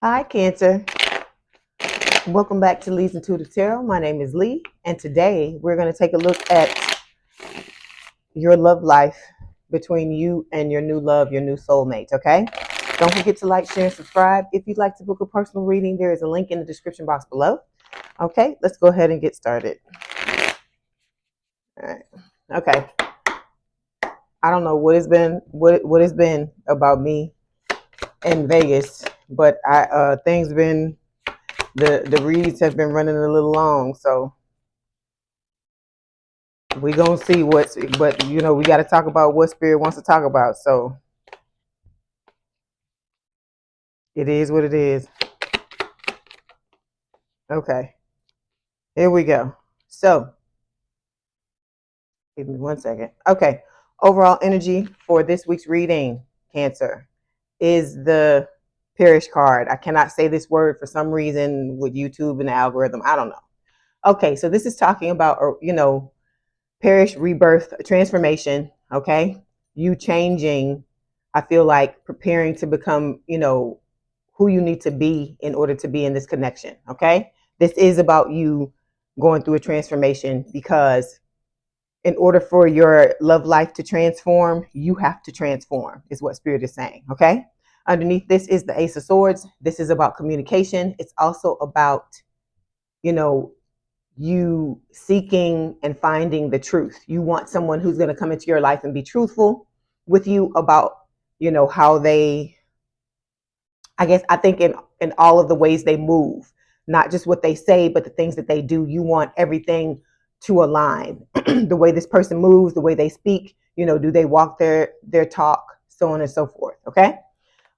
Hi, Cancer. Welcome back to Leigh's Intuitive Tarot. My name is Leigh, and today we're going to take a look at your love life between you and your new love, your new soulmate, okay? Don't forget to like, share, and subscribe. If you'd like to book a personal reading, there is a link in the description box below. Okay, let's go ahead and get started. All right. Okay. I don't know what it's been about me in Vegas, but the reads have been running a little long, so we gonna see but we got to talk about what spirit wants to talk about. So it is what it is. Okay, here we go. So give me 1 second. Okay, overall energy for this week's reading, Cancer, is the Parish card. I cannot say this word for some reason with YouTube and the algorithm. I don't know. Okay, so this is talking about Parish rebirth, transformation. Okay, you changing. I feel like preparing to become, who you need to be in order to be in this connection. Okay, this is about you going through a transformation, because in order for your love life to transform, you have to transform, is what Spirit is saying. Okay, underneath this is the Ace of Swords. This is about communication. It's also about, you know, you seeking and finding the truth. You want someone who's going to come into your life and be truthful with you about, how they, I think in all of the ways they move, not just what they say, but the things that they do. You want everything to align. The way this person moves, the way they speak, do they walk their talk, so on and so forth. Okay.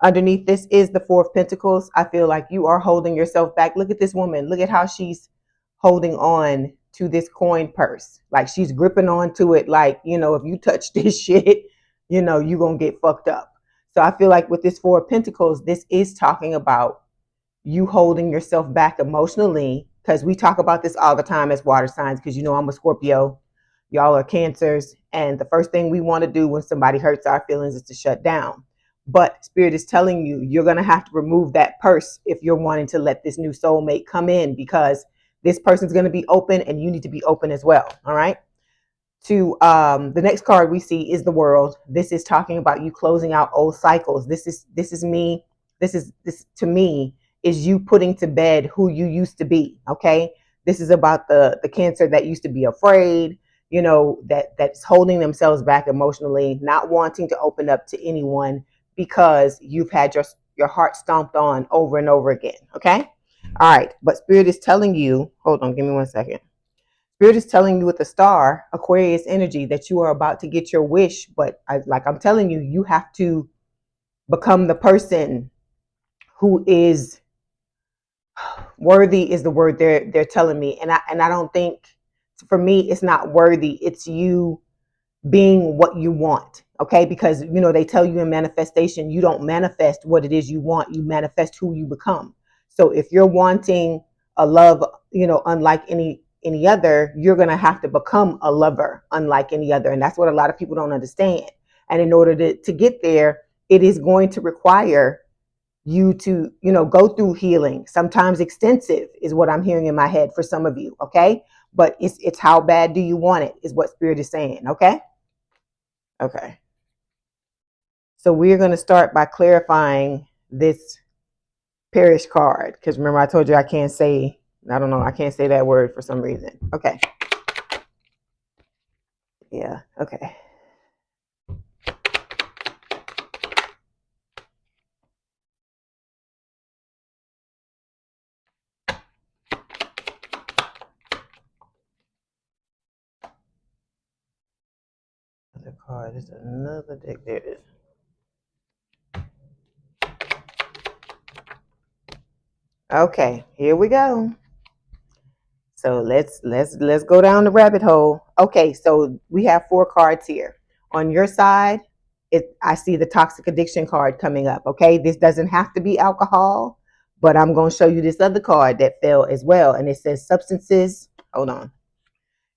Underneath this is the Four of Pentacles. I feel like you are holding yourself back. Look at this woman. Look at how she's holding on to this coin purse. Like she's gripping onto it like, if you touch this shit, you're going to get fucked up. So I feel like with this Four of Pentacles, this is talking about you holding yourself back emotionally, because we talk about this all the time as water signs, because I'm a Scorpio, y'all are Cancers, and the first thing we want to do when somebody hurts our feelings is to shut down. But Spirit is telling you, you're going to have to remove that purse if you're wanting to let this new soulmate come in, because this person's going to be open and you need to be open as well. All right. To the next card we see is the World. This is talking about you closing out old cycles. This is me. This to me is you putting to bed who you used to be. Okay. This is about the Cancer that used to be afraid, that's holding themselves back emotionally, not wanting to open up to anyone because you've had your heart stomped on over and over again. Okay. All right. But Spirit is telling you, hold on, give me 1 second. Spirit is telling you with the Star, Aquarius energy, that you are about to get your wish. But I'm telling you, you have to become the person who is worthy, is the word they're telling me. And I don't think, for me, it's not worthy. It's you being what you want. Okay. Because, they tell you in manifestation, you don't manifest what it is you want. You manifest who you become. So if you're wanting a love, unlike any other, you're going to have to become a lover unlike any other. And that's what a lot of people don't understand. And in order to get there, it is going to require you to, go through healing. Sometimes extensive is what I'm hearing in my head for some of you. Okay. But it's how bad do you want it, is what Spirit is saying. Okay. Okay. So we're going to start by clarifying this Parish card, because remember I told you I can't say that word for some reason. Okay. Yeah. Okay. The card is another deck. There it is. Okay, here we go. So let's go down the rabbit hole. Okay, so we have 4 cards here. On your side, I see the toxic addiction card coming up. Okay, this doesn't have to be alcohol, but I'm going to show you this other card that fell as well, and it says substances. Hold on.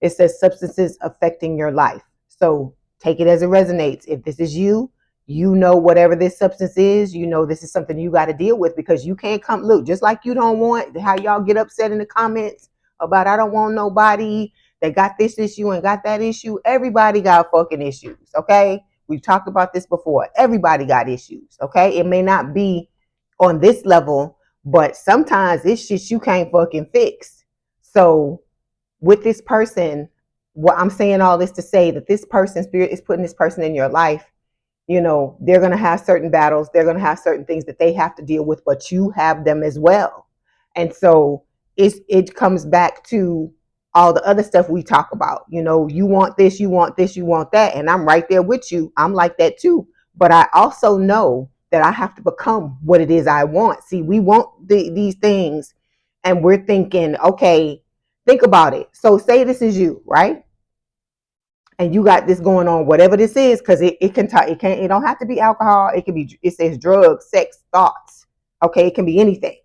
It says substances affecting your life. So take it as it resonates. If this is you, you know, whatever this substance is, you know, this is something you got to deal with, because you can't come, look, just like you don't want, how y'all get upset in the comments about, I don't want nobody that got this issue and got that issue. Everybody got fucking issues. Okay. We've talked about this before. Everybody got issues. Okay. It may not be on this level, but sometimes it's shit you can't fucking fix. So with this person, what I'm saying all this to say that this person, spirit is putting this person in your life. You know, they're going to have certain battles. They're going to have certain things that they have to deal with, but you have them as well. And so it comes back to all the other stuff we talk about. You know, you want this, you want this, you want that. And I'm right there with you. I'm like that too. But I also know that I have to become what it is I want. See, we want these things and we're thinking, okay, think about it. So say this is you, right? And you got this going on, whatever this is, because it don't have to be alcohol. It can be, it says drugs, sex, thoughts. Okay, it can be anything.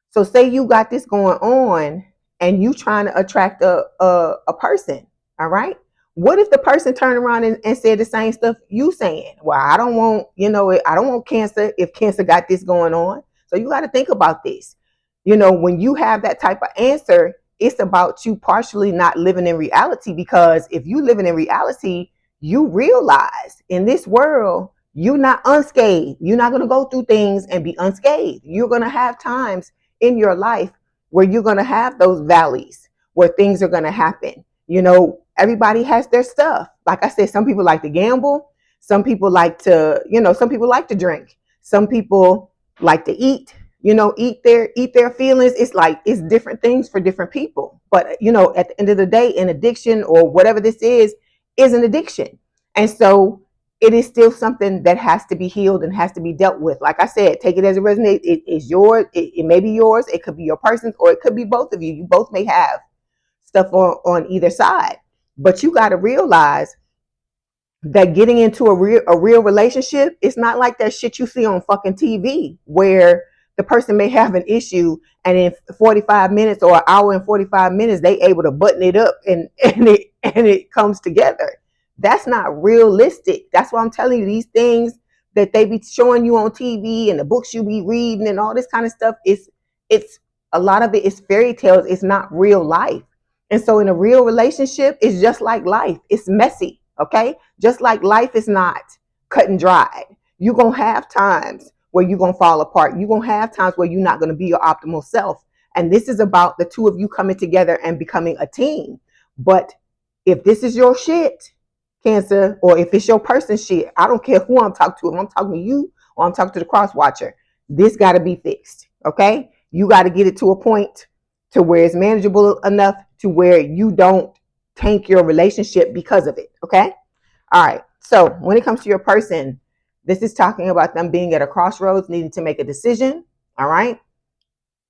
So say you got this going on and you trying to attract a person. All right. What if the person turned around and said the same stuff you saying? Well, I don't want, you know, I don't want Cancer if Cancer got this going on. So you got to think about this. You know, when you have that type of answer, it's about you partially not living in reality, because if you living in reality, you realize in this world, you're not unscathed. You're not going to go through things and be unscathed. You're going to have times in your life where you're going to have those valleys where things are going to happen. You know, everybody has their stuff. Like I said, some people like to gamble. Some people like to, you know, some people like to drink. Some people like to eat, you know, eat their feelings. It's like, it's different things for different people. But, you know, at the end of the day, an addiction or whatever this is an addiction. And so it is still something that has to be healed and has to be dealt with. Like I said, take it as it resonates. It is yours. It may be yours. It could be your person's, or it could be both of you. You both may have stuff on either side. But you got to realize that getting into a real relationship, it's not like that shit you see on fucking TV where the person may have an issue and in 45 minutes or an hour and 45 minutes they able to button it up and it comes together. That's not realistic. That's why I'm telling you, these things that they be showing you on TV and the books you be reading and all this kind of stuff, it's a lot of it is fairy tales. It's not real life. And so in a real relationship, it's just like life. It's messy. Okay. Just like life is not cut and dried. You're going to have times where you're going to fall apart. You're going to have times where you're not going to be your optimal self. And this is about the two of you coming together and becoming a team. But if this is your shit, Cancer, or if it's your person's shit, I don't care who I'm talking to. If I'm talking to you or I'm talking to the cross watcher, this got to be fixed. Okay. You got to get it to a point to where it's manageable enough to where you don't tank your relationship because of it. Okay. All right. So when it comes to your person, this is talking about them being at a crossroads, needing to make a decision. All right.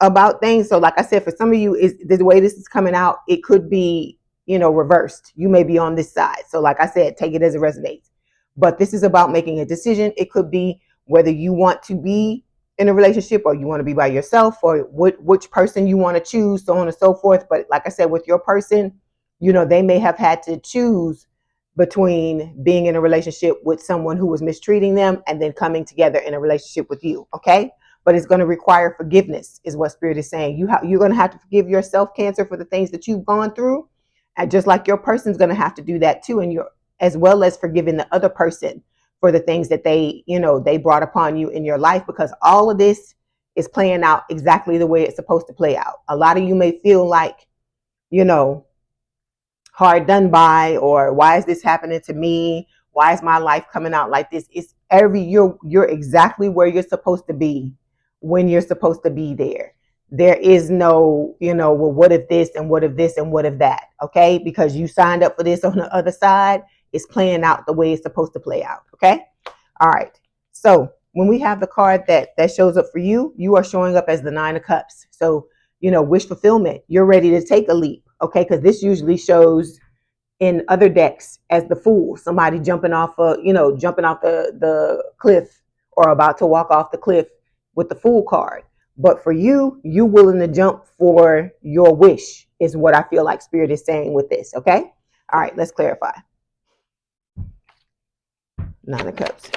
About things. So like I said, for some of you, is the way this is coming out, it could be, you know, reversed. You may be on this side. So like I said, take it as it resonates. But this is about making a decision. It could be whether you want to be in a relationship or you want to be by yourself, or which person you want to choose, so on and so forth. But like I said, with your person, you know, they may have had to choose between being in a relationship with someone who was mistreating them and then coming together in a relationship with you. Okay. But it's going to require forgiveness is what Spirit is saying. You're going to have to forgive yourself, Cancer, for the things that you've gone through. And just like your person's going to have to do that too. And you're, as well as forgiving the other person for the things that they, you know, they brought upon you in your life, because all of this is playing out exactly the way it's supposed to play out. A lot of you may feel like, you know, hard done by, or why is this happening to me? Why is my life coming out like this? It's you're exactly where you're supposed to be when you're supposed to be there. There is no, you know, well, what if this and what if this and what if that? Okay. Because you signed up for this on the other side. It's playing out the way it's supposed to play out. Okay. All right. So when we have the card that shows up for you, you are showing up as the 9 of Cups. So, you know, wish fulfillment. You're ready to take a leap. Okay. Because this usually shows in other decks as the Fool, somebody jumping off the cliff or about to walk off the cliff with the Fool card. But for you, you willing to jump for your wish is what I feel like Spirit is saying with this. Okay. All right. Let's clarify. 9 of Cups.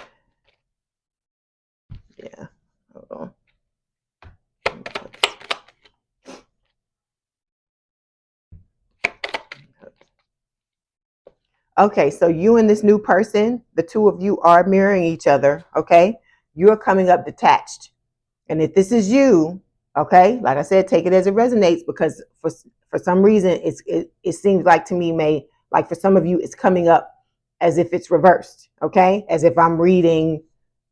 Yeah. Hold on. Okay, so you and this new person, the two of you are mirroring each other. Okay, you're coming up detached, and if this is you, okay, like I said, take it as it resonates, because for some reason it seems like to me, may like for some of you it's coming up as if it's reversed. Okay, as if I'm reading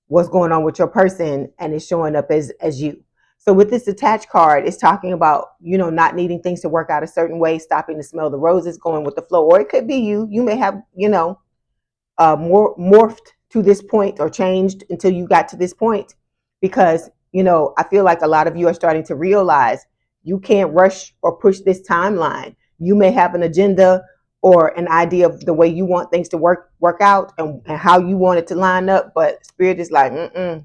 what's going on with your person and it's showing up as you. So with this detached card, it's talking about, not needing things to work out a certain way, stopping to smell the roses, going with the flow. Or it could be you may have, more morphed to this point or changed until you got to this point, because I feel like a lot of you are starting to realize you can't rush or push this timeline. You may have an agenda or an idea of the way you want things to work out, and how you want it to line up, but spirit is like,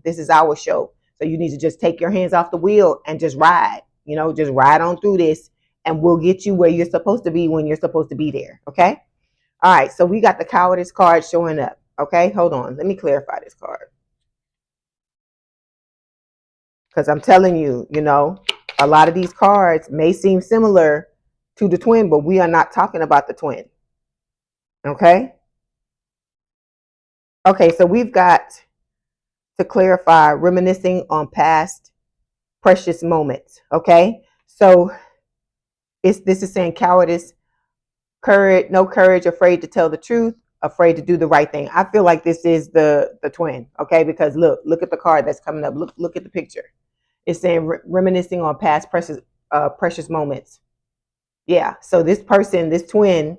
this is our show, so you need to just take your hands off the wheel and just ride, just ride on through this, and we'll get you where you're supposed to be when you're supposed to be there. Okay. All right, so we got the cowardice card showing up. Okay, hold on. Let me clarify this card. Because I'm telling you, a lot of these cards may seem similar to the twin, but we are not talking about the twin. Okay? Okay, so we've got to clarify reminiscing on past precious moments. Okay? So this is saying cowardice, courage, no courage, afraid to tell the truth, afraid to do the right thing. I feel like this is the twin, okay? Because look at the card that's coming up. Look at the picture. It's saying reminiscing on past precious moments. Yeah. So this person, this twin,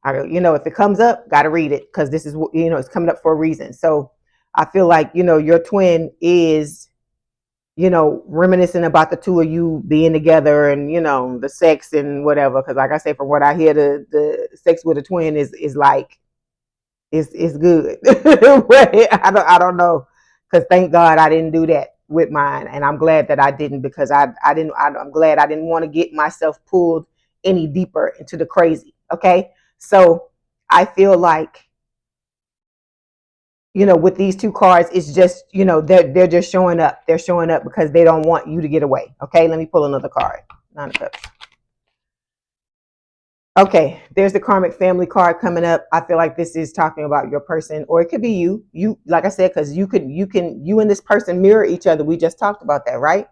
if it comes up, got to read it, because this is it's coming up for a reason. So I feel like your twin is reminiscing about the two of you being together, and the sex and whatever. Because like I say, from what I hear, the sex with a twin is like it's good. I don't know, because thank God I didn't do that with mine, and I'm glad that I didn't, because I'm glad I didn't want to get myself pulled any deeper into the crazy. Okay, so I feel like with these two cards, it's just they're just showing up. They're showing up because they don't want you to get away. Okay, let me pull another card. Nine of Cups. Okay, there's the karmic family card coming up. I feel like this is talking about your person, or it could be you. Like I said, because you and this person mirror each other. We just talked about that, right?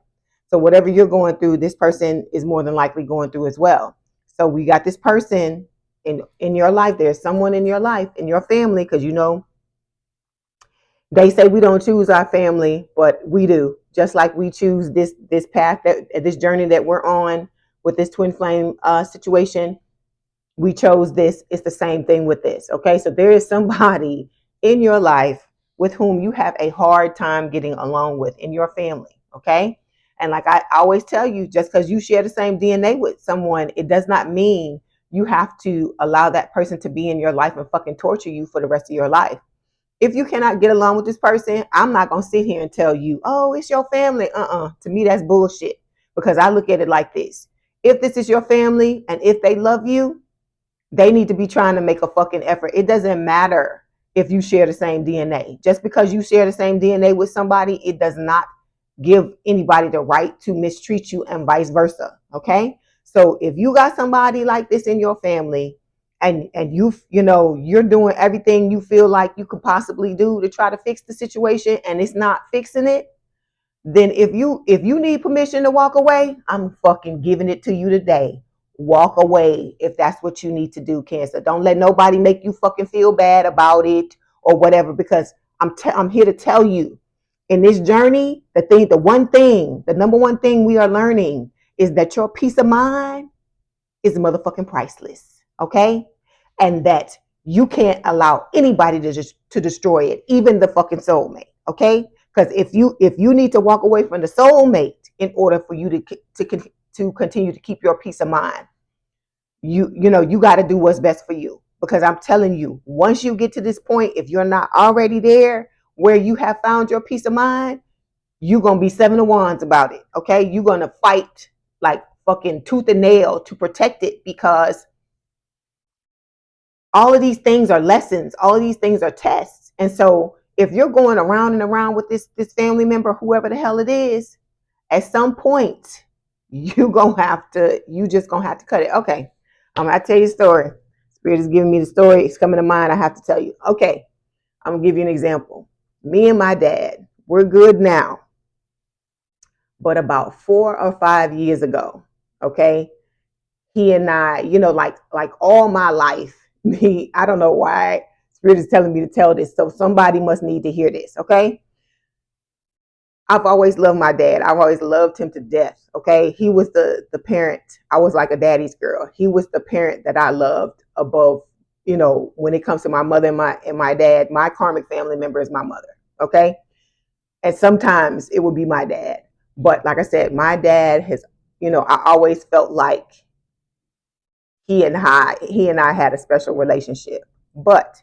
So whatever you're going through, this person is more than likely going through as well. So we got this person in your life. There's someone in your life, in your family, because they say we don't choose our family, but we do. Just like we choose this path, this journey that we're on with this twin flame situation. We chose this. It's the same thing with this. Okay, so there is somebody in your life with whom you have a hard time getting along with in your family. Okay, and like I always tell you, just because you share the same DNA with someone, it does not mean you have to allow that person to be in your life and fucking torture you for the rest of your life. If you cannot get along with this person, I'm not gonna sit here and tell you, oh, it's your family. To me, that's bullshit, because I look at it like this: if this is your family and if they love you, they need to be trying to make a fucking effort. It doesn't matter if you share the same DNA. Just because you share the same DNA with somebody, it does not give anybody the right to mistreat you, and vice versa. Okay? So if you got somebody like this in your family, and you're doing everything you feel like you could possibly do to try to fix the situation, and it's not fixing it, then if you need permission to walk away, I'm fucking giving it to you today. Walk away if that's what you need to do, Cancer. Don't let nobody make you fucking feel bad about it or whatever, because I'm here to tell you, in this journey, the number one thing we are learning is that your peace of mind is motherfucking priceless. Okay? And that you can't allow anybody to destroy it, even the fucking soulmate. Okay? Because if you need to walk away from the soulmate in order for you to continue to keep your peace of mind, you got to do what's best for you. Because I'm telling you, once you get to this point, if you're not already there where you have found your peace of mind, you're gonna be 7 of Wands about it. Okay, you're gonna fight like fucking tooth and nail to protect it, because all of these things are lessons. All of these things are tests. And so if you're going around and around with this family member, whoever the hell it is, at some point you just gonna have to cut it. Okay, I'm gonna tell you a story. Spirit is giving me the story. It's coming to mind. I have to tell you. Okay, I'm gonna give you an example. Me and my dad, we're good now, but about 4 or 5 years ago, okay, he and I, like all my life, I don't know why Spirit is telling me to tell this, so somebody must need to hear this, okay? I've always loved my dad. I've always loved him to death, okay? He was the parent. I was like a daddy's girl. He was the parent that I loved above, when it comes to my mother and my dad. My karmic family member is my mother, okay? And sometimes it would be my dad. But like I said, my dad has, I always felt like he and I had a special relationship. But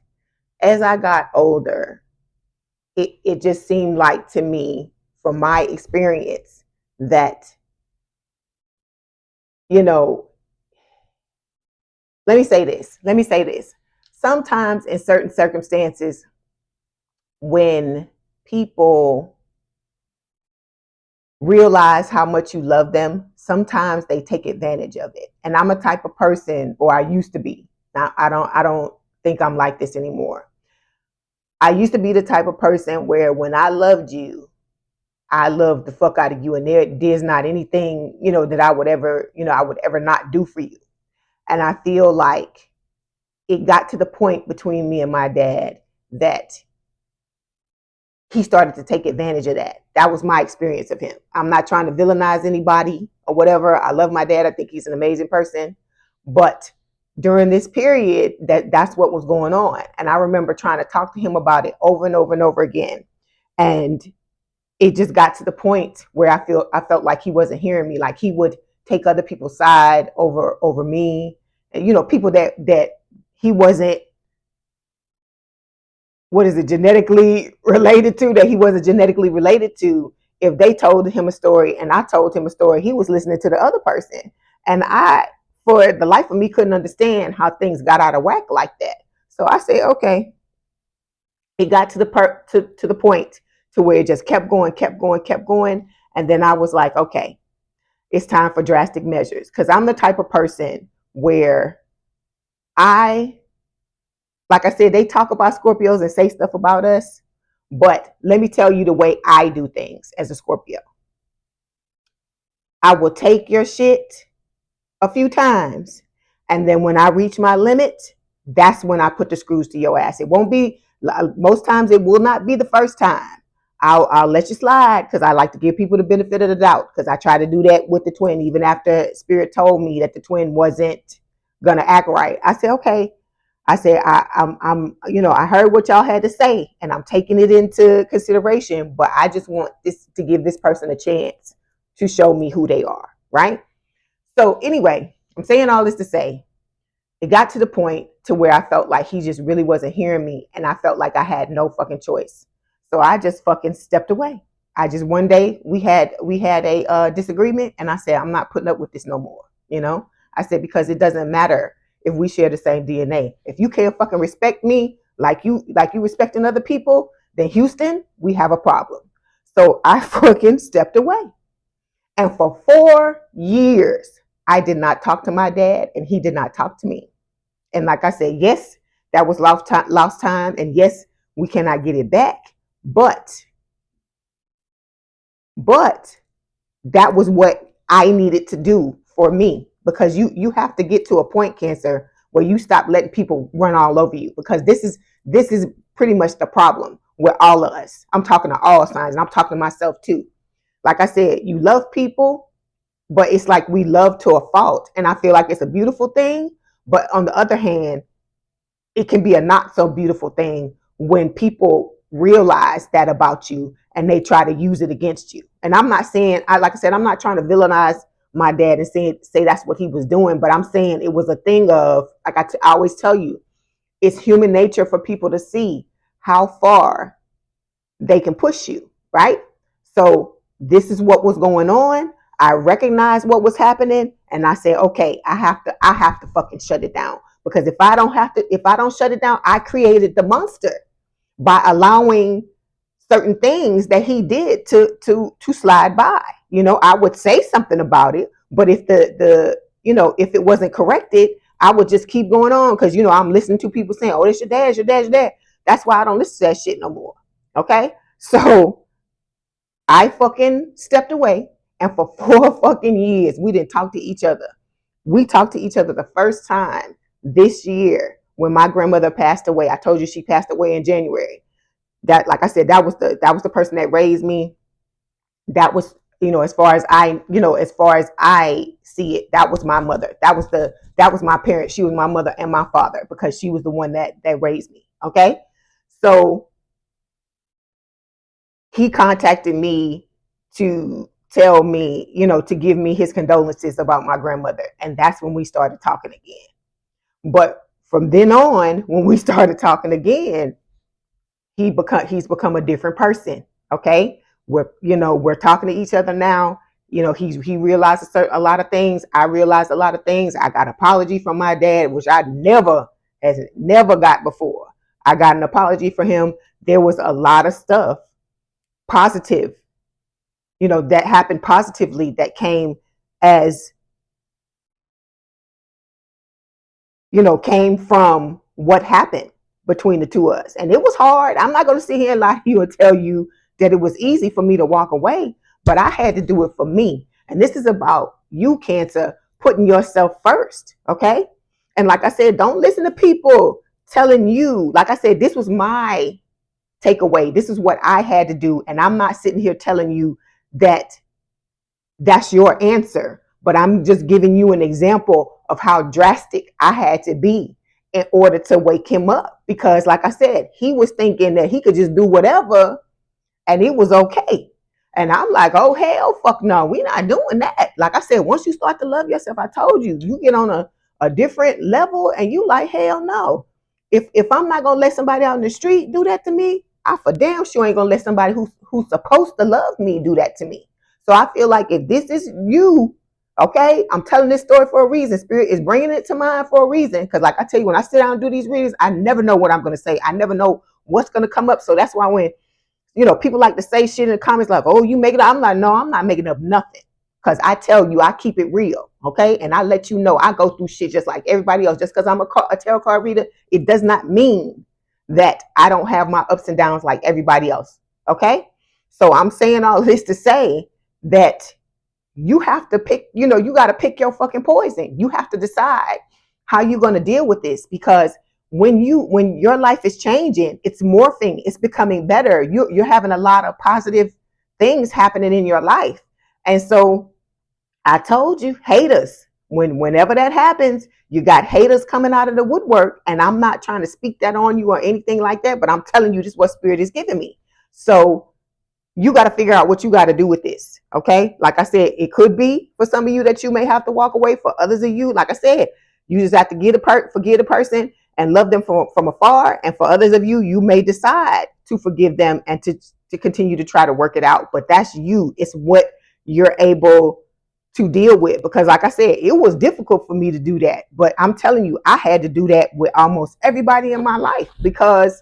as I got older, it just seemed like to me, from my experience, that, let me say this. Sometimes in certain circumstances, when people realize how much you love them, sometimes they take advantage of it. And I'm a type of person, or I used to be. Now I don't think I'm like this anymore. I used to be the type of person where when I loved you, I loved the fuck out of you, and there's not anything, that I would ever not do for you. And I feel like it got to the point between me and my dad that he started to take advantage of that. That was my experience of him. I'm not trying to villainize anybody or whatever. I love my dad. I think he's an amazing person. But during this period, that's what was going on. And I remember trying to talk to him about it over and over and over again. And it just got to the point where I felt like he wasn't hearing me. Like he would take other people's side over me. And, people that he wasn't, genetically related to, that he wasn't genetically related to. If they told him a story and I told him a story, he was listening to the other person. And I, for the life of me, couldn't understand how things got out of whack like that. So I said, okay. It got to the point to where it just kept going. And then I was like, okay, it's time for drastic measures. Because I'm the type of person where like I said, they talk about Scorpios and say stuff about us, but let me tell you the way I do things as a Scorpio. I will take your shit a few times, and then when I reach my limit, that's when I put the screws to your ass. It won't be, most times it will not be the first time. I'll let you slide because I like to give people the benefit of the doubt, because I try to do that with the twin. Even after Spirit told me that the twin wasn't gonna act right, I said, okay. I said, I'm I heard what y'all had to say, and I'm taking it into consideration, but I just want this to give this person a chance to show me who they are, right? So anyway, I'm saying all this to say, it got to the point to where I felt like he just really wasn't hearing me, and I felt like I had no fucking choice. So I just fucking stepped away. One day we had a disagreement, and I said, I'm not putting up with this no more. I said, because it doesn't matter if we share the same DNA. If you can't fucking respect me like you respecting other people, then Houston, we have a problem. So I fucking stepped away. And for 4 years, I did not talk to my dad, and he did not talk to me. And like I said, yes, that was lost time, and yes, we cannot get it back. But that was what I needed to do for me, because you have to get to a point, Cancer, where you stop letting people run all over you, because this is pretty much the problem with all of us. I'm talking to all signs, and I'm talking to myself too. Like I said, you love people, but it's like we love to a fault, and I feel like it's a beautiful thing. But on the other hand, it can be a not so beautiful thing when people realize that about you and they try to use it against you. And I'm not saying, like I said, I'm not trying to villainize my dad and say that's what he was doing, but I'm saying it was a thing of, like I always tell you, it's human nature for people to see how far they can push you, right? So this is what was going on. I recognized what was happening, and I said, okay, I have to fucking shut it down, because if I don't shut it down, I created the monster. by allowing certain things that he did to slide by. I would say something about it, but if if it wasn't corrected, I would just keep going on because I'm listening to people saying, "Oh, it's your dad, your dad, your dad." That's why I don't listen to that shit no more. Okay, so I fucking stepped away, and for 4 fucking years, we didn't talk to each other. We talked to each other the first time this year when my grandmother passed away. I told you she passed away in January. That, like I said, that was the person that raised me. That was, as far as I see it, that was my mother. That was my parent. She was my mother and my father because she was the one that raised me. Okay, so he contacted me to tell me, to give me his condolences about my grandmother, and that's when we started talking again. But from then on, when we started talking again, he's become a different person. Okay, we're talking to each other now. He realized a lot of things. I realized a lot of things. I got an apology from my dad, which I never got before. I got an apology for him. There was a lot of stuff positive, that happened positively, that came as came from what happened between the two of us. And it was hard. I'm not going to sit here and lie to you and tell you that it was easy for me to walk away, but I had to do it for me. And this is about you, Cancer, putting yourself first. Okay. And like I said, don't listen to people telling you, like I said, this was my takeaway. This is what I had to do. And I'm not sitting here telling you that that's your answer, but I'm just giving you an example of how drastic I had to be in order to wake him up. Because like I said, he was thinking that he could just do whatever and it was okay. And I'm like, oh, hell, fuck no, we're not doing that. Like I said, once you start to love yourself, I told you, you get on a different level and you like, hell no. If I'm not going to let somebody out in the street do that to me, I for damn sure ain't going to let somebody who's supposed to love me do that to me. So I feel like if this is you, okay, I'm telling this story for a reason. Spirit is bringing it to mind for a reason. Because like I tell you, when I sit down and do these readings, I never know what I'm going to say. I never know what's going to come up. So that's why when, people like to say shit in the comments like, oh, you make it up. I'm like, no, I'm not making up nothing. Because I tell you, I keep it real, okay? And I let you know I go through shit just like everybody else. Just because I'm a tarot card reader, it does not mean that I don't have my ups and downs like everybody else, okay? So I'm saying all this to say that you have to pick, you got to pick your fucking poison. You have to decide how you're going to deal with this, because when your life is changing, it's morphing, it's becoming better. You're having a lot of positive things happening in your life. And so I told you, haters, whenever that happens, you got haters coming out of the woodwork. And I'm not trying to speak that on you or anything like that, but I'm telling you this is what Spirit is giving me. So you got to figure out what you got to do with this. Okay. Like I said, it could be for some of you that you may have to walk away. For others of you, like I said, you just have to forgive the person and love them from afar. And for others of you, you may decide to forgive them and to continue to try to work it out. But that's you. It's what you're able to deal with. Because like I said, it was difficult for me to do that. But I'm telling you, I had to do that with almost everybody in my life, because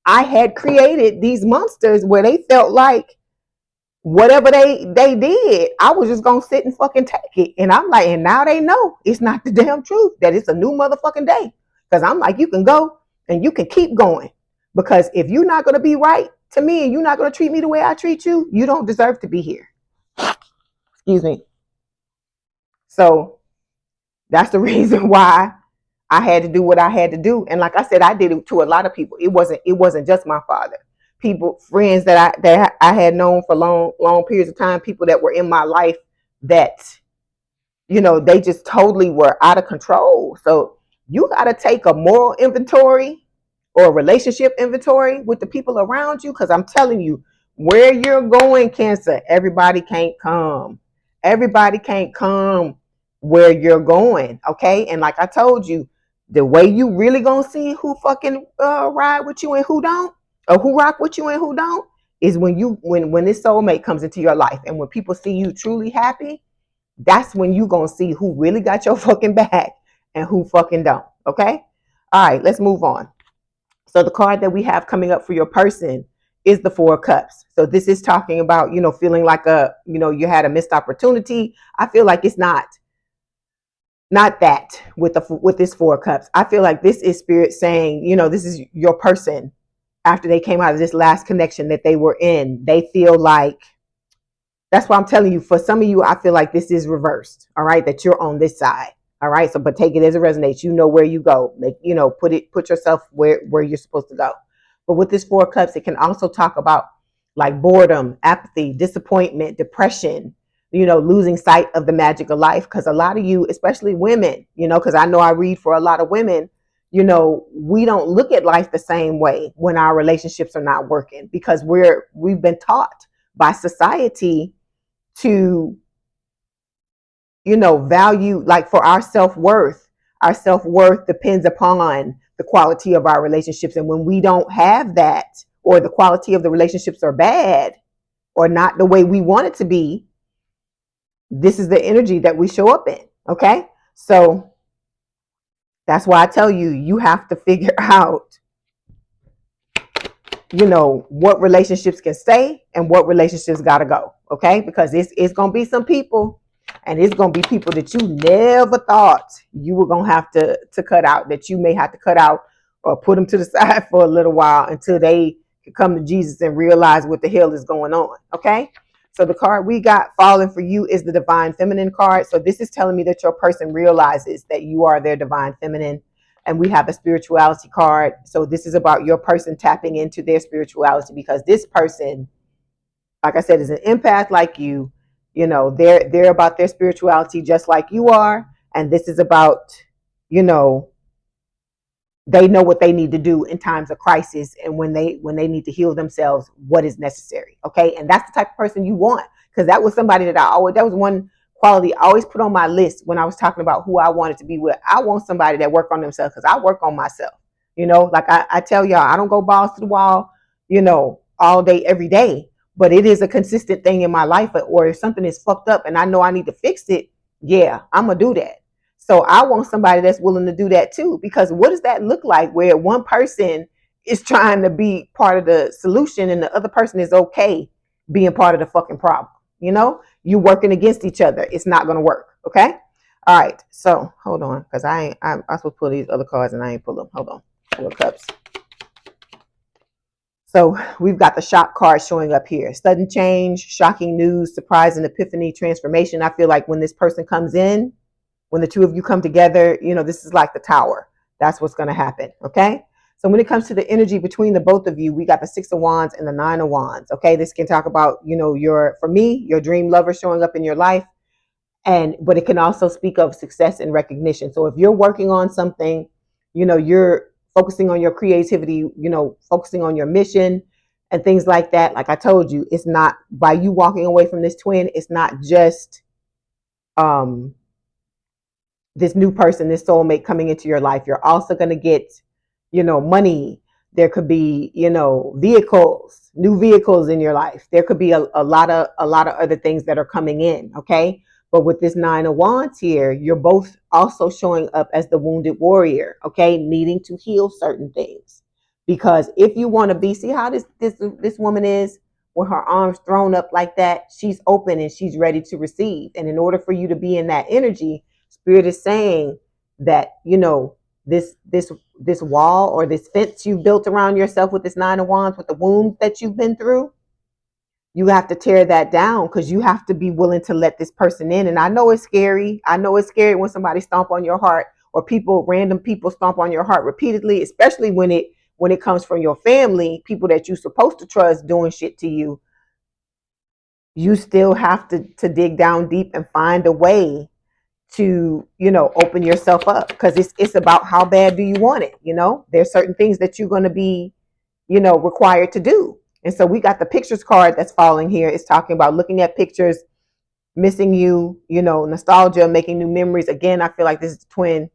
I had created these monsters where they felt like whatever they did, I was just gonna sit and fucking take it. And I'm like, and now they know it's not the damn truth, that it's a new motherfucking day. Because I'm like, you can go and you can keep going. Because if you're not gonna be right to me and you're not gonna treat me the way I treat you, you don't deserve to be here. Excuse me. So that's the reason why I had to do what I had to do. And like I said, I did it to a lot of people. It wasn't just my father. People, friends that I had known for long periods of time, people that were in my life that, they just totally were out of control. So you got to take a moral inventory or a relationship inventory with the people around you. Because I'm telling you, where you're going, Cancer, everybody can't come. Everybody can't come where you're going. Okay. And like I told you, the way you really gonna see who fucking ride with you and who don't, or who rock with you and who don't, is when this soulmate comes into your life. And when people see you truly happy, that's when you gonna see who really got your fucking back and who fucking don't. Okay. All right, let's move on. So the card that we have coming up for your person is the Four of Cups. So this is talking about, feeling like you had a missed opportunity. I feel like it's not that with this Four of Cups. I feel like this is Spirit saying, this is your person after they came out of this last connection that they were in. They feel like, that's why I'm telling you, for some of you, I feel like this is reversed. All right, that you're on this side. All right, so but take it as it resonates. You know where you go. Put yourself where you're supposed to go. But with this Four of Cups, it can also talk about like boredom, apathy, disappointment, depression, losing sight of the magic of life. Because a lot of you, especially women, because I know I read for a lot of women, we don't look at life the same way when our relationships are not working, because we've been taught by society to value, like, for our self-worth. Our self-worth depends upon the quality of our relationships. And when we don't have that, or the quality of the relationships are bad or not the way we want it to be, this is the energy that we show up in. Okay, so that's why I tell you, you have to figure out what relationships can stay and what relationships gotta go. Okay, because it's gonna be some people, and it's gonna be people that you never thought you were gonna have to cut out, that you may have to cut out or put them to the side for a little while until they can come to Jesus and realize what the hell is going on. Okay, so the card we got falling for you is the Divine Feminine card. So this is telling me that your person realizes that you are their Divine Feminine. And we have a spirituality card. So this is about your person tapping into their spirituality, because this person, like I said, is an empath like you. They're about their spirituality just like you are. And this is about, they know what they need to do in times of crisis, and when they need to heal themselves, what is necessary. Okay, and that's the type of person you want, because that was somebody that that was one quality I always put on my list when I was talking about who I wanted to be with. I want somebody that work on themselves, because I work on myself. Like I tell y'all, I don't go balls to the wall, all day every day, but it is a consistent thing in my life. Or if something is fucked up and I know I need to fix it, yeah, I'm gonna do that. So I want somebody that's willing to do that too, because what does that look like where one person is trying to be part of the solution and the other person is okay being part of the fucking problem? You working against each other. It's not going to work. Okay. All right. So hold on, because I'm supposed to pull these other cards and I ain't pull them. Hold on. Four Cups. So we've got the shock card showing up here. Sudden change, shocking news, surprise and epiphany, transformation. I feel like when this person comes in, when the two of you come together, this is like the tower. That's what's going to happen. Okay. So when it comes to the energy between the both of you, we got the Six of Wands and the Nine of Wands. Okay. This can talk about, for me, your dream lover showing up in your life. But it can also speak of success and recognition. So if you're working on something, you're focusing on your creativity, focusing on your mission and things like that. Like I told you, it's not, by you walking away from this twin, it's not just, this new person, this soulmate coming into your life. You're also going to get, money. There could be, vehicles, new vehicles in your life. There could be a lot of other things that are coming in. Okay. But with this Nine of Wands here, you're both also showing up as the wounded warrior. Okay. Needing to heal certain things, because if you want to be, see how this woman is with her arms thrown up like that. She's open and she's ready to receive. And in order for you to be in that energy, Spirit is saying that, this wall or this fence you built around yourself with this Nine of Wands, with the wounds that you've been through, you have to tear that down, because you have to be willing to let this person in. And I know it's scary. I know it's scary when somebody stomp on your heart, or random people stomp on your heart repeatedly, especially when it comes from your family, people that you're supposed to trust doing shit to you. You still have to dig down deep and find a way to open yourself up, because it's about how bad do you want it. There's certain things that you're going to be required to do. And so we got the pictures card that's falling here. It's talking about looking at pictures, missing you, nostalgia, making new memories. Again, I feel like this is the twin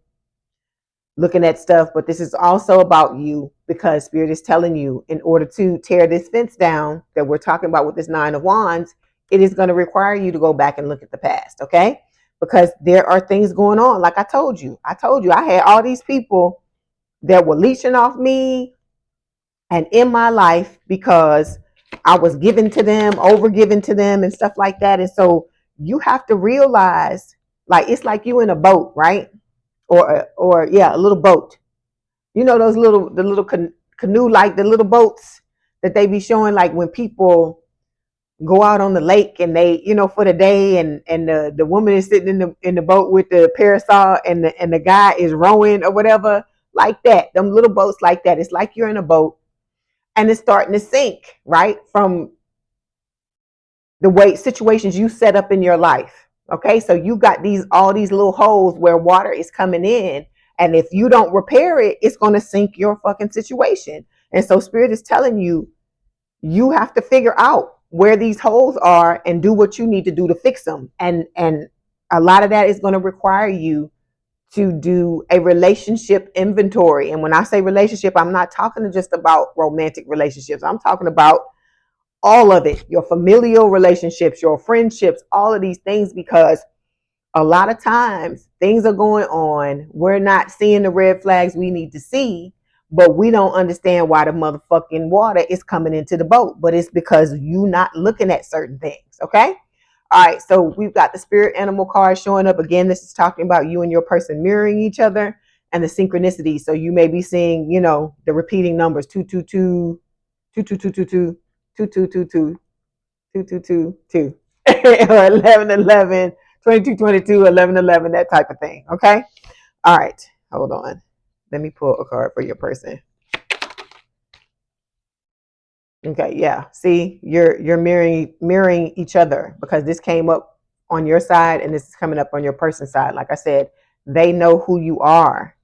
looking at stuff, but this is also about you, because Spirit is telling you, in order to tear this fence down that we're talking about with this Nine of Wands, it is going to require you to go back and look at the past. Okay. Because there are things going on. Like I told you, I had all these people that were leeching off me, and in my life because I was given to them, over given to them and stuff like that. And so you have to realize, like, it's like you in a boat, right? Or yeah, a little boat. You know, those the little canoe, like the little boats that they be showing, like when people go out on the lake and they, you know, for the day, and the woman is sitting in the boat with the parasol, and the guy is rowing or whatever, like that. Them little boats like that. It's like you're in a boat and it's starting to sink, right? From the way situations you set up in your life. Okay, so you got all these little holes where water is coming in, and if you don't repair it, it's going to sink your fucking situation. And so spirit is telling you, you have to figure out where these holes are and do what you need to do to fix them. And a lot of that is going to require you to do a relationship inventory. And when I say relationship, I'm not talking just about romantic relationships. I'm talking about all of it, your familial relationships, your friendships, all of these things, because a lot of times things are going on. We're not seeing the red flags we need to see, but we don't understand why the motherfucking water is coming into the boat. But it's because you not looking at certain things. Okay. All right. So we've got the spirit animal card showing up again. This is talking about you and your person mirroring each other and the synchronicity. So you may be seeing, you know, the repeating numbers 222, 22222, 2222, 2222, or 1111, 2222, 1111, that type of thing. Okay. All right. Hold on. Let me pull a card for your person. Okay. Yeah. See, you're mirroring each other, because this came up on your side and this is coming up on your person's side. Like I said, they know who you are.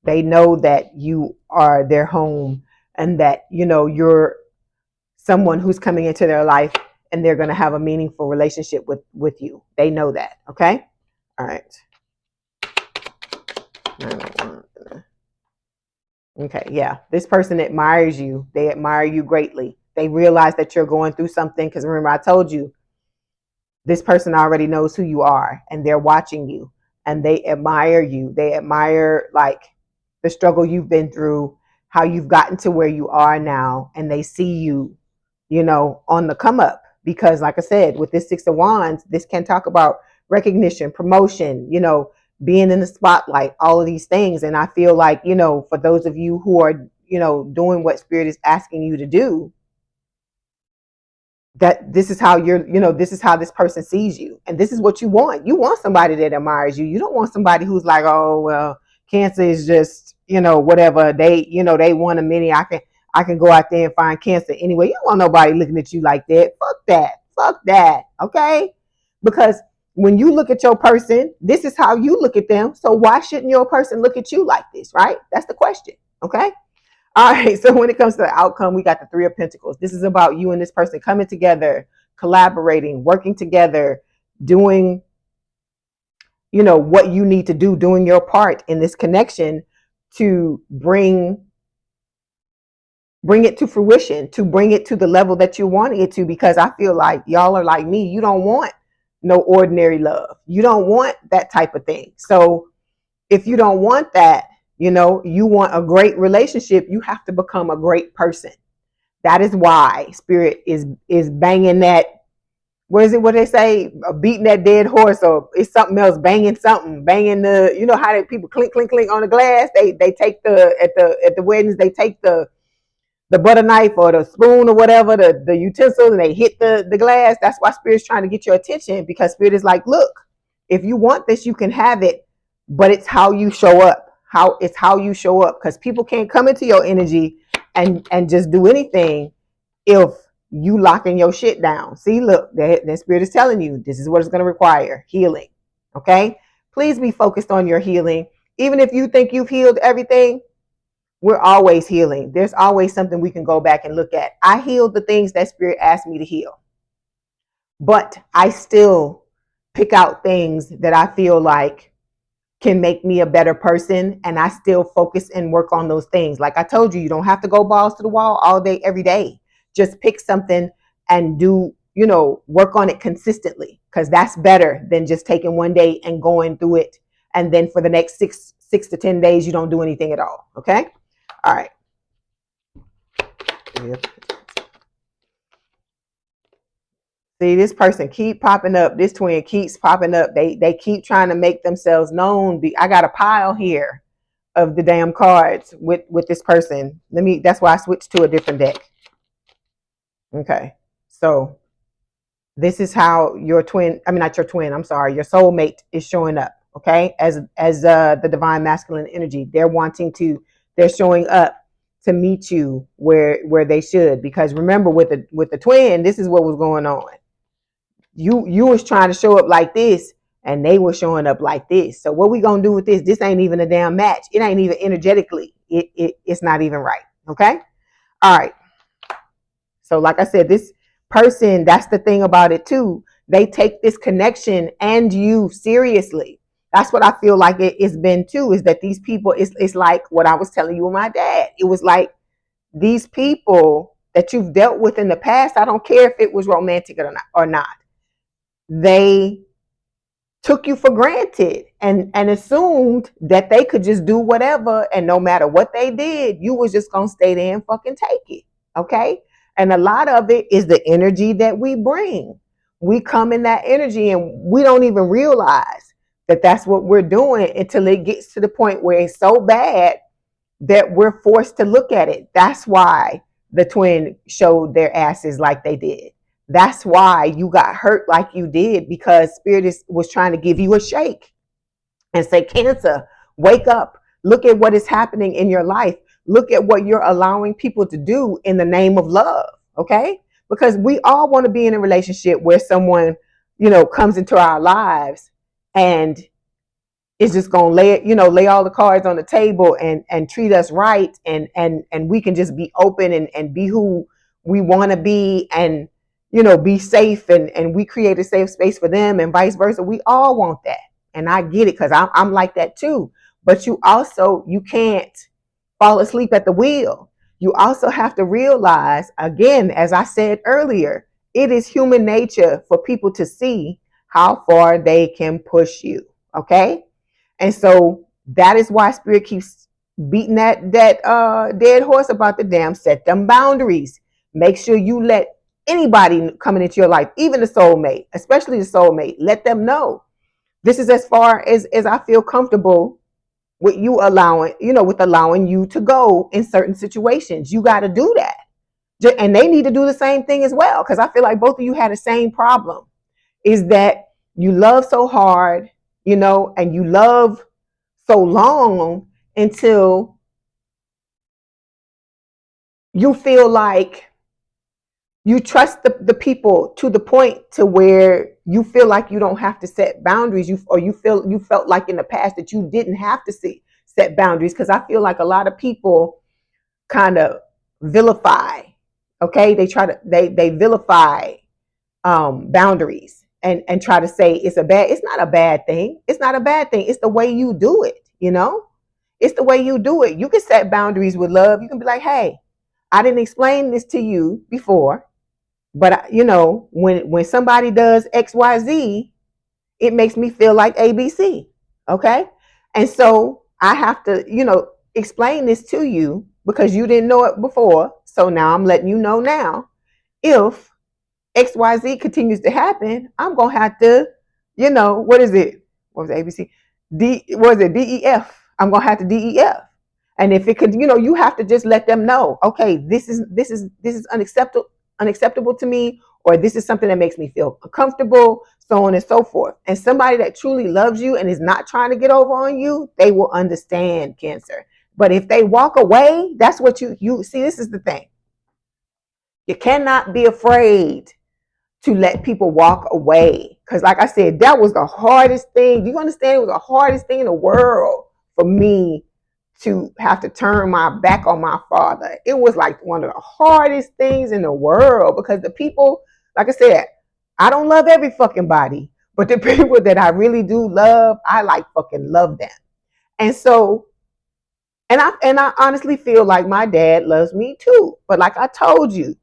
They know that you are their home, and that, you know, you're someone who's coming into their life and they're going to have a meaningful relationship with you. They know that. Okay. All right. Okay. Yeah. This person admires you. They admire you greatly. They realize that you're going through something. Because remember, I told you, this person already knows who you are and they're watching you and they admire you. They admire, like, the struggle you've been through, how you've gotten to where you are now, and they see you, you know, on the come up. Because like I said, with this Six of Wands, this can talk about recognition, promotion, you know, being in the spotlight, all of these things. And I feel like, you know, for those of you who are, you know, doing what spirit is asking you to do, that this is how this is how this person sees you, and this is what you want. You want somebody that admires you. You don't want somebody who's like, oh well, Cancer is just, you know, whatever. They, you know, they want a mini. I can go out there and find Cancer anyway. You don't want nobody looking at you like that. Fuck that. Okay. Because when you look at your person, this is how you look at them. So why shouldn't your person look at you like this? Right? That's the question. Okay. All right. So when it comes to the outcome, we got the Three of Pentacles. This is about you and this person coming together, collaborating, working together, doing, you know, what you need to do, doing your part in this connection to bring it to fruition, to bring it to the level that you want it to. Because I feel like y'all are like me. You don't want no ordinary love. You don't want that type of thing. So if you don't want that, you know, you want a great relationship, you have to become a great person. That is why spirit is banging that, what is it, what they say, beating that dead horse, or it's something else, banging the, you know how they people clink clink clink on the glass. They take at the weddings, they take the butter knife or the spoon or whatever, the utensil, and they hit the glass. That's why spirit's trying to get your attention, because spirit is like, look, if you want this, you can have it, but it's how you show up. How you show up, because people can't come into your energy and just do anything if you locking your shit down. See, look, that spirit is telling you this is what it's going to require: healing. Okay, please be focused on your healing. Even if you think you've healed everything, we're always healing. There's always something we can go back and look at. I healed the things that spirit asked me to heal, but I still pick out things that I feel like can make me a better person, and I still focus and work on those things. Like I told you, you don't have to go balls to the wall all day, every day. Just pick something and do, you know, work on it consistently, because that's better than just taking one day and going through it, and then for the next six to 10 days you don't do anything at all. Okay. All right. See, this person keep popping up. This twin keeps popping up. They keep trying to make themselves known. I got a pile here of the damn cards with this person. That's why I switched to a different deck. Okay. So this is how your twin, I mean, not your twin, I'm sorry, your soulmate is showing up. Okay. As the divine masculine energy, they're showing up to meet you where they should. Because remember, with the twin, this is what was going on. You was trying to show up like this, and they were showing up like this. So what we gonna do with this? This ain't even a damn match. It ain't even energetically. It's not even right. Okay. All right. So like I said, this person, that's the thing about it too. They take this connection and you seriously. That's what I feel like it's been too, is that these people, it's like what I was telling you with my dad. It was like these people that you've dealt with in the past, I don't care if it was romantic or not. They took you for granted and assumed that they could just do whatever, and no matter what they did, you was just gonna stay there and fucking take it. Okay. And a lot of it is the energy that we bring. We come in that energy and we don't even realize that that's what we're doing until it gets to the point where it's so bad that we're forced to look at it. That's why the twin showed their asses like they did. That's why you got hurt like you did, because Spirit was trying to give you a shake and say, Cancer, wake up. Look at what is happening in your life. Look at what you're allowing people to do in the name of love. Okay? Because we all want to be in a relationship where someone, comes into our lives and is just going to lay all the cards on the table and treat us right. And we can just be open and be who we want to be, and be safe, and we create a safe space for them, and vice versa. We all want that. And I get it, because I'm like that too. But you can't fall asleep at the wheel. You also have to realize, again, as I said earlier, it is human nature for people to see how far they can push you. Okay. And so that is why Spirit keeps beating that dead horse about the damn set them boundaries. Make sure you let anybody coming into your life, even the soulmate, especially the soulmate, let them know this is as far as I feel comfortable with you allowing you to go in certain situations. You got to do that. And they need to do the same thing as well. Because I feel like both of you had the same problem, is that you love so hard, and you love so long until you feel like you trust the people to the point to where you feel like you don't have to set boundaries. You felt like in the past that you didn't have to set boundaries. Because I feel like a lot of people kind of vilify. Okay, they vilify boundaries and try to say it's not a bad thing. It's not a bad thing. It's the way you do it. It's the way you do it. You can set boundaries with love. You can be like, hey, I didn't explain this to you before. But, when somebody does XYZ, it makes me feel like ABC. Okay. And so I have to, explain this to you because you didn't know it before. So now I'm letting you know now, if XYZ continues to happen, I'm going to have to, what is it? What was it, ABC? DEF? I'm going to have to DEF. And if it could, you have to just let them know, okay, this is unacceptable to me, or this is something that makes me feel comfortable, so on and so forth. And somebody that truly loves you and is not trying to get over on you, they will understand, Cancer. But if they walk away, that's what you see. This is the thing. You cannot be afraid to let people walk away. Because like I said, that was the hardest thing. Do you understand? It was the hardest thing in the world for me to have to turn my back on my father. It was like one of the hardest things in the world, because the people, like I said, I don't love every fucking body, but the people that I really do love, I like fucking love them. And so, and I honestly feel like my dad loves me too. But like I told you,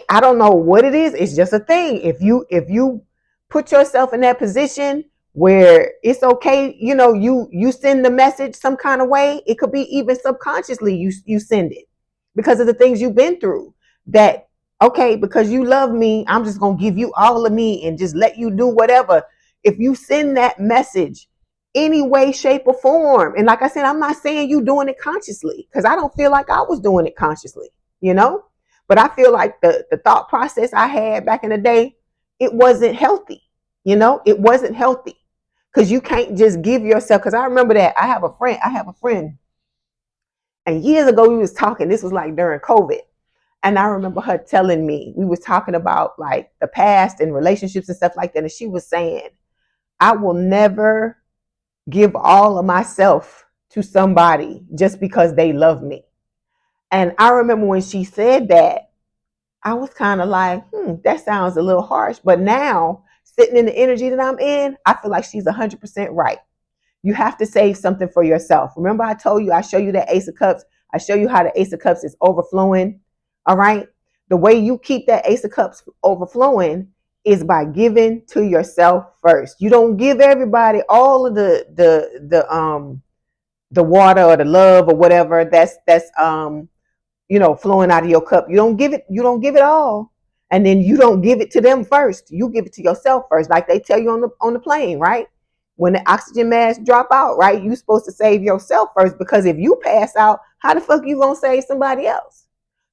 I don't know what it is. It's just a thing. If you put yourself in that position where it's okay, you send the message some kind of way. It could be even subconsciously you send it. because of the things you've been through. That, okay, because you love me, I'm just going to give you all of me and just let you do whatever. If you send that message any way, shape, or form, and like I said, I'm not saying you doing it consciously, because I don't feel like I was doing it consciously, you know? But I feel like the thought process I had back in the day, it wasn't healthy. You know, it wasn't healthy, because you can't just give yourself. Because I remember that I have a friend, and years ago we was talking. This was like during COVID, and I remember her telling me, we was talking about like the past and relationships and stuff like that, and she was saying, I will never give all of myself to somebody just because they love me. And I remember when she said that, I was kind of like, that sounds a little harsh. But now, sitting in the energy that I'm in, I feel like she's 100% right. You have to save something for yourself. Remember, I told you, I show you the Ace of Cups. I show you how the Ace of Cups is overflowing. All right. The way you keep that Ace of Cups overflowing is by giving to yourself first. You don't give everybody all of the water or the love or whatever that's flowing out of your cup. You don't give it all. And then you don't give it to them first. You give it to yourself first. Like they tell you on the plane, right? When the oxygen mask drop out, right? You're supposed to save yourself first, because if you pass out, how the fuck you gonna save somebody else?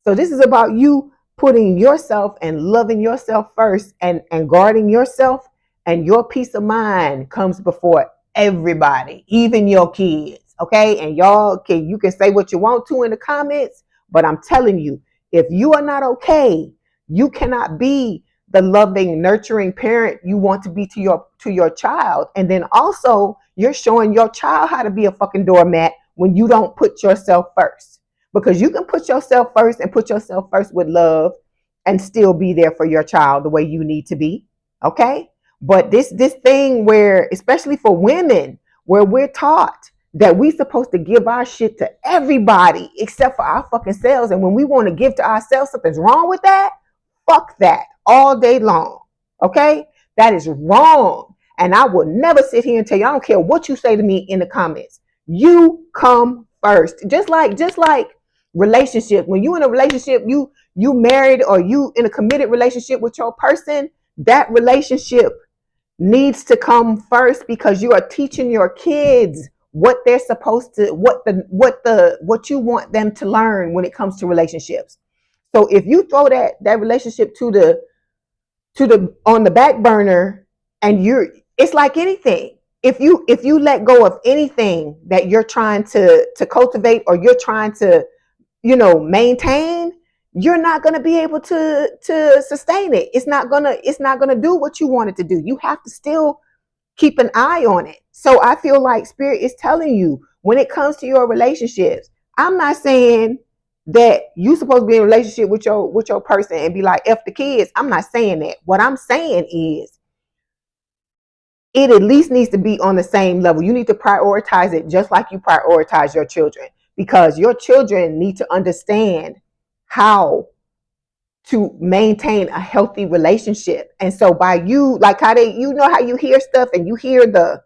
So this is about you putting yourself and loving yourself first, and guarding yourself, and your peace of mind comes before everybody, even your kids. Okay. And you can say what you want to in the comments, but I'm telling you, if you are not okay, you cannot be the loving, nurturing parent you want to be to your child. And then also, you're showing your child how to be a fucking doormat when you don't put yourself first. Because you can put yourself first and put yourself first with love and still be there for your child the way you need to be. Okay? But this thing where, especially for women, where we're taught that we supposed to give our shit to everybody except for our fucking selves. And when we want to give to ourselves, something's wrong with that. Fuck that all day long. Okay? That is wrong. And I will never sit here and tell you, I don't care what you say to me in the comments. You come first. Just like relationship. When you in a relationship, you married, or you in a committed relationship with your person, that relationship needs to come first, because you are teaching your kids what they're supposed to, what you want them to learn when it comes to relationships. So if you throw that relationship to the on the back burner, and it's like anything. If you let go of anything that you're trying to cultivate, or you're trying to, maintain, you're not going to be able to sustain it. It's not going to do what you want it to do. You have to still keep an eye on it. So I feel like Spirit is telling you, when it comes to your relationships, I'm not saying that you're supposed to be in a relationship with your person and be like, F the kids. I'm not saying that. What I'm saying is, it at least needs to be on the same level. You need to prioritize it just like you prioritize your children, because your children need to understand how to maintain a healthy relationship. And so by you, like how how you hear stuff, and you hear the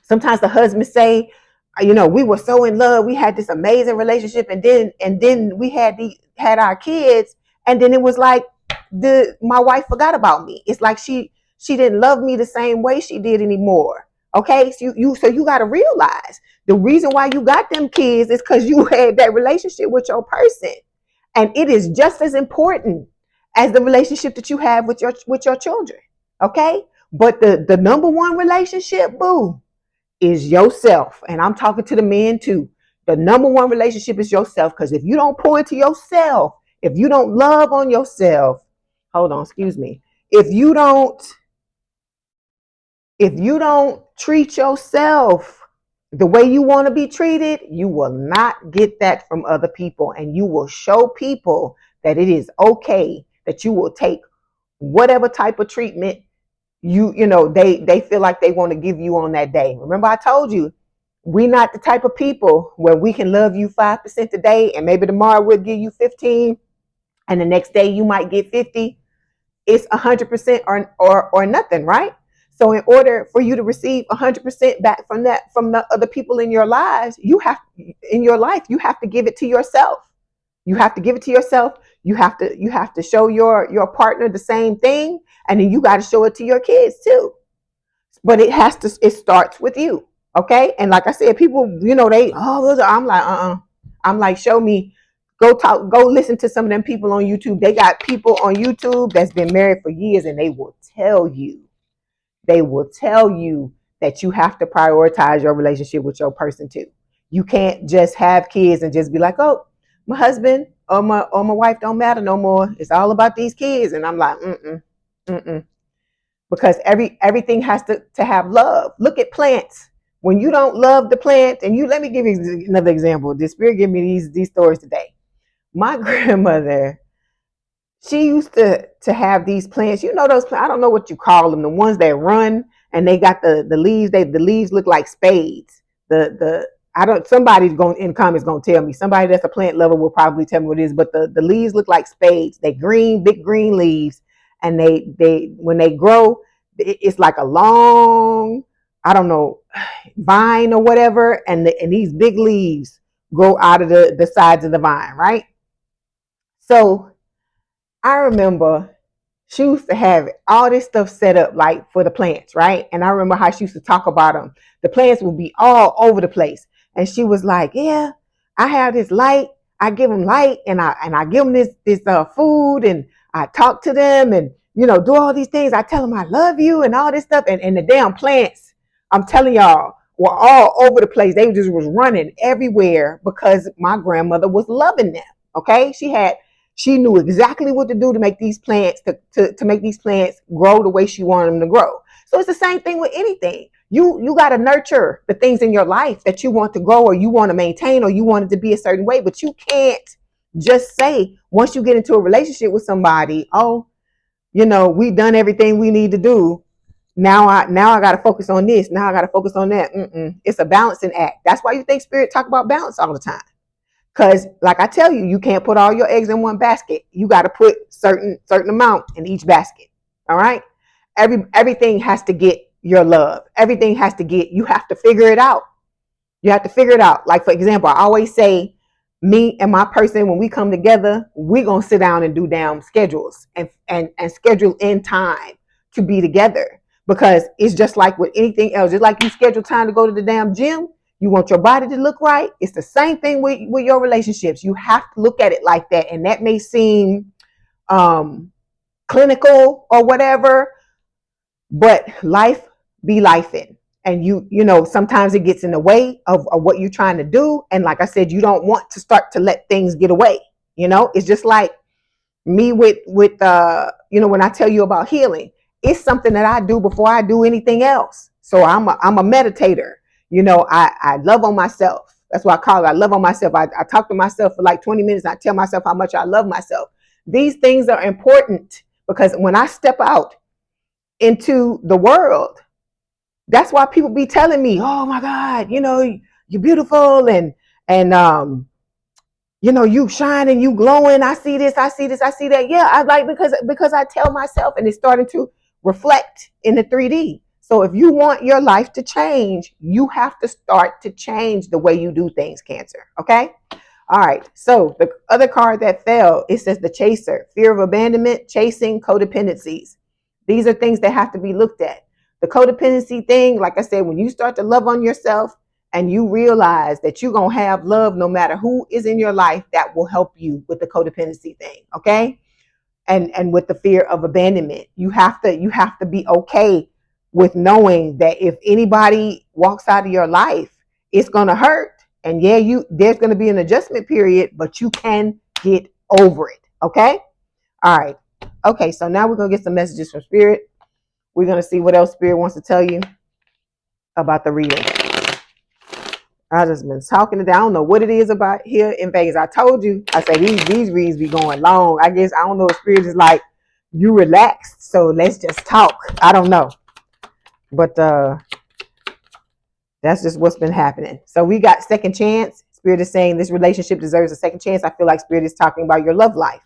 sometimes the husbands say, we were so in love, we had this amazing relationship, and then we had our kids, and then it was like my wife forgot about me. It's like she didn't love me the same way she did anymore. Okay, so you got to realize the reason why you got them kids is because you had that relationship with your person. And it is just as important as the relationship that you have with your children. Okay? But the number one relationship, boo, is yourself. And I'm talking to the men too. The number one relationship is yourself. Because if you don't pour into yourself, if you don't love on yourself, hold on, excuse me. If you don't treat yourself the way you want to be treated, you will not get that from other people. And you will show people that it is okay, that you will take whatever type of treatment they feel like they want to give you on that day. Remember, I told you, we're not the type of people where we can love you 5% today, and maybe tomorrow we'll give you 15, and the next day you might get 50. It's 100% or nothing, right? So in order for you to receive 100% back from the other people in your lives, you have to give it to yourself. You have to give it to yourself. You have to show your partner the same thing, and then you got to show it to your kids too. But it starts with you. Okay? And like I said, people, I'm like, I'm like, show me. Go listen to some of them people on YouTube. They got people on YouTube that's been married for years, and they will tell you that you have to prioritize your relationship with your person too. You can't just have kids and just be like, oh, my husband or my wife don't matter no more. It's all about these kids. And I'm like, mm-mm. Because everything has to have love. Look at plants. When you don't love the plant, and let me give you another example. The Spirit gave me these stories today. My grandmother, she used to have these plants. You know those plants, I don't know what you call them, the ones that run and they got the leaves. The leaves look like spades. Somebody's going in comments going to tell me. Somebody that's a plant lover will probably tell me what it is. But the leaves look like spades. They big green leaves, and they when they grow, it's like a long, I don't know, vine or whatever, and these big leaves grow out of the sides of the vine, right? So I remember she used to have all this stuff set up like for the plants, right? And I remember how she used to talk about them. The plants would be all over the place. And she was like, yeah, I have this light. I give them light, and I give them this food, and I talk to them, and, do all these things. I tell them I love you and all this stuff. And the damn plants, I'm telling y'all, were all over the place. They just was running everywhere because my grandmother was loving them. Okay. She knew exactly what to do to make these plants to make these plants grow the way she wanted them to grow. So it's the same thing with anything. You got to nurture the things in your life that you want to grow, or you want to maintain, or you want it to be a certain way. But you can't just say, once you get into a relationship with somebody, oh, we've done everything we need to do. Now I got to focus on this. Now I got to focus on that. It's a balancing act. That's why you think Spirit talk about balance all the time. Because like I tell you, you can't put all your eggs in one basket. You got to put certain amount in each basket. All right. Everything has to get your love. Everything has to get, you have to figure it out. You have to figure it out. Like, for example, I always say, me and my person, when we come together, we're going to sit down and do damn schedules and schedule in time to be together. Because it's just like with anything else. Just like you schedule time to go to the damn gym, you want your body to look right. It's the same thing with your relationships. You have to look at it like that. And that may seem clinical or whatever, but life be lifing. And sometimes it gets in the way of what you're trying to do. And like I said, you don't want to start to let things get away. It's just like me with when I tell you about healing, it's something that I do before I do anything else. So I'm a meditator. I love on myself. That's what I call it. I love on myself. I talk to myself for like 20 minutes. I tell myself how much I love myself. These things are important because when I step out into the world, that's why people be telling me, oh my God, you're beautiful and you shine and you glowing. I see this, I see this, I see that. Yeah, I like because I tell myself, and it's starting to reflect in the 3D. So if you want your life to change, you have to start to change the way you do things, Cancer. Okay? All right. So the other card that fell, it says the Chaser, fear of abandonment, chasing, codependencies. These are things that have to be looked at. The codependency thing, like I said, when you start to love on yourself and you realize that you're going to have love no matter who is in your life, that will help you with the codependency thing. Okay? And with the fear of abandonment, you have to be okay with knowing that if anybody walks out of your life, it's going to hurt. And yeah, there's going to be an adjustment period, but you can get over it. Okay? All right. Okay, so now we're going to get some messages from Spirit. We're going to see what else Spirit wants to tell you about the reading. I just been talking today. I don't know what it is about here in Vegas. I told you, I say these reads be going long. I guess, I don't know if Spirit is like, you relaxed, so let's just talk. I don't know. But that's just what's been happening. So we got second chance. Spirit is saying this relationship deserves a second chance. I feel like Spirit is talking about your love life.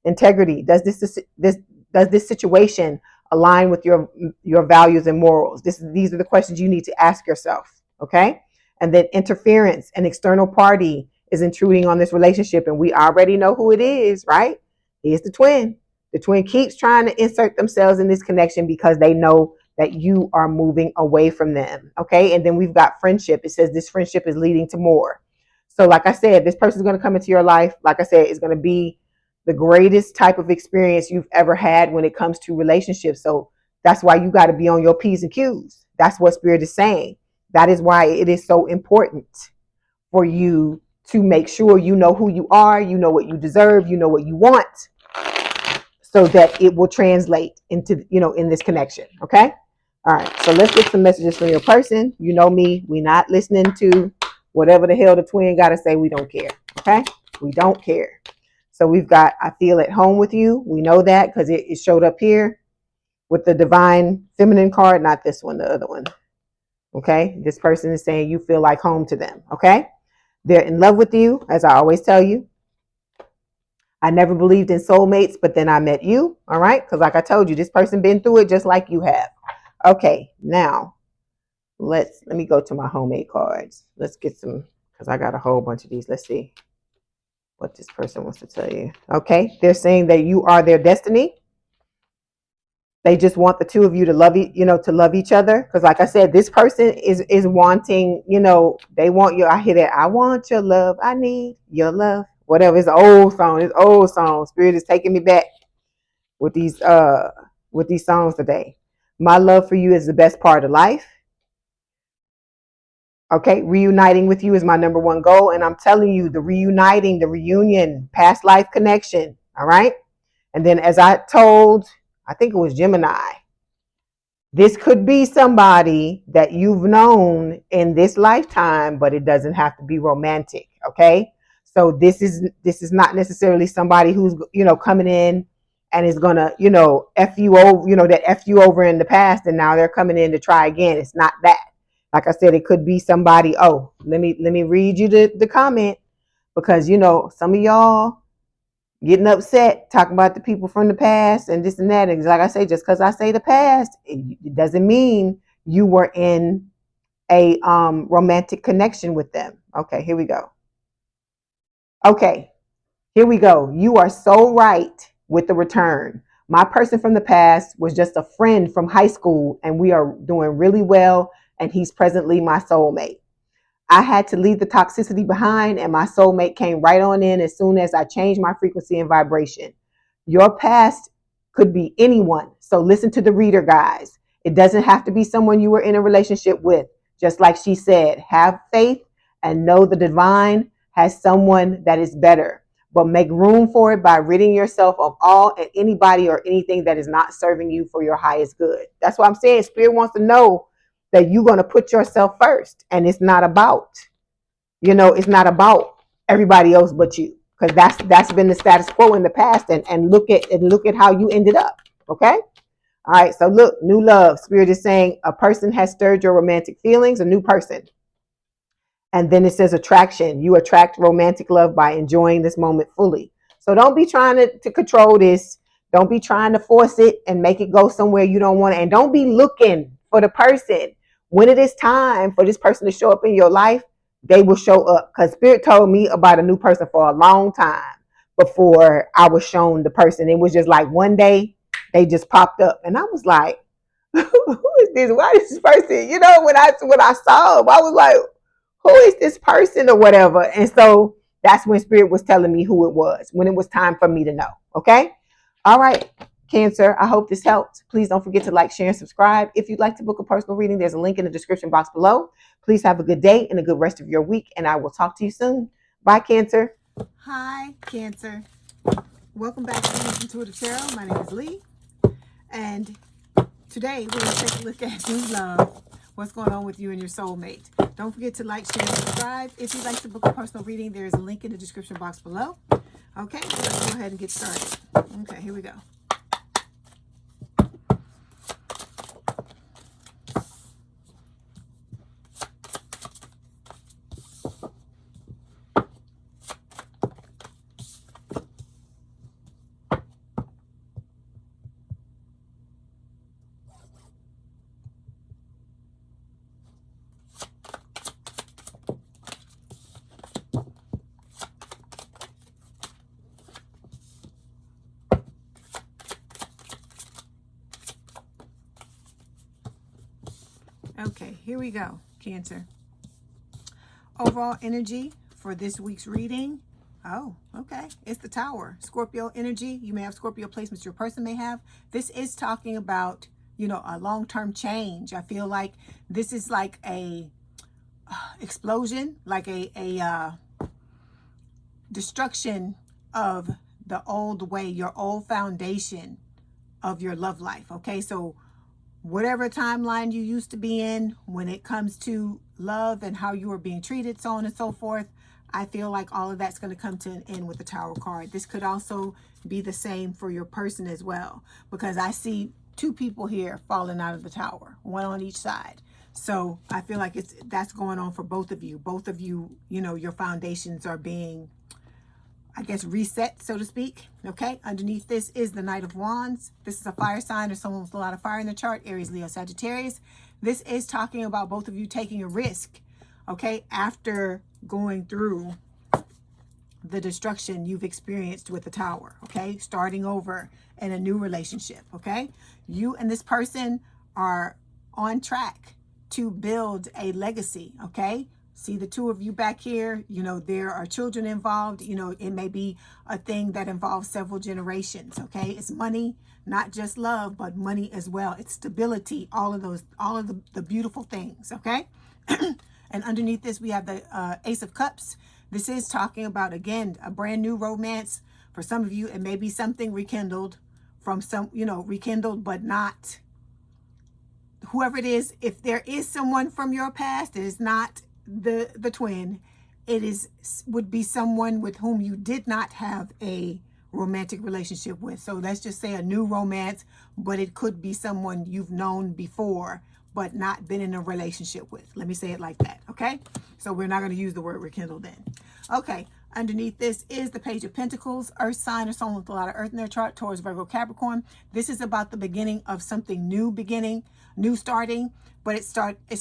Integrity. Does this situation align with your values and morals? These are the questions you need to ask yourself, okay? And then interference, an external party is intruding on this relationship, and we already know who it is, right? Here's the twin. The twin keeps trying to insert themselves in this connection because they know that you are moving away from them, okay? And then we've got friendship. It says this friendship is leading to more. So like I said, this person is going to come into your life. Like I said, it's going to be the greatest type of experience you've ever had when it comes to relationships. So that's why you got to be on your P's and Q's. That's what Spirit is saying. That is why it is so important for you to make sure you know who you are, you know what you deserve, you know what you want, so that it will translate into, in this connection. Okay. All right. So let's get some messages from your person. You know me, we not listening to whatever the hell the twin got to say. We don't care. Okay. We don't care. So we've got, I feel at home with you. We know that because it showed up here with the divine feminine card, not this one, the other one. Okay. This person is saying you feel like home to them. Okay. They're in love with you, as I always tell you. I never believed in soulmates, but then I met you. All right. Because like I told you, this person been through it just like you have. Okay. Now let me go to my homemade cards. Let's get some, because I got a whole bunch of these. Let's see what this person wants to tell you. Okay. They're saying that you are their destiny. They just want the two of you to love to love each other. Because like I said, this person is wanting, they want you. I hear that. I want your love. I need your love. Whatever. It's an old song. It's old song. Spirit is taking me back with these songs today. My love for you is the best part of life. Okay, reuniting with you is my number one goal. And I'm telling you, the reuniting, the reunion, past life connection. All right. And then as I told, I think it was Gemini, this could be somebody that you've known in this lifetime, but it doesn't have to be romantic. Okay. So this is not necessarily somebody who's, coming in and is going to, F you over, that F you over in the past. And now they're coming in to try again. It's not that. Like I said, it could be somebody. Oh, let me read you the comment, because, some of y'all getting upset talking about the people from the past and this and that. And like I say, just because I say the past, it doesn't mean you were in a romantic connection with them. Okay, here we go. Okay, here we go. You are so right with the return. My person from the past was just a friend from high school, and we are doing really well, and he's presently my soulmate. I had to leave the toxicity behind, and my soulmate came right on in as soon as I changed my frequency and vibration. Your past could be anyone. So listen to the reader, guys. It doesn't have to be someone you were in a relationship with. Just like she said, have faith and know the divine has someone that is better. But make room for it by ridding yourself of all and anybody or anything that is not serving you for your highest good. That's what I'm saying. Spirit wants to know that you're going to put yourself first. And it's not about, it's not about everybody else but you. Because that's been the status quo in the past. And look at how you ended up. Okay. All right. So look, new love. Spirit is saying a person has stirred your romantic feelings, a new person. And then it says attraction. You attract romantic love by enjoying this moment fully. So don't be trying to control this. Don't be trying to force it and make it go somewhere you don't want it. And don't be looking for the person. When it is time for this person to show up in your life, they will show up. Because Spirit told me about a new person for a long time before I was shown the person. It was just like one day they just popped up. And I was like, who is this? Why is this person? When I saw him, I was like, who is this person or whatever? And so that's when Spirit was telling me who it was, when it was time for me to know. Okay. All right, Cancer. I hope this helped. Please don't forget to like, share, and subscribe. If you'd like to book a personal reading, there's a link in the description box below. Please have a good day and a good rest of your week. And I will talk to you soon. Bye, Cancer. Hi, Cancer. Welcome back to the Intuitive Tarot. My name is Leigh. And today we're going to take a look at new love. What's going on with you and your soulmate. Don't forget to like, share, and subscribe. If you'd like to book a personal reading, there is a link in the description box below. Okay, let's go ahead and get started. Okay, here we go. Okay, here we go, Cancer. Overall energy for this week's reading. Oh, okay. It's the Tower. Scorpio energy. You may have Scorpio placements your person may have. This is talking about, you know, a long-term change. I feel like this is like a explosion, like a destruction of the old way, your old foundation of your love life. Okay, so whatever timeline you used to be in when it comes to love and how you are being treated, so on and so forth, I feel like all of that's going to come to an end with the Tower card. This could also be the same for your person as well, because I see two people here falling out of the Tower, one on each side. So I feel like that's going on for both of you. Both of you, you know, your foundations are being, I guess, reset, so to speak. Okay, underneath this is the Knight of Wands. This is a fire sign or someone with a lot of fire in the chart, Aries, Leo, Sagittarius. This is talking about both of you taking a risk, okay, after going through the destruction you've experienced with the Tower, okay, starting over in a new relationship, okay. You and this person are on track to build a legacy, okay. See the two of you back here, you know, there are children involved, you know, it may be a thing that involves several generations, okay? It's money, not just love, but money as well. It's stability, all of the beautiful things, okay? And underneath this, we have the Ace of Cups. This is talking about, again, a brand new romance. For some of you, it may be something rekindled from some, you know, rekindled, but not, whoever it is, if there is someone from your past, it is not the twin, would be someone with whom you did not have a romantic relationship with. So let's just say a new romance, but it could be someone you've known before but not been in a relationship with. Let me say it like that, okay? So we're not going to use the word rekindle then. Okay, underneath this is the Page of Pentacles, Earth sign or someone with a lot of earth in their chart, Taurus, Virgo, Capricorn. This is about the beginning of something new, new starting. But it's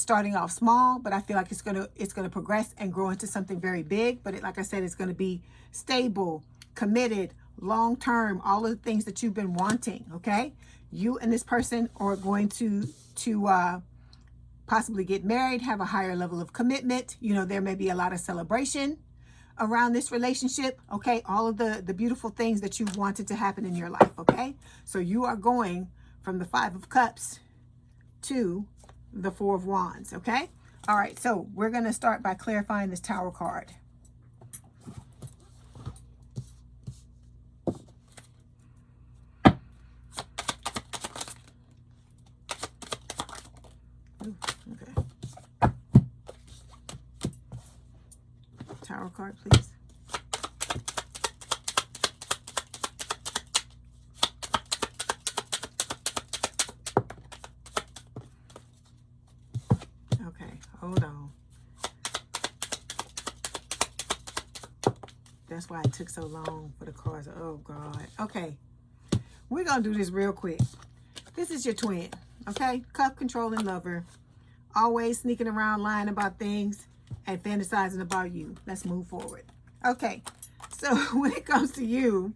starting off small, but I feel like it's gonna progress and grow into something very big. But like I said, it's gonna be stable, committed, long term, all of the things that you've been wanting. Okay, you and this person are going to possibly get married, have a higher level of commitment. You know, there may be a lot of celebration around this relationship. Okay, all of the beautiful things that you wanted to happen in your life. Okay, so you are going from the Five of Cups to the Four of Wands, okay? All right, so we're going to start by clarifying this Tower card. Ooh, okay. Tower card, please. Hold on. That's why it took so long for the cards. Oh, God. Okay. We're going to do this real quick. This is your twin, okay? Cup controlling lover. Always sneaking around, lying about things and fantasizing about you. Let's move forward. Okay. So when it comes to you,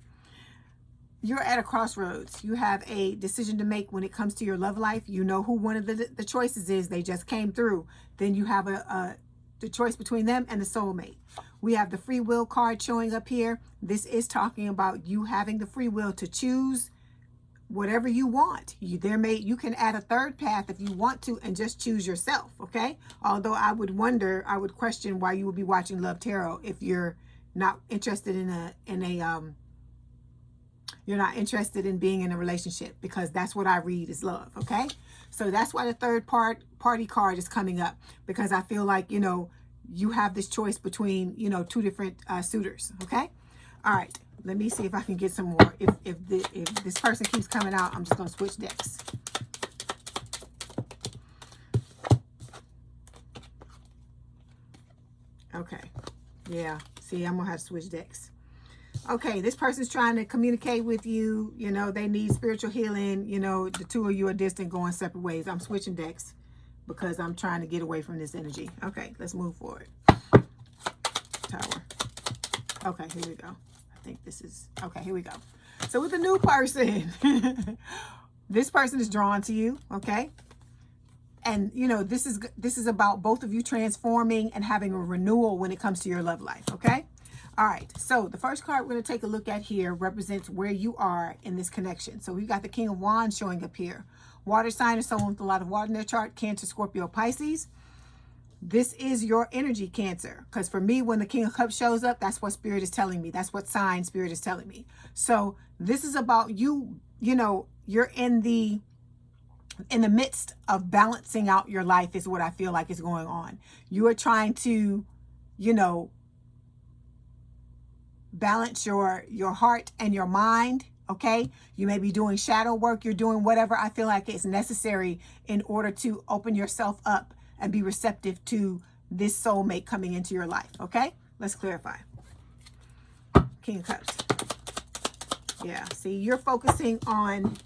you're at a crossroads. You have a decision to make when it comes to your love life. You know who one of the choices is. They just came through. Then you have the choice between them and the soulmate. We have the free will card showing up here. This is talking about you having the free will to choose whatever you want. You can add a third path if you want to and just choose yourself, okay? Although I would question why you would be watching Love Tarot if you're not interested you're not interested in being in a relationship, because that's what I read is love, okay? So that's why the third party card is coming up, because I feel like, you know, you have this choice between, you know, two different suitors, okay? All right, let me see if I can get some more. If this person keeps coming out, I'm just going to switch decks. Okay, yeah, see, I'm going to have to switch decks. Okay, this person's trying to communicate with you. You know, they need spiritual healing. You know, the two of you are distant, going separate ways. I'm switching decks because I'm trying to get away from this energy. Okay, let's move forward. Tower. Okay, here we go. I think this is... Okay, here we go. So with the new person, this person is drawn to you, okay? And you know, this is about both of you transforming and having a renewal when it comes to your love life. Okay. All right. So the first card we're going to take a look at here represents where you are in this connection. So we've got the King of Wands showing up here. Water sign is someone with a lot of water in their chart. Cancer, Scorpio, Pisces. This is your energy, Cancer. Because for me, when the King of Cups shows up, that's what Spirit is telling me. That's what sign Spirit is telling me. So this is about you. You know, you're in the midst of balancing out your life is what I feel like is going on. You are trying to, you know, balance your heart and your mind. Okay. You may be doing shadow work. You're doing whatever I feel like is necessary in order to open yourself up and be receptive to this soulmate coming into your life. Okay. Let's clarify. King of Cups. Yeah. See, you're focusing on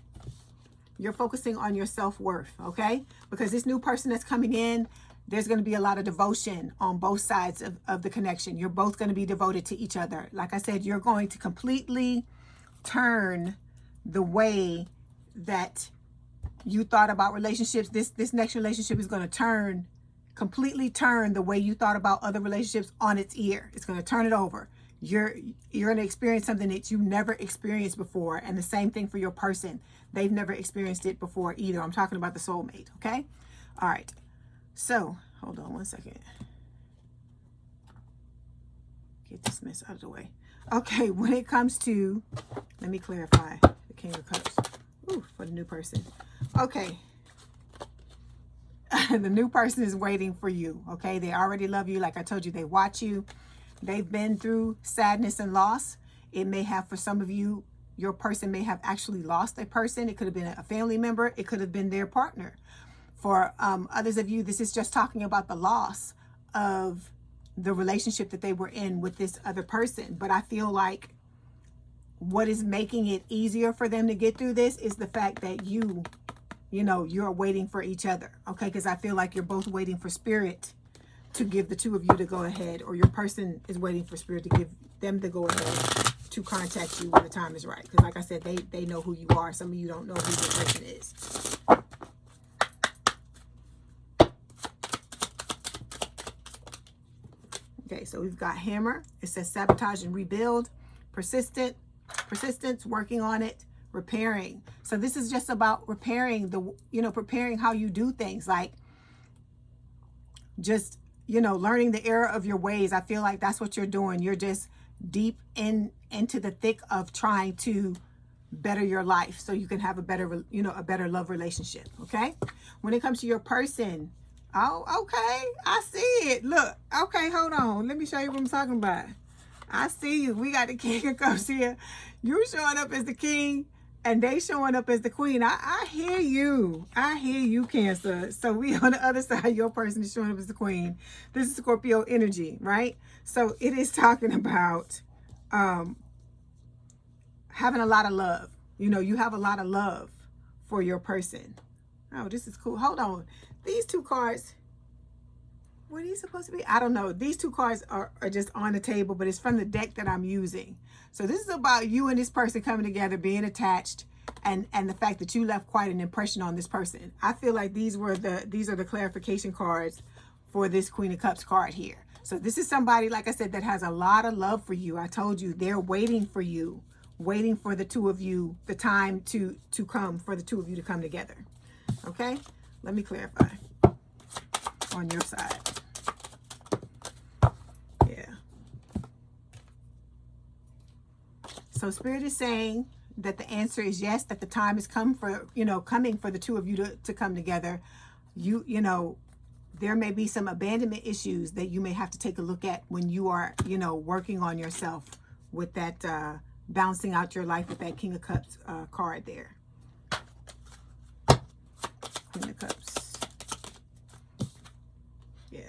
your self-worth, okay? Because this new person that's coming in, there's going to be a lot of devotion on both sides of the connection. You're both going to be devoted to each other. Like I said, you're going to completely turn the way that you thought about relationships. This next relationship is going to completely turn the way you thought about other relationships on its ear. It's going to turn it over. You're going to experience something that you never experienced before. And the same thing for your person. They've never experienced it before either. I'm talking about the soulmate. Okay. All right. So hold on one second. Get this mess out of the way. Okay. When it comes to, let me clarify the King of Cups. Ooh, for the new person. Okay. The new person is waiting for you. Okay. They already love you. Like I told you, they watch you. They've been through sadness and loss. It may have, for some of you, your person may have actually lost a person. It could have been a family member. It could have been their partner. For others of you, this is just talking about the loss of the relationship that they were in with this other person. But I feel like what is making it easier for them to get through this is the fact that you know, you're waiting for each other. Okay, because I feel like you're both waiting for Spirit to give the two of you to go ahead, or your person is waiting for Spirit to give them to go ahead to contact you when the time is right. Because like I said, they know who you are. Some of you don't know who your person is. Okay, so we've got Hammer. It says sabotage and rebuild. Persistence, working on it, repairing. So this is just about repairing preparing how you do things, like just, you know, learning the error of your ways. I feel like that's what you're doing. You're just deep into the thick of trying to better your life so you can have a better love relationship. Okay. When it comes to your person, oh, okay, I see it. Look, okay, hold on. Let me show you what I'm talking about. I see you. We got the King of Cups here. You showing up as the king and they showing up as the queen. I hear you. I hear you, Cancer. So we on the other side, your person is showing up as the queen. This is Scorpio energy, right? So it is talking about having a lot of love. You know, you have a lot of love for your person. Oh, this is cool. Hold on. These two cards, what are these supposed to be? I don't know. These two cards are just on the table, but it's from the deck that I'm using. So this is about you and this person coming together, being attached, and the fact that you left quite an impression on this person. I feel like these are the clarification cards for this Queen of Cups card here. So this is somebody, like I said, that has a lot of love for you. I told you they're waiting for you, waiting for the two of you, the time to come for the two of you to come together. Okay, let me clarify on your side. Yeah. So Spirit is saying that the answer is yes, that the time has come for, coming for the two of you to come together. You know, there may be some abandonment issues that you may have to take a look at when you are, working on yourself with that, balancing out your life with that King of Cups card there. Queen of Cups. Yeah.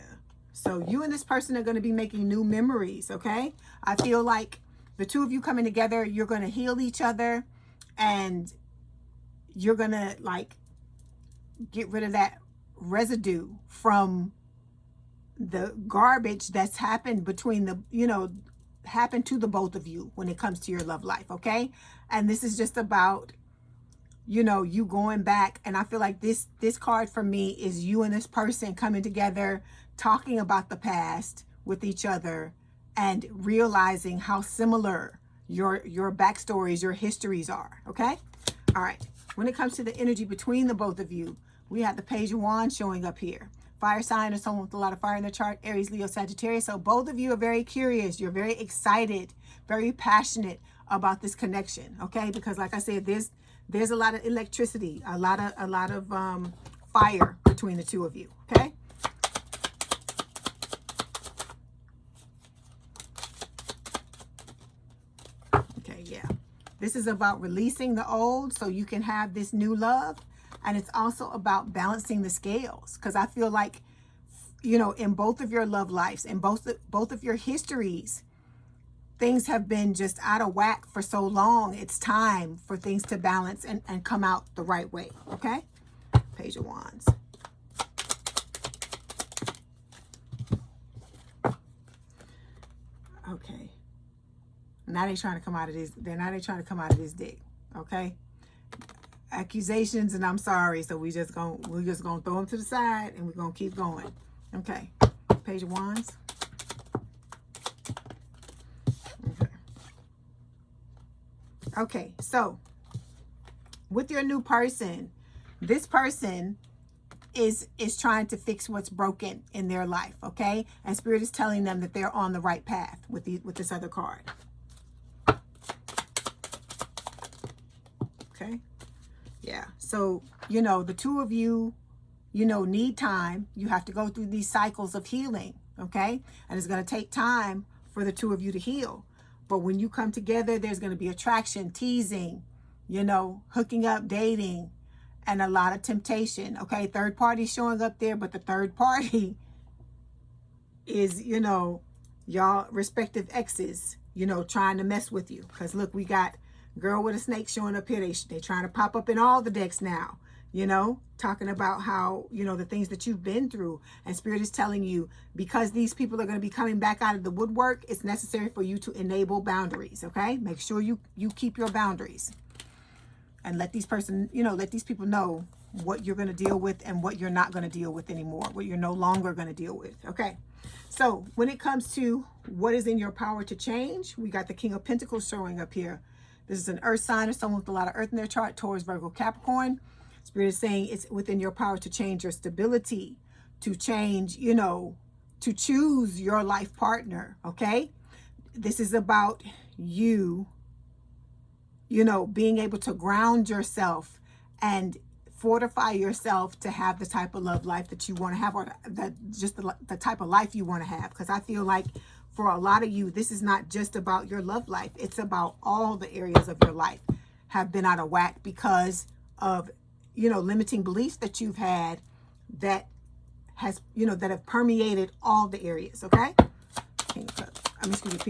So you and this person are going to be making new memories, okay? I feel like the two of you coming together, you're going to heal each other, and you're going to, like, get rid of that residue from the garbage that's happened between the, happened to the both of you when it comes to your love life, okay? And this is just about you know, you going back. And I feel like this card for me is you and this person coming together, talking about the past with each other and realizing how similar your backstories, your histories are. Okay. All right. When it comes to the energy between the both of you, we have the Page of Wands showing up here. Fire sign or someone with a lot of fire in their chart, Aries, Leo, Sagittarius. So both of you are very curious. You're very excited, very passionate about this connection. Okay. Because like I said, there's a lot of electricity, a lot of fire between the two of you. Okay. Okay. Yeah. This is about releasing the old so you can have this new love. And it's also about balancing the scales. Because I feel like, you know, in both of your love lives, in both of your histories, things have been just out of whack for so long. It's time for things to balance and come out the right way. Okay? Page of Wands. Okay. Now they're trying to come out of this. Now they're trying to come out of this dick. Okay? Accusations and I'm sorry. So we're just gonna throw them to the side and we're gonna keep going. Okay. Page of Wands. Okay, so with your new person, this person is trying to fix what's broken in their life, okay? And Spirit is telling them that they're on the right path with this other card. Okay? Yeah. So, you know, the two of you, you know, need time. You have to go through these cycles of healing, okay? And it's going to take time for the two of you to heal. But when you come together, there's going to be attraction, teasing, you know, hooking up, dating, and a lot of temptation. Okay, third party showing up there, but the third party is, you know, y'all respective exes, you know, trying to mess with you. Because look, we got girl with a snake showing up here. They trying to pop up in all the decks now, you know, talking about how, you know, the things that you've been through. And Spirit is telling you, because these people are going to be coming back out of the woodwork, it's necessary for you to enable boundaries. Okay, make sure you keep your boundaries and let these people know what you're going to deal with and what you're not going to deal with anymore, what you're no longer going to deal with. Okay, so when it comes to what is in your power to change, we got the King of Pentacles showing up here. This is an earth sign or someone with a lot of earth in their chart, Taurus, Virgo, Capricorn. Spirit is saying it's within your power to change your stability, to change, you know, to choose your life partner, okay? This is about you, you know, being able to ground yourself and fortify yourself to have the type of love life that you want to have, or the type of life you want to have. Because I feel like for a lot of you, this is not just about your love life. It's about all the areas of your life have been out of whack because of, you know, limiting beliefs that you've had that has, you know, that have permeated all the areas. Okay. King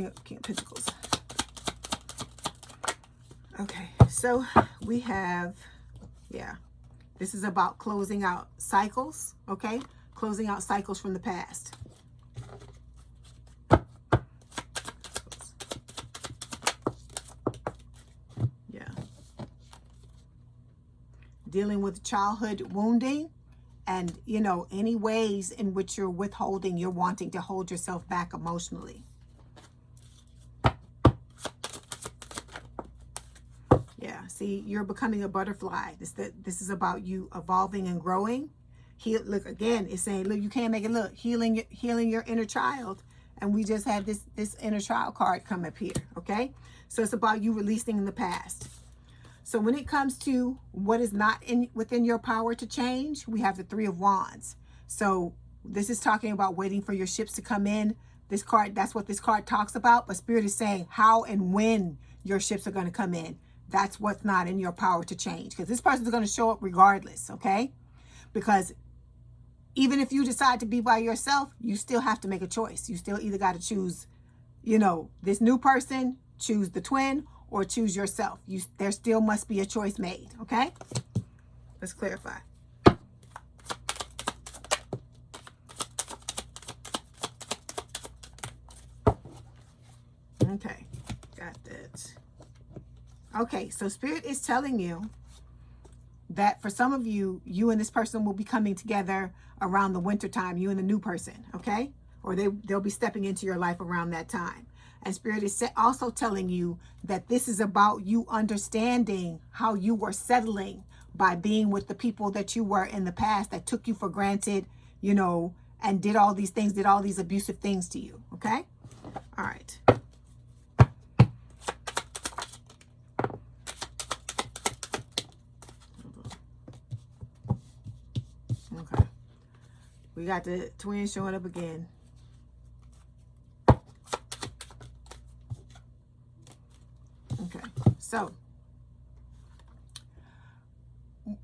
of Pentacles. Okay. So we have, yeah, this is about closing out cycles. Okay. Closing out cycles from the past. Dealing with childhood wounding and, you know, any ways in which you're withholding, you're wanting to hold yourself back emotionally. Yeah, see, you're becoming a butterfly. This is about you evolving and growing. Look, again, it's saying, look, you can't make it look. Healing your inner child. And we just had this inner child card come up here, okay? So it's about you releasing the past. So when it comes to what is not within your power to change, we have the Three of Wands. So this is talking about waiting for your ships to come in. This card, that's what this card talks about. But Spirit is saying how and when your ships are going to come in. That's what's not in your power to change. Because this person is going to show up regardless, okay? Because even if you decide to be by yourself, you still have to make a choice. You still either got to choose, you know, this new person, choose the twin, or choose yourself. There still must be a choice made, okay? Let's clarify. Okay, got that. Okay, so Spirit is telling you that for some of you, you and this person will be coming together around the winter time, you and the new person, okay? Or they'll be stepping into your life around that time. And Spirit is also telling you that this is about you understanding how you were settling by being with the people that you were in the past that took you for granted, you know, and did all these things, did all these abusive things to you, okay? All right. Okay. We got the twins showing up again. Okay. So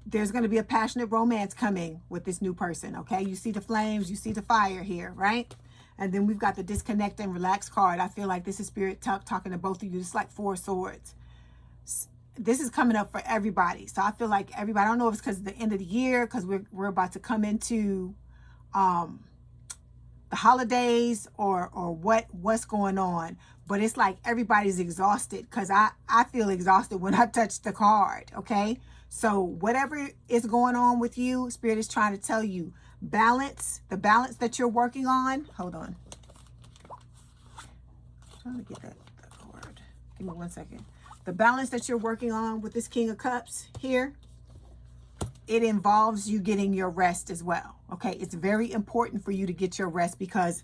there's going to be a passionate romance coming with this new person, okay? You see the flames, you see the fire here, right? And then we've got the disconnect and relax card. I feel like this is Spirit talking to both of you. It's like 4 swords. This is coming up for everybody. So I feel like everybody, I don't know if it's because of the end of the year, because we're about to come into the holidays or what's going on. But it's like everybody's exhausted, because I feel exhausted when I touch the card, okay? So whatever is going on with you, Spirit is trying to tell you, balance, the balance that you're working on. Hold on. I'm trying to get that card. Give me 1 second. The balance that you're working on with this King of Cups here, it involves you getting your rest as well. Okay, it's very important for you to get your rest, because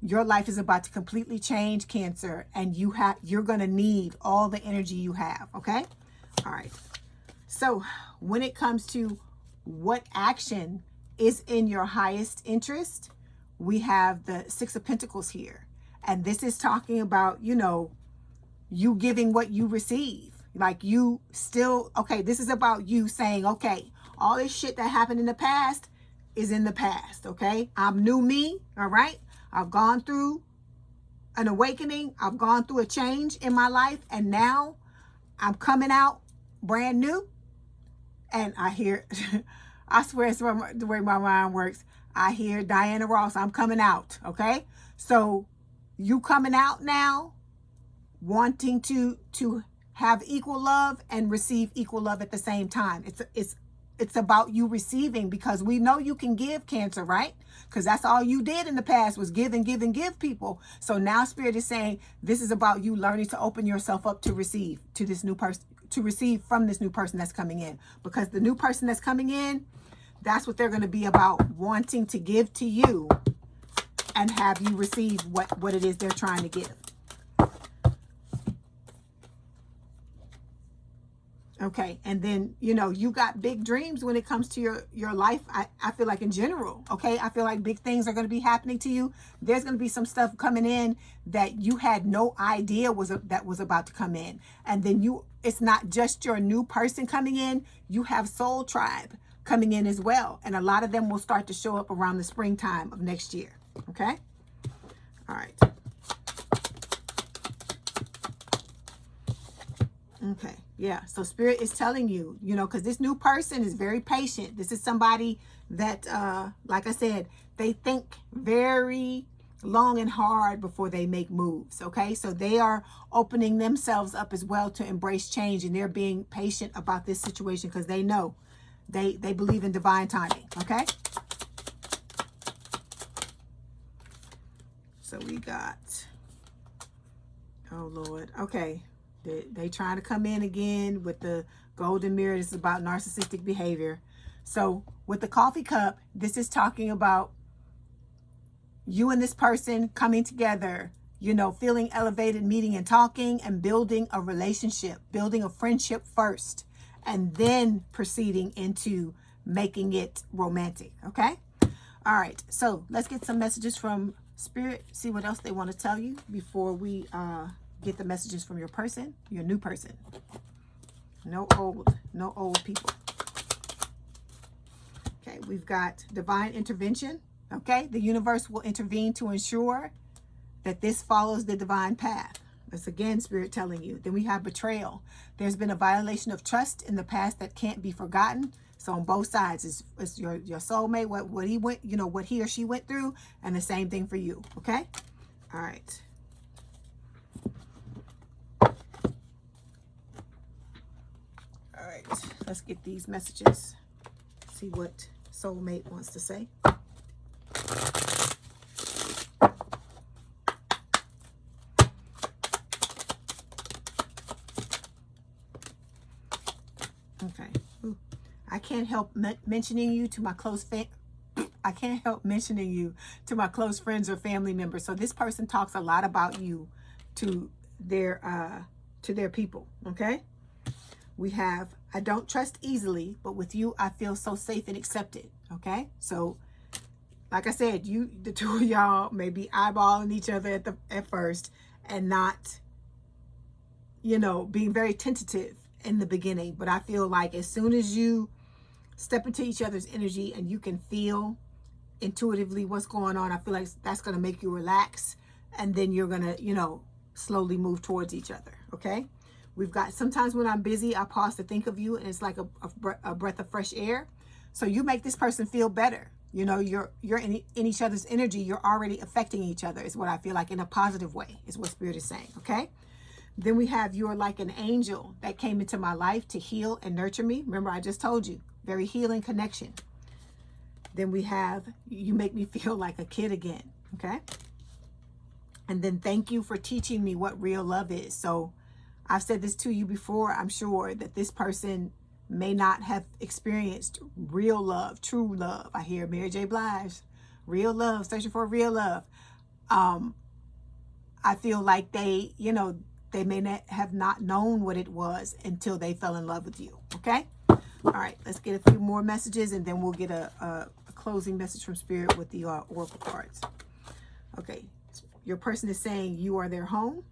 your life is about to completely change, Cancer, and you're going to need all the energy you have. Okay, all right. So when it comes to what action is in your highest interest, we have the 6 of Pentacles here, and this is talking about, you know, you giving what you receive. Like you still, okay, this is about you saying, okay, all this shit that happened in the past is in the past, okay? I'm new me, all right? I've gone through an awakening. I've gone through a change in my life, and now I'm coming out brand new. And I hear, I swear it's the way my mind works. I hear Diana Ross, I'm coming out, okay? So you coming out now, wanting to have equal love and receive equal love at the same time. It's about you receiving, because we know you can give, Cancer, right? Because that's all you did in the past was give and give and give people. So now Spirit is saying this is about you learning to open yourself up to receive to this new person, to receive from this new person that's coming in. Because the new person that's coming in, that's what they're going to be about, wanting to give to you and have you receive what it is they're trying to give. Okay, and then, you know, you got big dreams when it comes to your life. I feel like in general, okay? I feel like big things are going to be happening to you. There's going to be some stuff coming in that you had no idea that was about to come in. And then it's not just your new person coming in. You have Soul Tribe coming in as well. And a lot of them will start to show up around the springtime of next year, okay? All right. Okay, yeah, so Spirit is telling you, you know, because this new person is very patient. This is somebody that, like I said, they think very long and hard before they make moves, okay? So they are opening themselves up as well to embrace change, and they're being patient about this situation because they know, they believe in divine timing, okay? So we got, oh Lord, okay. They trying to come in again with the golden mirror. This is about narcissistic behavior. So with the coffee cup, this is talking about you and this person coming together, you know, feeling elevated, meeting and talking and building a relationship, building a friendship first, and then proceeding into making it romantic, okay? All right, so let's get some messages from Spirit, see what else they want to tell you before we get the messages from your person, your new person. No old people. Okay, we've got divine intervention. Okay, the universe will intervene to ensure that this follows the divine path. That's again Spirit telling you. Then we have betrayal. There's been a violation of trust in the past that can't be forgotten. So on both sides, it's your soulmate, what he went, you know, what he or she went through, and the same thing for you. Okay, all right. right, let's get these messages. See what soulmate wants to say. Okay. Ooh. I can't help mentioning you to my close I can't help mentioning you to my close friends or family members. So this person talks a lot about you to their people. Okay. We have, I don't trust easily, but with you, I feel so safe and accepted. Okay. So like I said, the two of y'all may be eyeballing each other at first and not, you know, being very tentative in the beginning. But I feel like as soon as you step into each other's energy and you can feel intuitively what's going on, I feel like that's going to make you relax. And then you're going to, you know, slowly move towards each other. Okay. We've got, sometimes when I'm busy, I pause to think of you, and it's like a breath of fresh air. So you make this person feel better. You know, you're in each other's energy. You're already affecting each other is what I feel like, in a positive way is what Spirit is saying. Okay. Then we have, you're like an angel that came into my life to heal and nurture me. Remember, I just told you, very healing connection. Then we have, you make me feel like a kid again. Okay. And then thank you for teaching me what real love is. So I've said this to you before, I'm sure, that this person may not have experienced real love, true love. I hear Mary J. Blige, real love, searching for real love. I feel like they, you know, they may not have known what it was until they fell in love with you. Okay. All right. Let's get a few more messages, and then we'll get a closing message from Spirit with the oracle cards. Okay. Your person is saying you are their home.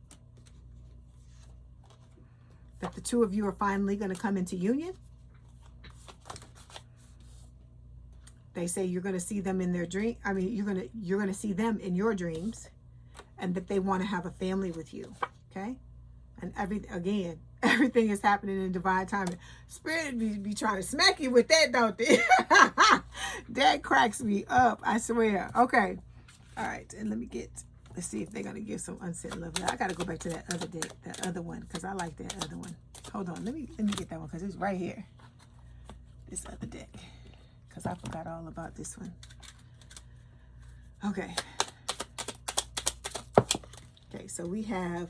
That the two of you are finally going to come into union. They say you're going to see them in their dream. I mean, you're going to see them in your dreams, and that they want to have a family with you. Okay. And everything is happening in divine timing. Spirit be trying to smack you with that, don't they? That cracks me up, I swear. Okay. All right. And let's see if they're going to give some unsent love. I got to go back to that other deck, that other one, because I like that other one. Hold on. Let me get that one, because it's right here. This other deck, because I forgot all about this one. Okay. Okay. So we have,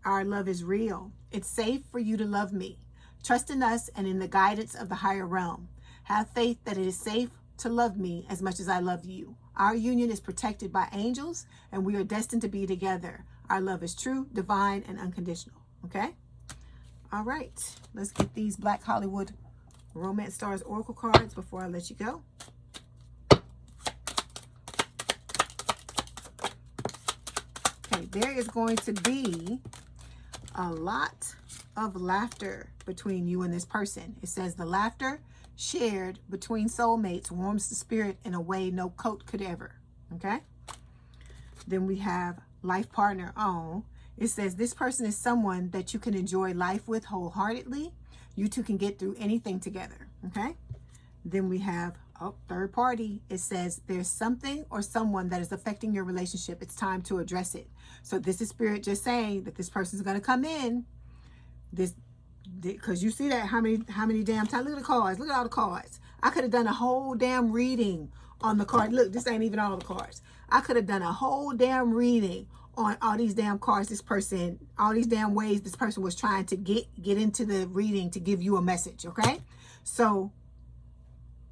our love is real. It's safe for you to love me. Trust in us and in the guidance of the higher realm. Have faith that it is safe to love me as much as I love you. Our union is protected by angels, and we are destined to be together. Our love is true, divine, and unconditional. Okay? All right. Let's get these Black Hollywood Romance Stars Oracle cards before I let you go. Okay, there is going to be a lot of laughter between you and this person. It says the laughter shared between soulmates warms the spirit in a way no coat could ever. Okay. Then we have life partner. Oh, it says this person is someone that you can enjoy life with wholeheartedly. You two can get through anything together. Okay. Then we have third party. It says there's something or someone that is affecting your relationship. It's time to address it. So this is Spirit just saying that this person is going to come in. Because you see that how many damn times. Look at the cards. Look at all the cards. I could have done a whole damn reading on the card. Look, this ain't even all the cards. I could have done a whole damn reading on all these damn cards. This person, all these damn ways this person was trying to get into the reading to give you a message. Okay, so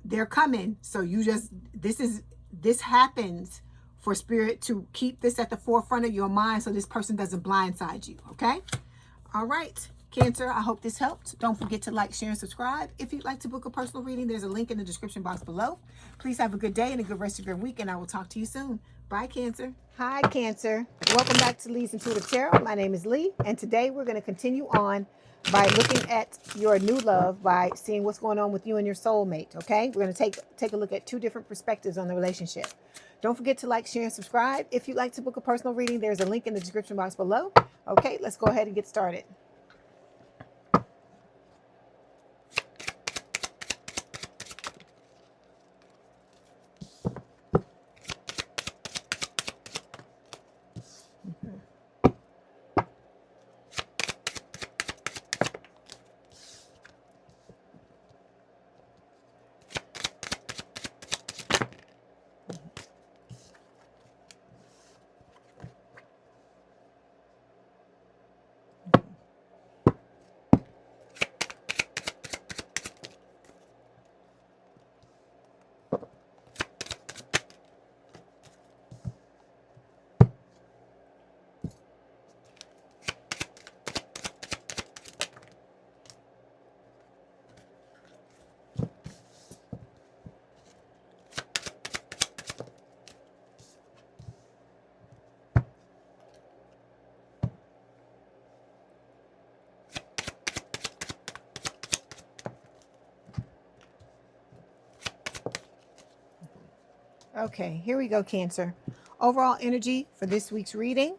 they're coming. So you just, this happens for Spirit to keep this at the forefront of your mind, so this person doesn't blindside you. Okay. All right. Cancer, I hope this helped. Don't forget to like, share, and subscribe. If you'd like to book a personal reading, there's a link in the description box below. Please have a good day and a good rest of your week, and I will talk to you soon. Bye, Cancer. Hi, Cancer. Welcome back to Leigh's Intuitive Tarot. My name is Leigh, and today we're going to continue on by looking at your new love, by seeing what's going on with you and your soulmate, okay? We're going to take a look at two different perspectives on the relationship. Don't forget to like, share, and subscribe. If you'd like to book a personal reading, there's a link in the description box below. Okay, let's go ahead and get started. Okay, here we go, Cancer. Overall energy for this week's reading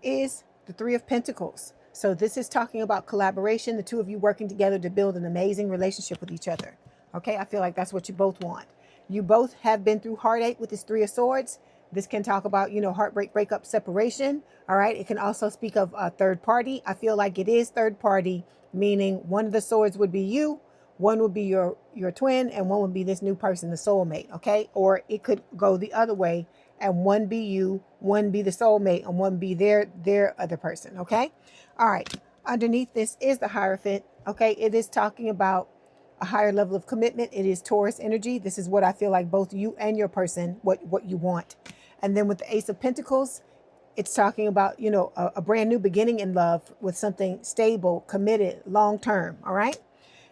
is the Three of Pentacles. So this is talking about collaboration, the two of you working together to build an amazing relationship with each other. Okay, I feel like that's what you both want. You both have been through heartache with this Three of Swords. This can talk about, heartbreak, breakup, separation. All right, it can also speak of a third party. I feel like it is third party, meaning one of the swords would be you, one would be your twin, and one would be this new person, the soulmate. Okay, or it could go the other way, and one be you, one be the soulmate, and one be their other person. Okay, all right. Underneath this is the Hierophant. Okay, it is talking about a higher level of commitment. It is Taurus energy. This is what I feel like both you and your person, what you want. And then with the Ace of Pentacles, it's talking about, a brand new beginning in love with something stable, committed, long term. All right.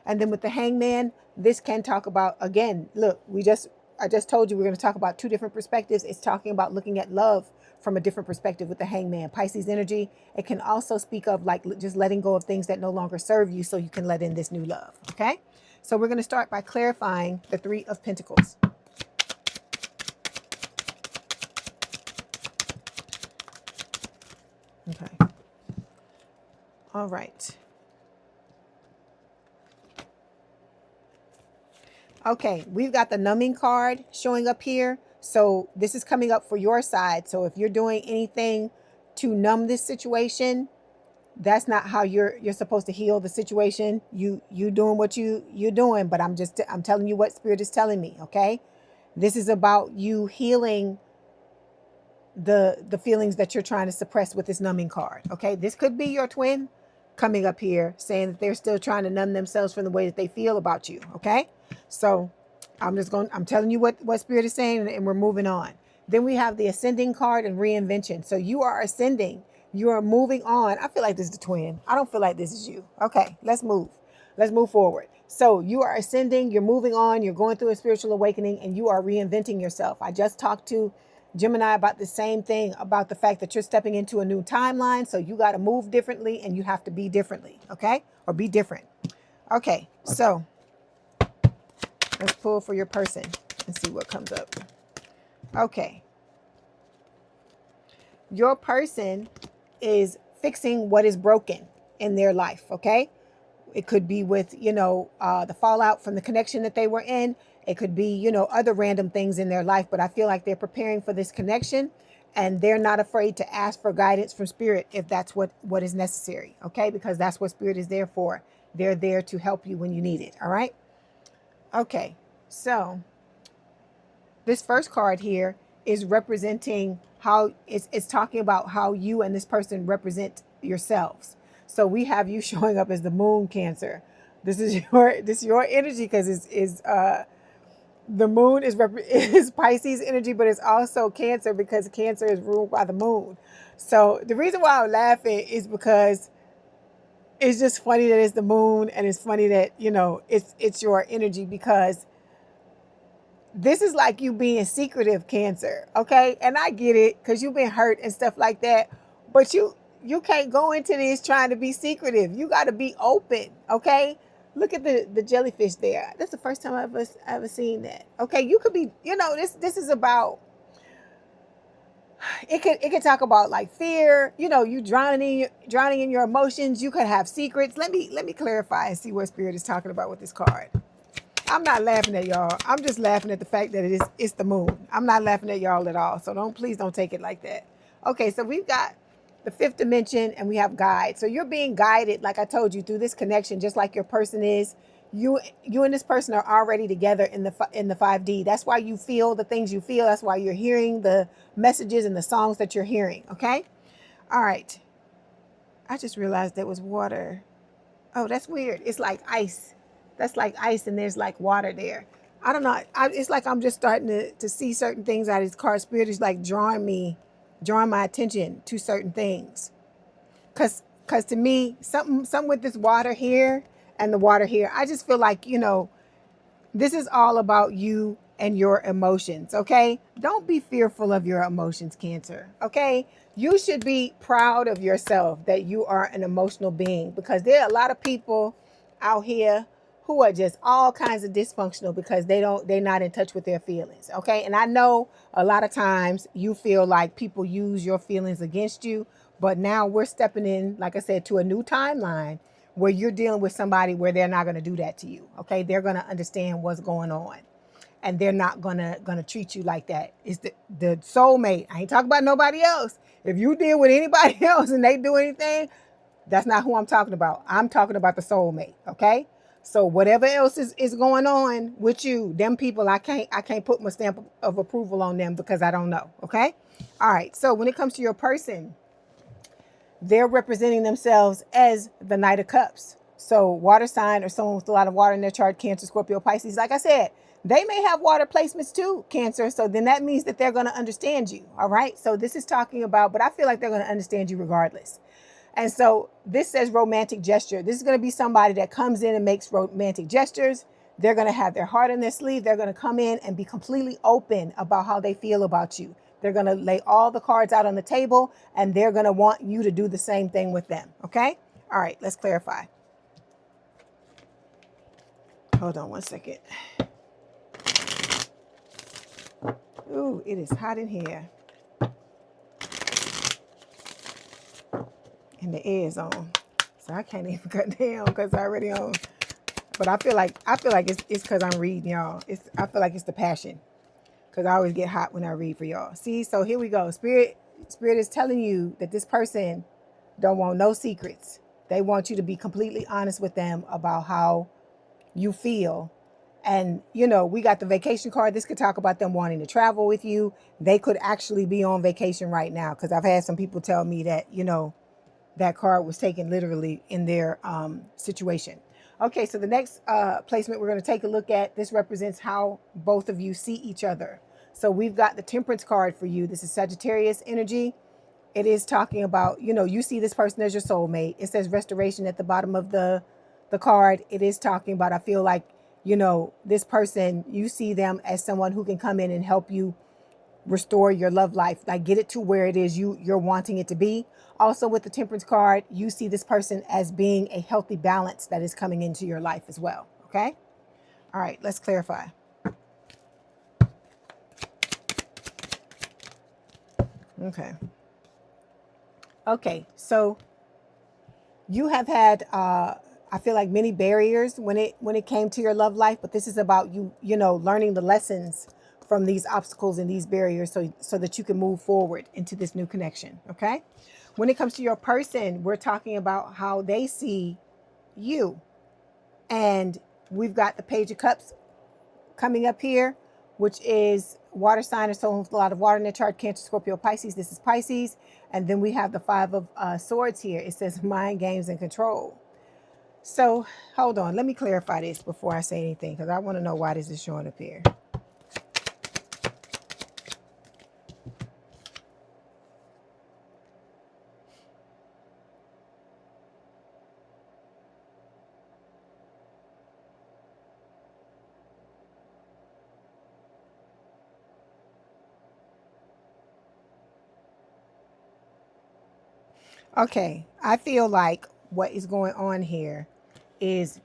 And then with the Hangman, this can talk about, again, look, I just told you we're going to talk about two different perspectives. It's talking about looking at love from a different perspective with the Hangman. Pisces energy. It can also speak of like just letting go of things that no longer serve you so you can let in this new love. Okay. So we're going to start by clarifying the Three of Pentacles. Okay. All right. Okay, we've got the numbing card showing up here. So this is coming up for your side. So if you're doing anything to numb this situation, that's not how you're supposed to heal the situation. You doing what you're doing, but I'm telling you what Spirit is telling me. Okay, this is about you healing the feelings that you're trying to suppress with this numbing card. Okay, this could be your twin coming up here saying that they're still trying to numb themselves from the way that they feel about you. Okay, so I'm telling you what Spirit is saying, and we're moving on. Then we have the Ascending card and reinvention. So you are ascending. You are moving on. I feel like this is the twin. I don't feel like this is you. Okay, let's move. Let's move forward. So you are ascending. You're moving on. You're going through a spiritual awakening, and you are reinventing yourself. I just talked to Gemini about the same thing, about the fact that you're stepping into a new timeline. So you got to move differently, and you have to be differently. Okay, or be different. Okay, so let's pull for your person and see what comes up. Okay. Your person is fixing what is broken in their life, okay? It could be with, the fallout from the connection that they were in. It could be, other random things in their life, but I feel like they're preparing for this connection, and they're not afraid to ask for guidance from Spirit if that's what is necessary, okay? Because that's what Spirit is there for. They're there to help you when you need it, all right? Okay, so this first card here is representing how it's talking about how you and this person represent yourselves. So we have you showing up as the moon, Cancer. This is your energy, because the moon is Pisces energy, but it's also Cancer because Cancer is ruled by the moon. So the reason why I'm laughing is because it's just funny that it's the moon, and it's funny that it's your energy, because this is like you being secretive, Cancer, okay? And I get it, because you've been hurt and stuff like that. But you can't go into this trying to be secretive. You got to be open, okay? Look at the jellyfish there. That's the first time I've ever seen that. Okay, you could be, this is about, it could talk about like fear, you drowning in your emotions. You could have secrets. Let me clarify and see what Spirit is talking about with this card. I'm not laughing at y'all. I'm just laughing at the fact that it's the moon. I'm not laughing at y'all at all. So please don't take it like that. Okay, so we've got the fifth dimension, and we have guide. So you're being guided, like I told you, through this connection, just like your person is. You and this person are already together in the 5D. That's why you feel the things you feel. That's why you're hearing the messages and the songs that you're hearing. Okay? All right. I just realized there was water. Oh, that's weird. It's like ice. That's like ice, and there's like water there. I don't know. It's like I'm just starting to see certain things out of this card. Spirit is like drawing my attention to certain things. Cause to me, something with this water here and the water here, I just feel like, this is all about you and your emotions, okay? Don't be fearful of your emotions, Cancer, okay? You should be proud of yourself that you are an emotional being, because there are a lot of people out here who are just all kinds of dysfunctional because they're not in touch with their feelings. Okay. And I know a lot of times you feel like people use your feelings against you, but now we're stepping in, like I said, to a new timeline where you're dealing with somebody where they're not going to do that to you. Okay. They're going to understand what's going on, and they're not gonna treat you like that. It's the soulmate. I ain't talking about nobody else. If you deal with anybody else and they do anything, that's not who I'm talking about. I'm talking about the soulmate. Okay. So whatever else is going on with you, them people, I can't put my stamp of approval on them because I don't know. Okay. All right. So when it comes to your person, they're representing themselves as the Knight of Cups. So water sign or someone with a lot of water in their chart, Cancer, Scorpio, Pisces. Like I said, they may have water placements too, Cancer. So then that means that they're going to understand you. All right. So this is talking about, but I feel like they're going to understand you regardless. And so this says romantic gesture. This is going to be somebody that comes in and makes romantic gestures. They're going to have their heart in their sleeve. They're going to come in and be completely open about how they feel about you. They're going to lay all the cards out on the table, and they're going to want you to do the same thing with them. Okay? All right, let's clarify. Hold on one second. Ooh, it is hot in here. And the air is on. So I can't even cut down because I already on. But I feel like it's because I'm reading, y'all. I feel like it's the passion. Because I always get hot when I read for y'all. See, so here we go. Spirit is telling you that this person don't want no secrets. They want you to be completely honest with them about how you feel. And, you know, we got the vacation card. This could talk about them wanting to travel with you. They could actually be on vacation right now. Because I've had some people tell me that, you know, that card was taken literally in their situation. Okay, so the next placement we're going to take a look at, this represents how both of you see each other. So we've got the Temperance card for you. This is Sagittarius energy. It is talking about, you know, you see this person as your soulmate. It says restoration at the bottom of the card. It is talking about, I feel like, you know, this person, you see them as someone who can come in and help you restore your love life, like get it to where it is you're wanting it to be. Also with the Temperance card, you see this person as being a healthy balance that is coming into your life as well. Okay. All right, let's clarify. Okay, so you have had I feel like many barriers when it came to your love life, but this is about you know, learning the lessons from these obstacles and these barriers so that you can move forward into this new connection. Okay. When it comes to your person, we're talking about how they see you. And we've got the Page of Cups coming up here, which is water sign or someone with a lot of water in their chart, Cancer, Scorpio, Pisces. This is Pisces. And then we have the Five of Swords here. It says mind games and control. So hold on. Let me clarify this before I say anything, because I want to know why this is showing up here. Okay, I feel like what is going on here is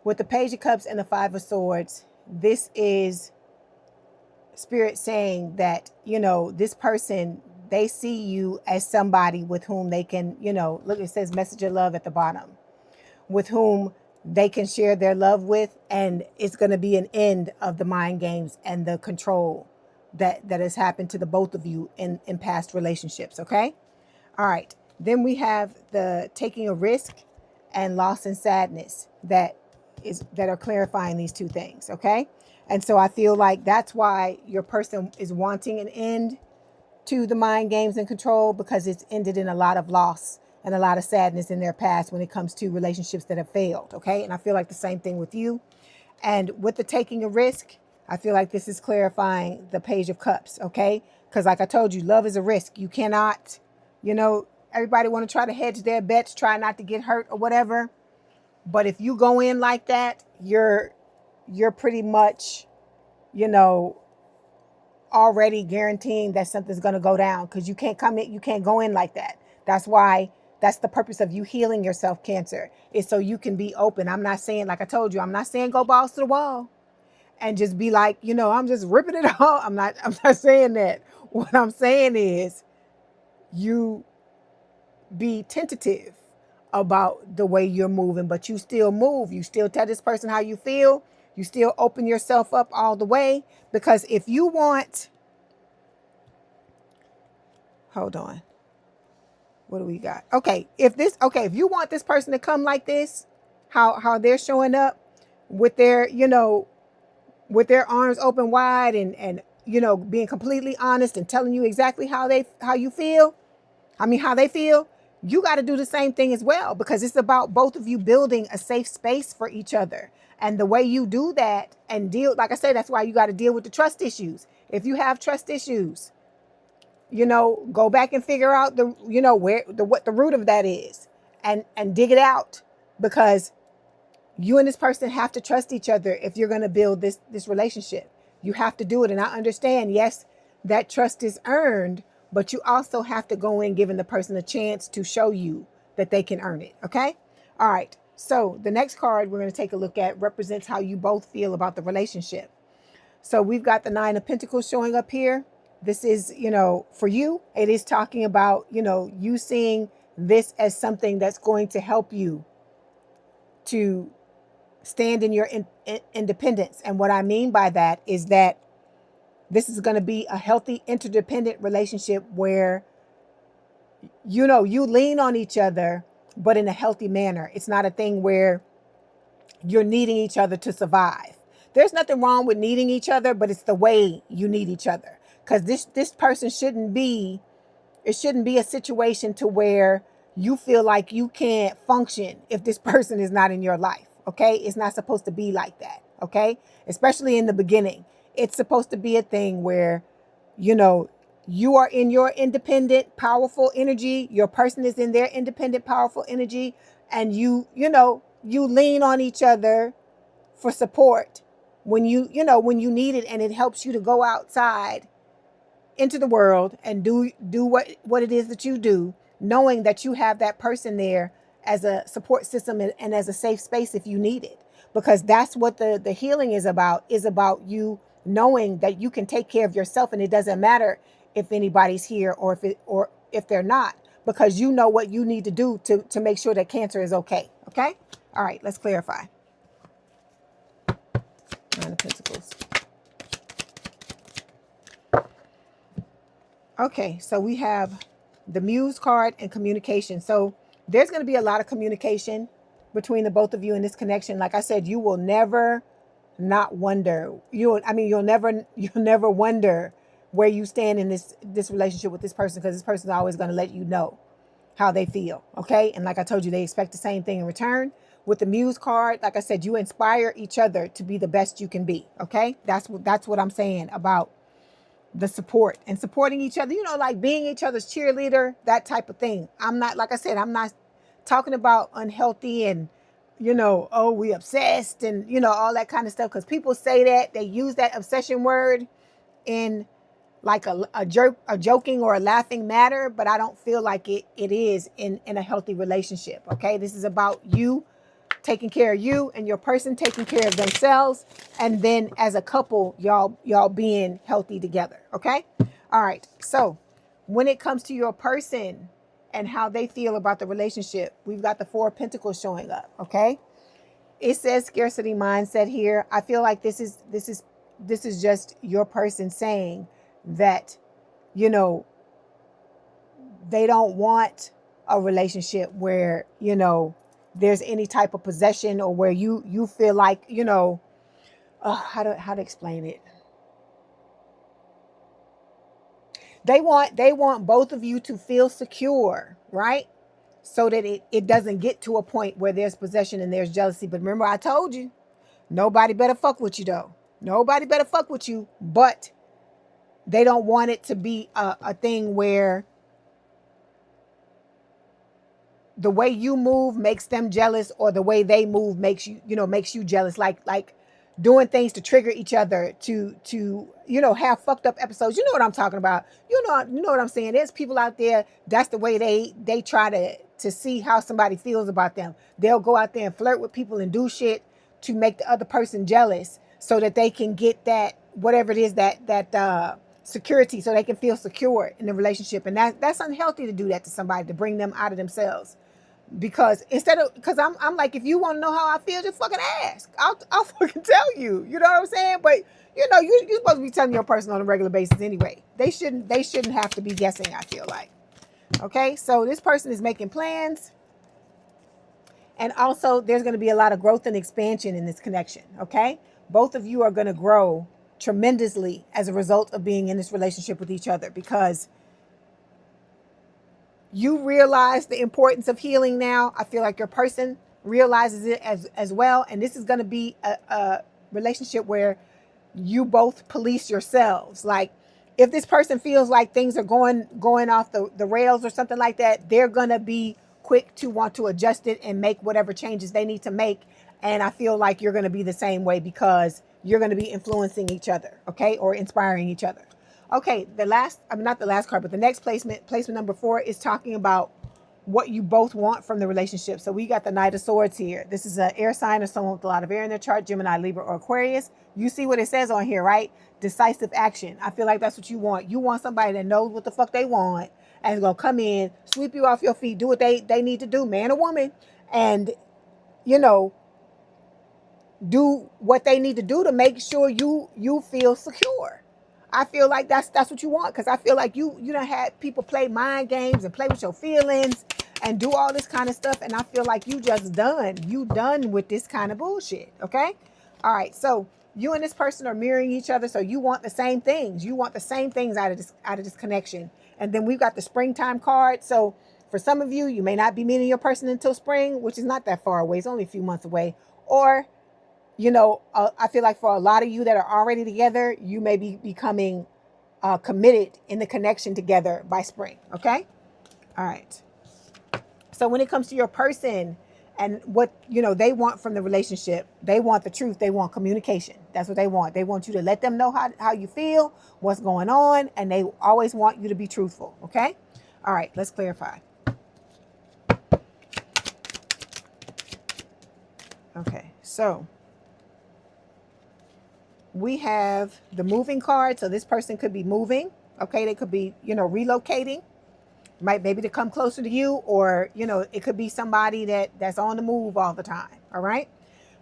with the Page of Cups and the Five of Swords, this is Spirit saying that, you know, this person, they see you as somebody with whom they can, you know, look, it says message of love at the bottom, with whom they can share their love with, and it's going to be an end of the mind games and the control that has happened to the both of you in past relationships. Okay. All right. Then we have the taking a risk and loss and sadness that are clarifying these two things. Okay. And so I feel like that's why your person is wanting an end to the mind games and control, because it's ended in a lot of loss and a lot of sadness in their past when it comes to relationships that have failed. Okay. And I feel like the same thing with you. And with the taking a risk, I feel like this is clarifying the Page of Cups. Okay. Because like I told you, love is a risk. You cannot, you know, everybody want to try to hedge their bets, try not to get hurt or whatever. But if you go in like that, you're pretty much, you know, already guaranteeing that something's going to go down, because you can't come in, you can't go in like that. That's why That's the purpose of you healing yourself, Cancer, is so you can be open. I'm not saying, like I told you, I'm not saying go balls to the wall and just be like, I'm just ripping it all. I'm not saying that. What I'm saying is you be tentative about the way you're moving, but you still move. You still tell this person how you feel. You still open yourself up all the way. Because if you want, hold on. What do we got? Okay, if you want this person to come like this, how they're showing up with their, with their arms open wide and being completely honest and telling you exactly how they feel, you got to do the same thing as well, because it's about both of you building a safe space for each other. And the way you do that and deal, like I said, that's why you got to deal with the trust issues. If you have trust issues, go back and figure out what the root of that is, and dig it out, because you and this person have to trust each other if you're going to build this relationship. You have to do it. And I understand, yes, that trust is earned, but you also have to go in giving the person a chance to show you that they can earn it. Okay. All right. So the next card we're going to take a look at represents how you both feel about the relationship. So we've got the Nine of Pentacles showing up here. This is, for you, it is talking about, you seeing this as something that's going to help you to stand in your independence. And what I mean by that is that this is going to be a healthy, interdependent relationship where, you lean on each other, but in a healthy manner. It's not a thing where you're needing each other to survive. There's nothing wrong with needing each other, but it's the way you need each other. Because this person shouldn't be a situation to where you feel like you can't function if this person is not in your life. Okay. It's not supposed to be like that. Okay. Especially in the beginning. It's supposed to be a thing where, you are in your independent, powerful energy. Your person is in their independent, powerful energy. And you lean on each other for support when when you need it, and it helps you to go outside into the world and do what it is that you do, knowing that you have that person there as a support system and as a safe space if you need it. Because that's what the healing is about you knowing that you can take care of yourself, and it doesn't matter if anybody's here or if they're not, because you know what you need to do to make sure that Cancer is okay. Okay. All right, let's clarify. Nine of Pentacles. Okay, so we have the Muse card and communication. So there's going to be a lot of communication between the both of you in this connection. Like I said, you will never not wonder. You'll never wonder where you stand in this relationship with this person, because this person is always going to let you know how they feel. Okay, and like I told you, they expect the same thing in return. With the Muse card, like I said, you inspire each other to be the best you can be. Okay, that's what I'm saying about the support and supporting each other, like being each other's cheerleader, that type of thing. I'm not, like I said, I'm not talking about unhealthy and, oh, we obsessed and, all that kind of stuff. Because people say that, they use that obsession word in like a joking or a laughing matter, but I don't feel like it is in a healthy relationship. Okay. This is about you taking care of you and your person taking care of themselves, and then as a couple, y'all being healthy together. Okay. All right. So when it comes to your person and how they feel about the relationship, we've got the Four of Pentacles showing up. Okay. It says scarcity mindset here. I feel like this is just your person saying that, they don't want a relationship where, there's any type of possession, or where you feel like, how to explain it. They want both of you to feel secure, right? So that it doesn't get to a point where there's possession and there's jealousy. But remember, I told you, nobody better fuck with you though. Nobody better fuck with you, but they don't want it to be a thing where the way you move makes them jealous, or the way they move makes you jealous. Like doing things to trigger each other to have fucked up episodes. You know what I'm talking about. You know what I'm saying. There's people out there, that's the way they try to see how somebody feels about them. They'll go out there and flirt with people and do shit to make the other person jealous so that they can get that whatever it is, that security, so they can feel secure in the relationship. And that's unhealthy to do that to somebody, to bring them out of themselves. Because I'm like, if you want to know how I feel, just fucking ask. I'll fucking tell you. You know what I'm saying? But you're supposed to be telling your person on a regular basis anyway. They shouldn't have to be guessing, I feel like. Okay, so this person is making plans, and also there's going to be a lot of growth and expansion in this connection. Okay, both of you are going to grow tremendously as a result of being in this relationship with each other, because you realize the importance of healing now. I feel like your person realizes it as well. And this is going to be a relationship where you both police yourselves. Like, if this person feels like things are going off the rails or something like that, they're going to be quick to want to adjust it and make whatever changes they need to make. And I feel like you're going to be the same way, because you're going to be influencing each other, okay, or inspiring each other. Okay, not the last card, but the next placement number 4 is talking about what you both want from the relationship. So we got the Knight of Swords here. This is an air sign or someone with a lot of air in their chart, Gemini, Libra, or Aquarius. You see what it says on here, right? Decisive action. I feel like that's what you want. You want somebody that knows what the fuck they want and is going to come in, sweep you off your feet, do what they need to do, man or woman, and, do what they need to do to make sure you feel secure. I feel like that's what you want, because I feel like you done had people play mind games and play with your feelings and do all this kind of stuff, and I feel like you done with this kind of bullshit. Okay, all right. So you and this person are mirroring each other, so you want the same things. You want the same things out of this connection. And then we've got the springtime card. So for some of you, you may not be meeting your person until spring, which is not that far away. It's only a few months away. Or I feel like for a lot of you that are already together, you may be becoming committed in the connection together by spring. Okay. All right. So when it comes to your person and what, they want from the relationship, they want the truth. They want communication. That's what they want. They want you to let them know how you feel, what's going on. And they always want you to be truthful. Okay. All right. Let's clarify. Okay. So we have the moving card. So this person could be moving. Okay. They could be, relocating. Maybe to come closer to you, or, it could be somebody that's on the move all the time. All right.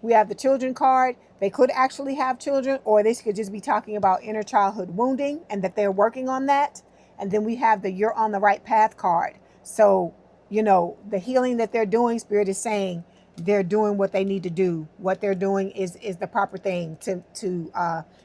We have the children card. They could actually have children, or this could just be talking about inner childhood wounding and that they're working on that. And then we have the you're on the right path card. So, the healing that they're doing, Spirit is saying they're doing what they need to do. What they're doing is the proper thing to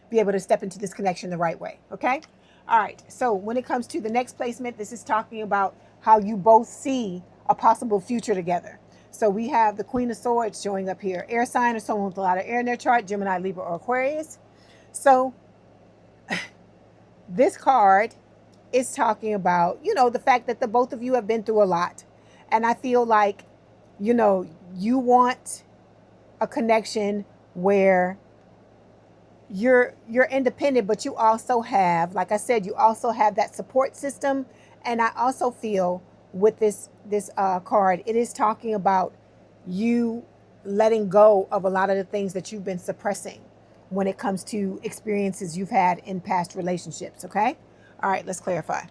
be able to step into this connection the right way. Okay. All right. So when it comes to the next placement, this is talking about how you both see a possible future together. So we have the Queen of Swords showing up here. Air sign or someone with a lot of air in their chart, Gemini, Libra, or Aquarius. So this card is talking about, the fact that the both of you have been through a lot. And I feel like, you want a connection where you're independent, but you also have, like I said, you also have that support system. And I also feel with this card, it is talking about you letting go of a lot of the things that you've been suppressing when it comes to experiences you've had in past relationships. Okay. All right, let's clarify.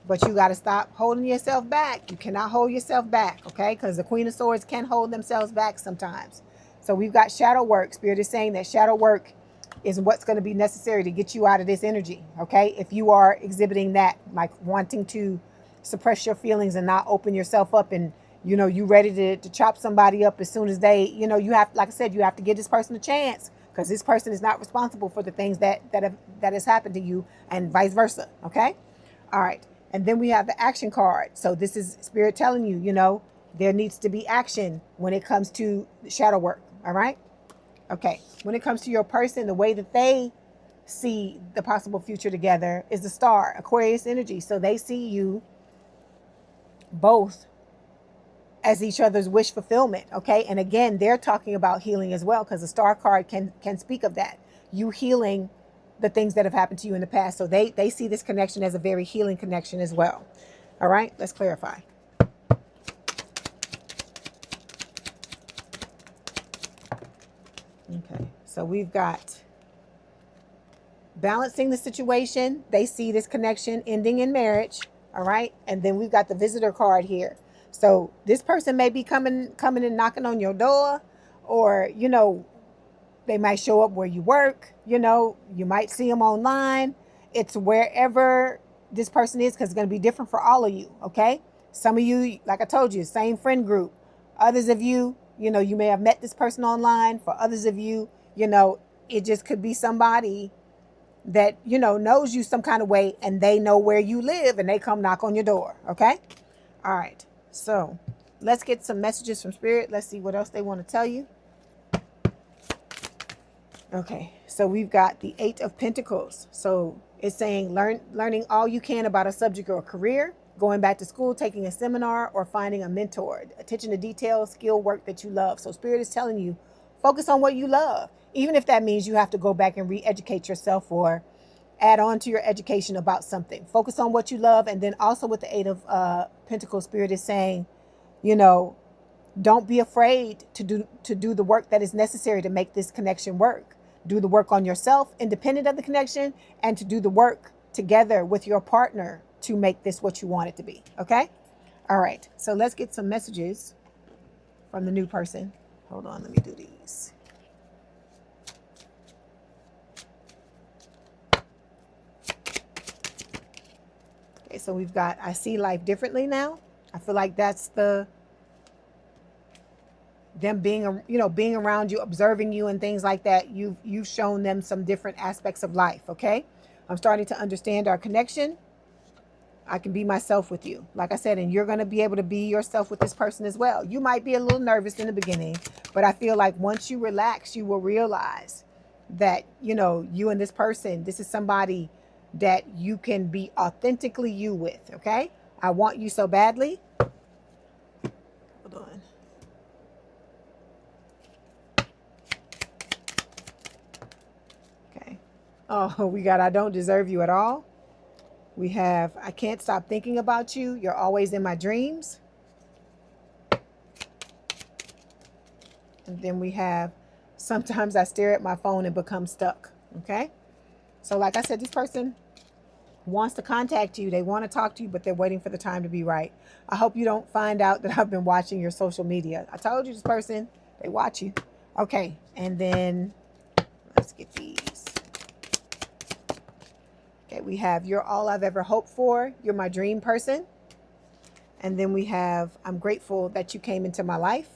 But you got to stop holding yourself back. You cannot hold yourself back, okay? Because the Queen of Swords can hold themselves back sometimes. So we've got shadow work. Spirit is saying that shadow work is what's going to be necessary to get you out of this energy, okay? If you are exhibiting that, like wanting to suppress your feelings and not open yourself up, and, you ready to chop somebody up as soon as they, you have, like I said, you have to give this person a chance, because this person is not responsible for the things that has happened to you, and vice versa, okay? All right. And then we have the action card. So this is Spirit telling you, there needs to be action when it comes to shadow work. All right. Okay. When it comes to your person, the way that they see the possible future together is the Star, Aquarius energy. So they see you both as each other's wish fulfillment. Okay. And again, they're talking about healing as well, because the star card can speak of that. You healing the things that have happened to you in the past. So they see this connection as a very healing connection as well. All right. Let's clarify. Okay. So we've got balancing the situation. They see this connection ending in marriage. All right. And then we've got the visitor card here. So this person may be coming and knocking on your door, or, they might show up where you work. You might see them online. It's wherever this person is, because it's going to be different for all of you. Okay. Some of you, like I told you, same friend group. Others of you, you may have met this person online. For others of you, it just could be somebody that, knows you some kind of way, and they know where you live and they come knock on your door. Okay. All right. So let's get some messages from Spirit. Let's see what else they want to tell you. Okay. So we've got the 8 of Pentacles. So it's saying learning all you can about a subject or a career, going back to school, taking a seminar, or finding a mentor. Attention to detail, skill, work that you love. So Spirit is telling you, focus on what you love, even if that means you have to go back and re-educate yourself or add on to your education about something. Focus on what you love. And then also with the 8 of Pentacles, Spirit is saying, don't be afraid to do the work that is necessary to make this connection work. Do the work on yourself, independent of the connection, and to do the work together with your partner to make this what you want it to be. Okay? All right. So let's get some messages from the new person. Hold on. Let me do these. Okay, so we've got, I see life differently now. I feel like that's them being, being around you, observing you and things like that. You've shown them some different aspects of life. Okay. I'm starting to understand our connection. I can be myself with you, like I said, and you're going to be able to be yourself with this person as well. You might be a little nervous in the beginning, but I feel like once you relax, you will realize that, you and this person, this is somebody that you can be authentically you with. Okay. I want you so badly. Hold on. Okay. Oh, we got, I don't deserve you at all. We have, I can't stop thinking about you. You're always in my dreams. And then we have, sometimes I stare at my phone and become stuck. Okay. So like I said, this person wants to contact you. They want to talk to you, but they're waiting for the time to be right. I hope you don't find out that I've been watching your social media. I told you, this person, they watch you. Okay. And then let's get these. Okay, we have, you're all I've ever hoped for. You're my dream person. And then we have, I'm grateful that you came into my life.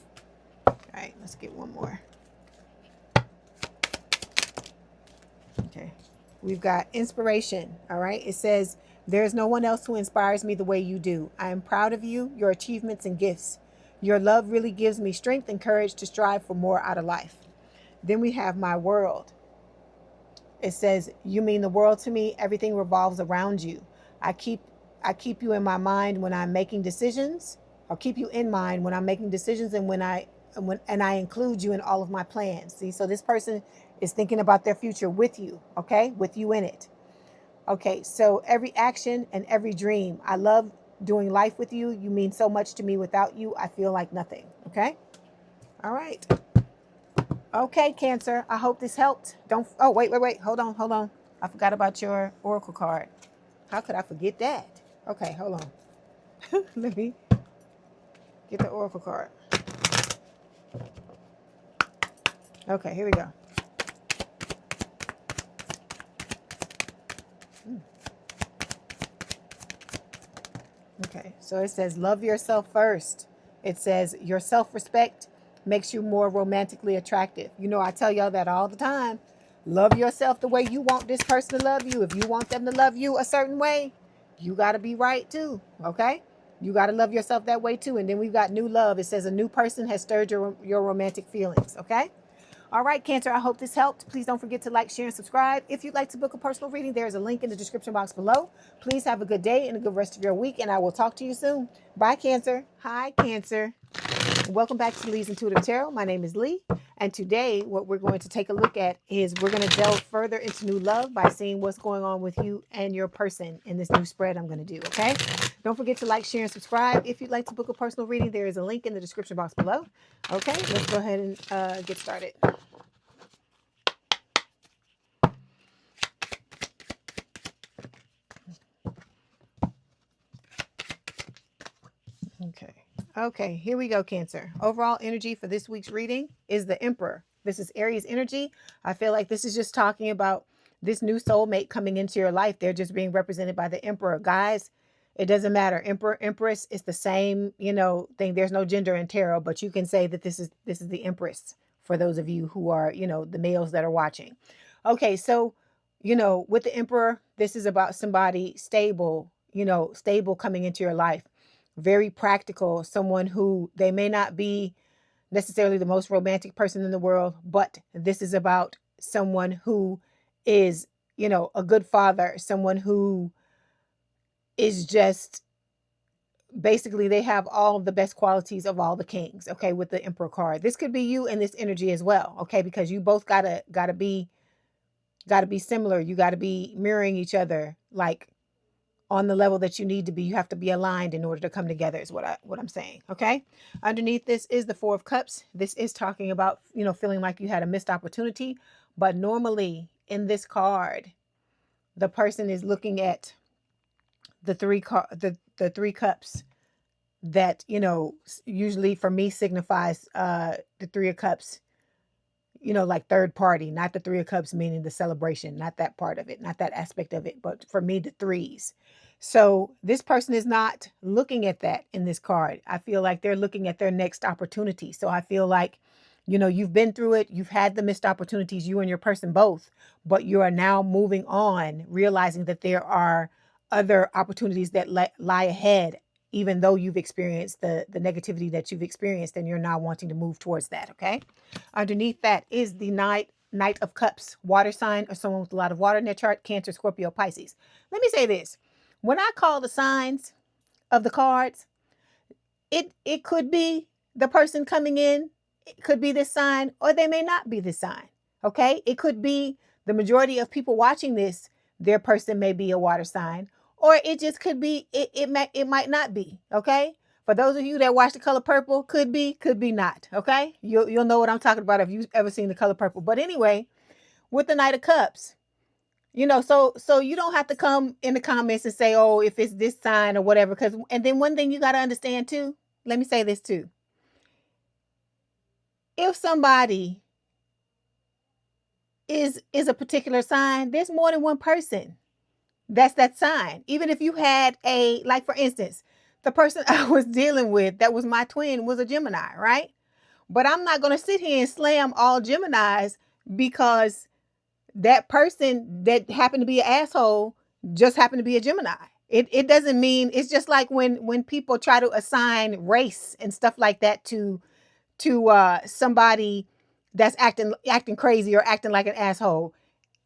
All right, let's get one more. Okay, we've got inspiration. All right, it says, there's no one else who inspires me the way you do. I am proud of you, your achievements and gifts. Your love really gives me strength and courage to strive for more out of life. Then we have my world. It says, you mean the world to me. Everything revolves around you. I keep you in my mind when I'm making decisions. I'll keep you in mind when I'm making decisions, and when I include you in all of my plans. See, so this person is thinking about their future with you, okay? With you in it. Okay, so every action and every dream, I love doing life with you. You mean so much to me. Without you, I feel like nothing, okay? All right. Okay, Cancer, I hope this helped. Oh, wait. Hold on. I forgot about your oracle card. How could I forget that? Okay, hold on. Let me get the oracle card. Okay, here we go. Okay, so it says, love yourself first. It says, your self-respect makes you more romantically attractive. I tell y'all that all the time. Love yourself the way you want this person to love you. If you want them to love you a certain way, you got to be right too. Okay? You got to love yourself that way too. And then we've got new love. It says a new person has stirred your romantic feelings. Okay? All right, Cancer, I hope this helped. Please don't forget to like, share, and subscribe. If you'd like to book a personal reading, there's a link in the description box below. Please have a good day and a good rest of your week, and I will talk to you soon. Bye, Cancer. Hi, Cancer. Welcome back to Leigh's Intuitive Tarot. My name is Leigh, and today what we're going to take a look at is we're going to delve further into new love by seeing what's going on with you and your person in this new spread I'm going to do, okay? Don't forget to like, share, and subscribe. If you'd like to book a personal reading, there is a link in the description box below. Okay, let's go ahead and get started. Okay, here we go, Cancer. Overall energy for this week's reading is the Emperor. This is Aries energy. I feel like this is just talking about this new soulmate coming into your life. They're just being represented by the Emperor. Guys, it doesn't matter. Emperor, Empress, it's the same, thing. There's no gender in tarot, but you can say that this is the Empress for those of you who are, the males that are watching. Okay, so, with the Emperor, this is about somebody stable, stable coming into your life. Very practical, someone who they may not be necessarily the most romantic person in the world, but this is about someone who is, a good father, someone who is just basically they have all of the best qualities of all the kings, okay, with the Emperor card. This could be you in this energy as well, okay, because you both gotta be similar. You gotta be mirroring each other, like on the level that you need to be. You have to be aligned in order to come together is what I'm saying. Okay. Underneath this is the Four of Cups. This is talking about, feeling like you had a missed opportunity. But normally in this card, the person is looking at the three cups that, usually for me signifies the Three of Cups, like third party, not the Three of Cups, meaning the celebration, not that part of it, not that aspect of it, but for me, the threes. So this person is not looking at that in this card. I feel like they're looking at their next opportunity. So I feel like, you've been through it. You've had the missed opportunities, you and your person both, but you are now moving on, realizing that there are other opportunities that lie ahead, even though you've experienced the negativity that you've experienced, and you're now wanting to move towards that. Okay. Underneath that is the Knight of Cups, water sign, or someone with a lot of water in their chart: Cancer, Scorpio, Pisces. Let me say this. When I call the signs of the cards, it could be the person coming in, it could be this sign, or they may not be this sign. Okay? It could be the majority of people watching this, their person may be a water sign, or it just could be, it might not be. Okay? For those of you that watch The Color Purple, could be not. Okay? You'll know what I'm talking about if you've ever seen The Color Purple. But anyway, with the Knight of Cups, so you don't have to come in the comments and say, oh, if it's this sign or whatever. And then one thing you got to understand too, let me say this too. If somebody is a particular sign, there's more than one person that's that sign. Even if you had like for instance, the person I was dealing with that was my twin was a Gemini, right? But I'm not going to sit here and slam all Geminis because that person that happened to be an asshole just happened to be a Gemini. It doesn't mean, it's just like when people try to assign race and stuff like that to somebody that's acting crazy or acting like an asshole.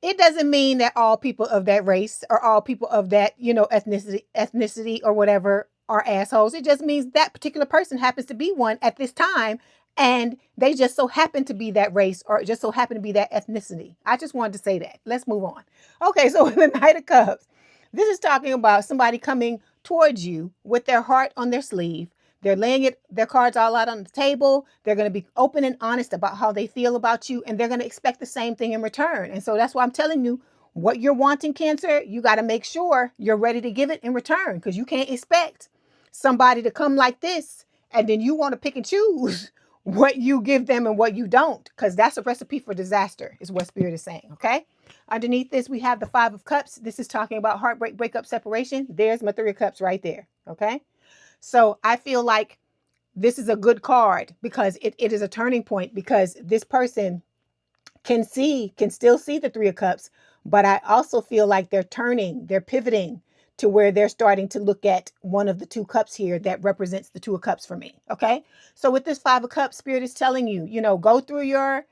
It doesn't mean that all people of that race or all people of that, ethnicity or whatever are assholes. It just means that particular person happens to be one at this time, and they just so happen to be that race or just so happen to be that ethnicity. I just wanted to say that. Let's move on. Okay, so the Knight of Cups. This is talking about somebody coming towards you with their heart on their sleeve. They're laying their cards all out on the table. They're going to be open and honest about how they feel about you, and they're going to expect the same thing in return. And so that's why I'm telling you, what you're wanting, Cancer, you got to make sure you're ready to give it in return, because you can't expect somebody to come like this and then you want to pick and choose what you give them and what you don't, because that's a recipe for disaster, is what Spirit is saying. Okay. Underneath this, we have the Five of Cups. This is talking about heartbreak, breakup, separation. There's my Three of Cups right there. Okay. So I feel like this is a good card because it is a turning point, because this person can still see the Three of Cups, but I also feel like they're pivoting to where they're starting to look at one of the two cups here that represents the Two of Cups for me. Okay. So with this Five of Cups, Spirit is telling you, go through your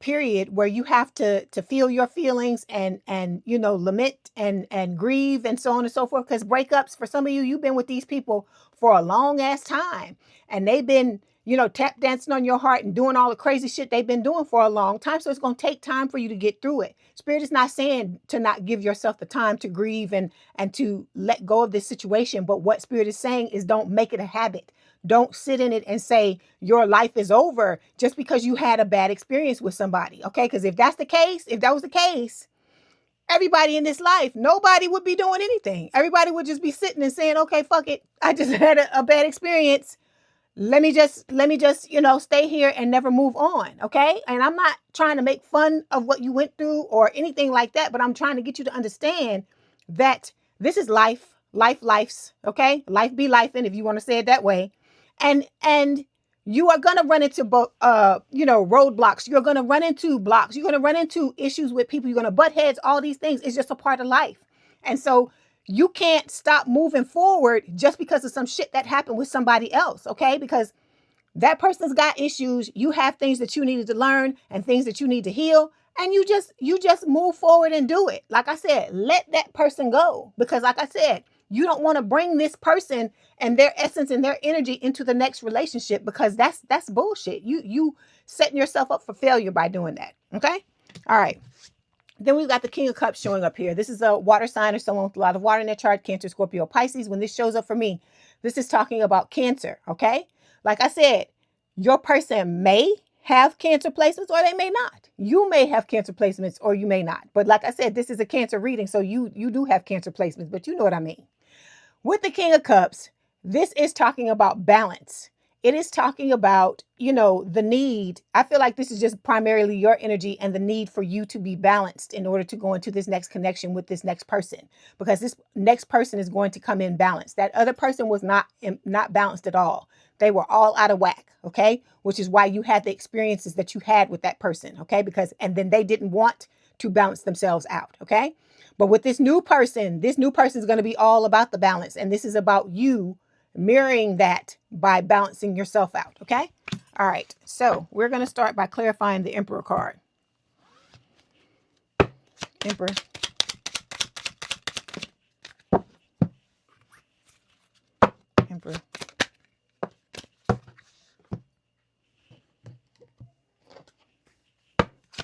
period where you have to feel your feelings and you know, lament and grieve and so on and so forth. Because breakups, for some of you, you've been with these people for a long ass time, and they've been, you know, tap dancing on your heart and doing all the crazy shit they've been doing for a long time. So it's going to take time for you to get through it. Spirit is not saying to not give yourself the time to grieve and to let go of this situation. But what Spirit is saying is, don't make it a habit. Don't sit in it and say your life is over just because you had a bad experience with somebody. Okay. Because if that's the case, if that was the case, everybody in this life, nobody would be doing anything. Everybody would just be sitting and saying, okay, fuck it. I just had a bad experience. Let me just, you know, stay here and never move on. Okay. And I'm not trying to make fun of what you went through or anything like that, but I'm trying to get you to understand that this is life, life's okay. Life be life. And if you want to say it that way, and you are going to run into, you know, roadblocks. You're going to run into blocks. You're going to run into issues with people. You're going to butt heads, all these things. It's just a part of life. And so you can't stop moving forward just because of some shit that happened with somebody else. Okay. Because that person's got issues. You have things that you needed to learn and things that you need to heal. And you just move forward and do it. Like I said, let that person go. Because like I said, you don't want to bring this person and their essence and their energy into the next relationship, because that's bullshit. You setting yourself up for failure by doing that. Okay. All right. Then we've got the King of Cups showing up here. This is a water sign or someone with a lot of water in their chart, Cancer, Scorpio, Pisces. When this shows up for me, this is talking about Cancer, okay? Like I said, your person may have Cancer placements or they may not. You may have Cancer placements or you may not. But like I said, this is a Cancer reading, so you do have Cancer placements, but you know what I mean. With the King of Cups, this is talking about balance. It is talking about, you know, the need. I feel like this is just primarily your energy and the need for you to be balanced in order to go into this next connection with this next person, because this next person is going to come in balanced. That other person was not balanced at all. They were all out of whack. Okay. Which is why you had the experiences that you had with that person. Okay. And then they didn't want to balance themselves out. Okay. But with this new person is going to be all about the balance. And this is about you mirroring that by balancing yourself out. Okay. All right. So we're going to start by clarifying the Emperor card. Emperor. Emperor.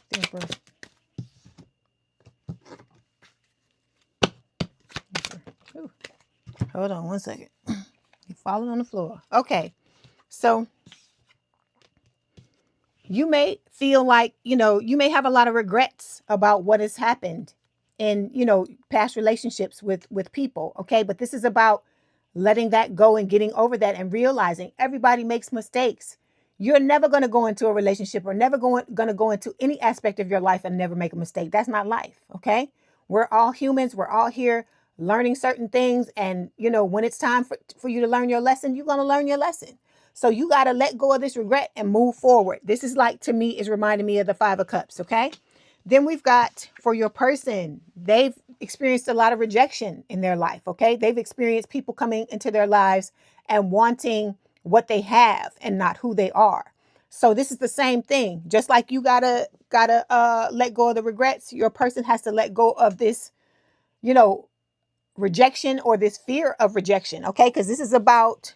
The Emperor. Ooh. Hold on one second. You're falling on the floor. Okay. So you may feel like, you know, you may have a lot of regrets about what has happened in, you know, past relationships with people. Okay. But this is about letting that go and getting over that and realizing everybody makes mistakes. You're never going to go into a relationship or never going to go into any aspect of your life and never make a mistake. That's not life. Okay. We're all humans. We're all here learning certain things. And, you know, when it's time for you to learn your lesson, you're going to learn your lesson. So you got to let go of this regret and move forward. This is like, to me, is reminding me of the Five of Cups. Okay. Then we've got, for your person, they've experienced a lot of rejection in their life. Okay. They've experienced people coming into their lives and wanting what they have and not who they are. So this is the same thing. Just like you gotta let go of the regrets, your person has to let go of this, you know, rejection or this fear of rejection. Okay. Because this is about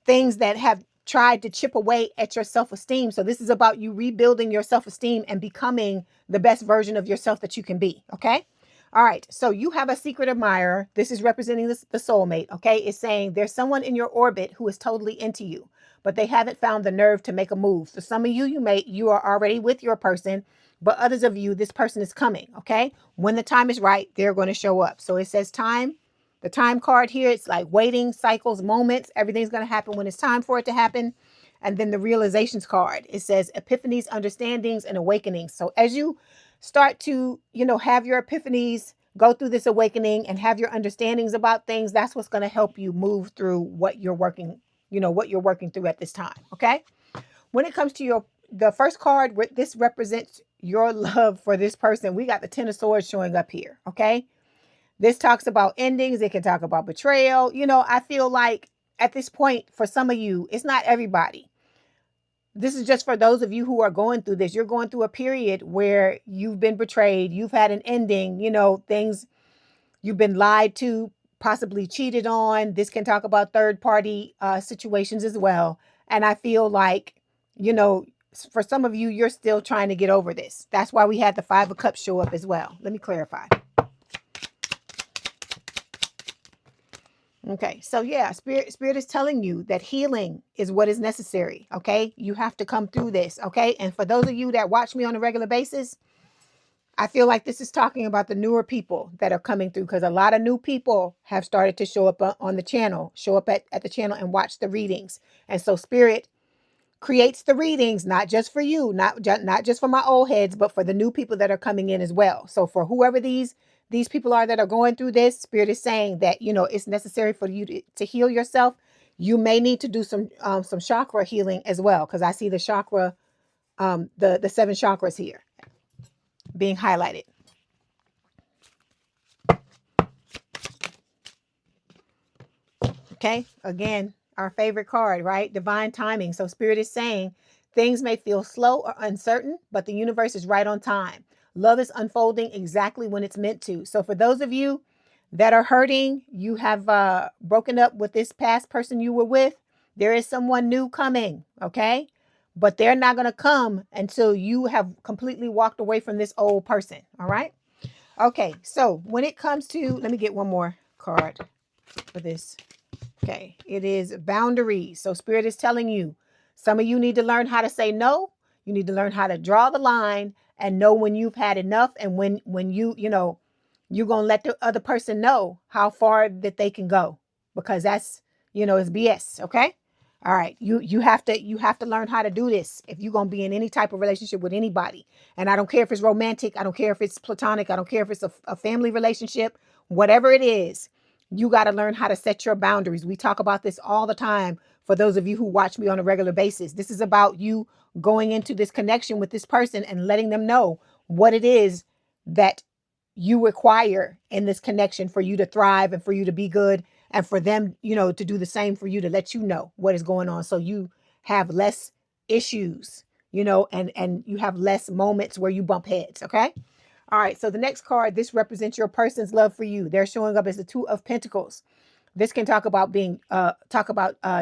things that have tried to chip away at your self-esteem. So this is about you rebuilding your self-esteem and becoming the best version of yourself that you can be. Okay. All right. So you have a secret admirer. This is representing the soulmate. Okay. It's saying there's someone in your orbit who is totally into you, but they haven't found the nerve to make a move. So some of you, you are already with your person, but others of you, this person is coming. Okay. When the time is right, they're going to show up. So it says time. The time card here, it's like waiting, cycles, moments. Everything's going to happen when it's time for it to happen. And then the realizations card, it says epiphanies, understandings, and awakenings. So as you start to, you know, have your epiphanies, go through this awakening and have your understandings about things, that's what's going to help you move through what you're working, you know, what you're working through at this time. Okay. When it comes to the first card, this represents your love for this person. We got the Ten of Swords showing up here. Okay. This talks about endings. It can talk about betrayal. You know, I feel like at this point, for some of you, it's not everybody. this is just for those of you who are going through this. You're going through a period where you've been betrayed, you've had an ending, things, you've been lied to, possibly cheated on. This can talk about third party situations as well. And I feel like, you know, for some of you, you're still trying to get over this. That's why we had the Five of Cups show up as well. Let me clarify. Okay, so yeah, spirit is telling you that healing is what is necessary. Okay, you have to come through this. Okay, and for those of you that watch me on a regular basis, I feel like this is talking about the newer people that are coming through, because a lot of new people have started to show up on the channel, show up at the channel and watch the readings. And so spirit creates the readings, not just for you, not just for my old heads, but for the new people that are coming in as well. So for whoever these people are that are going through this, spirit is saying that, it's necessary for you to heal yourself. You may need to do some chakra healing as well, because I see the chakra, the 7 chakras here being highlighted. Okay, again, our favorite card, right? Divine timing. So spirit is saying things may feel slow or uncertain, but the universe is right on time. Love is unfolding exactly when it's meant to. So for those of you that are hurting, you have broken up with this past person you were with, there is someone new coming, okay? But they're not going to come until you have completely walked away from this old person, all right? Okay, so when it comes to, let me get one more card for this. Okay, it is boundaries. So spirit is telling you, some of you need to learn how to say no. You need to learn how to draw the line and know when you've had enough, and when you're going to let the other person know how far that they can go, because that's, it's BS, okay? All right, you have to learn how to do this if you're going to be in any type of relationship with anybody. And I don't care if it's romantic, I don't care if it's platonic, I don't care if it's a family relationship, whatever it is. You got to learn how to set your boundaries. We talk about this all the time for those of you who watch me on a regular basis. This is about you going into this connection with this person and letting them know what it is that you require in this connection for you to thrive and for you to be good, and for them, to do the same for you, to let you know what is going on, so you have less issues, and you have less moments where you bump heads, okay? All right, so the next card, this represents your person's love for you. They're showing up as the Two of Pentacles. This can talk about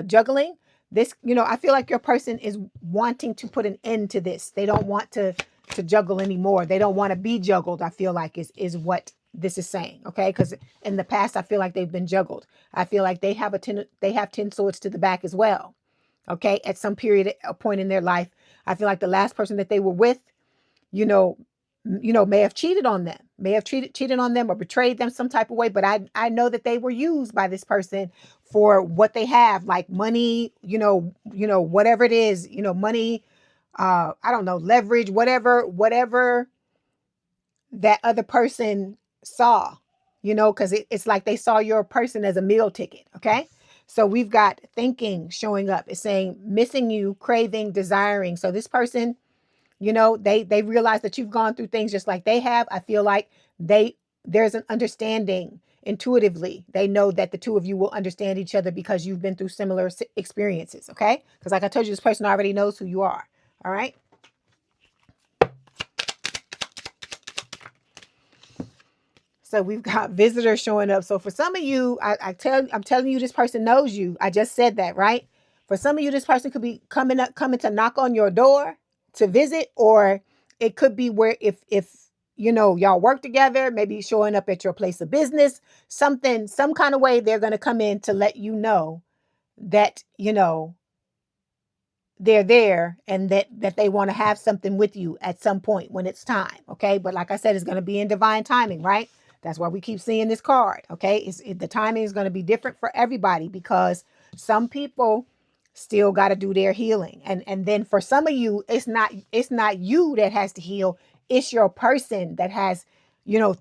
juggling. This, I feel like your person is wanting to put an end to this. They don't want to juggle anymore. They don't want to be juggled, I feel like is what this is saying, okay? Because in the past, I feel like they've been juggled. I feel like they have 10 swords to the back as well, okay? At some period, a point in their life, I feel like the last person that they were with, may have cheated on them, cheated on them or betrayed them some type of way. But I know that they were used by this person for what they have, like money, whatever it is, money, I don't know, leverage, whatever that other person saw, because it's like they saw your person as a meal ticket. Okay. So we've got thinking showing up. It's saying missing you, craving, desiring. So this person, they realize that you've gone through things just like they have. I feel like there's an understanding intuitively. They know that the two of you will understand each other because you've been through similar experiences. Okay. Because like I told you, this person already knows who you are. All right. So we've got visitors showing up. So for some of you, I'm telling you, this person knows you. I just said that, right? For some of you, this person could be coming to knock on your door to visit, or it could be where if y'all work together, maybe showing up at your place of business, some kind of way they're going to come in to let you know that, they're there, and that they want to have something with you at some point when it's time. Okay. But like I said, it's going to be in divine timing, right? That's why we keep seeing this card. Okay. The timing is going to be different for everybody, because some people still got to do their healing. And then for some of you, it's not you that has to heal. It's your person that has,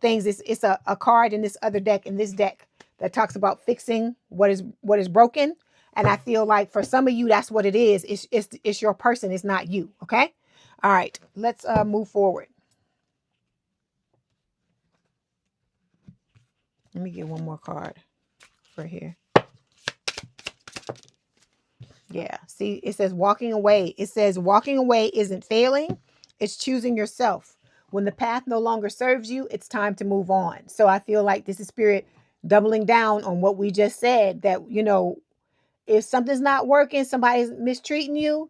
things. It's a card in this other deck, in this deck, that talks about fixing what is broken. And I feel like for some of you, that's what it is. It's your person. It's not you. Okay. All right. Let's move forward. Let me get one more card for here. Yeah. See, it says walking away. It says walking away isn't failing, it's choosing yourself. When the path no longer serves you, it's time to move on. So I feel like this is spirit doubling down on what we just said, that, if something's not working, somebody's mistreating you,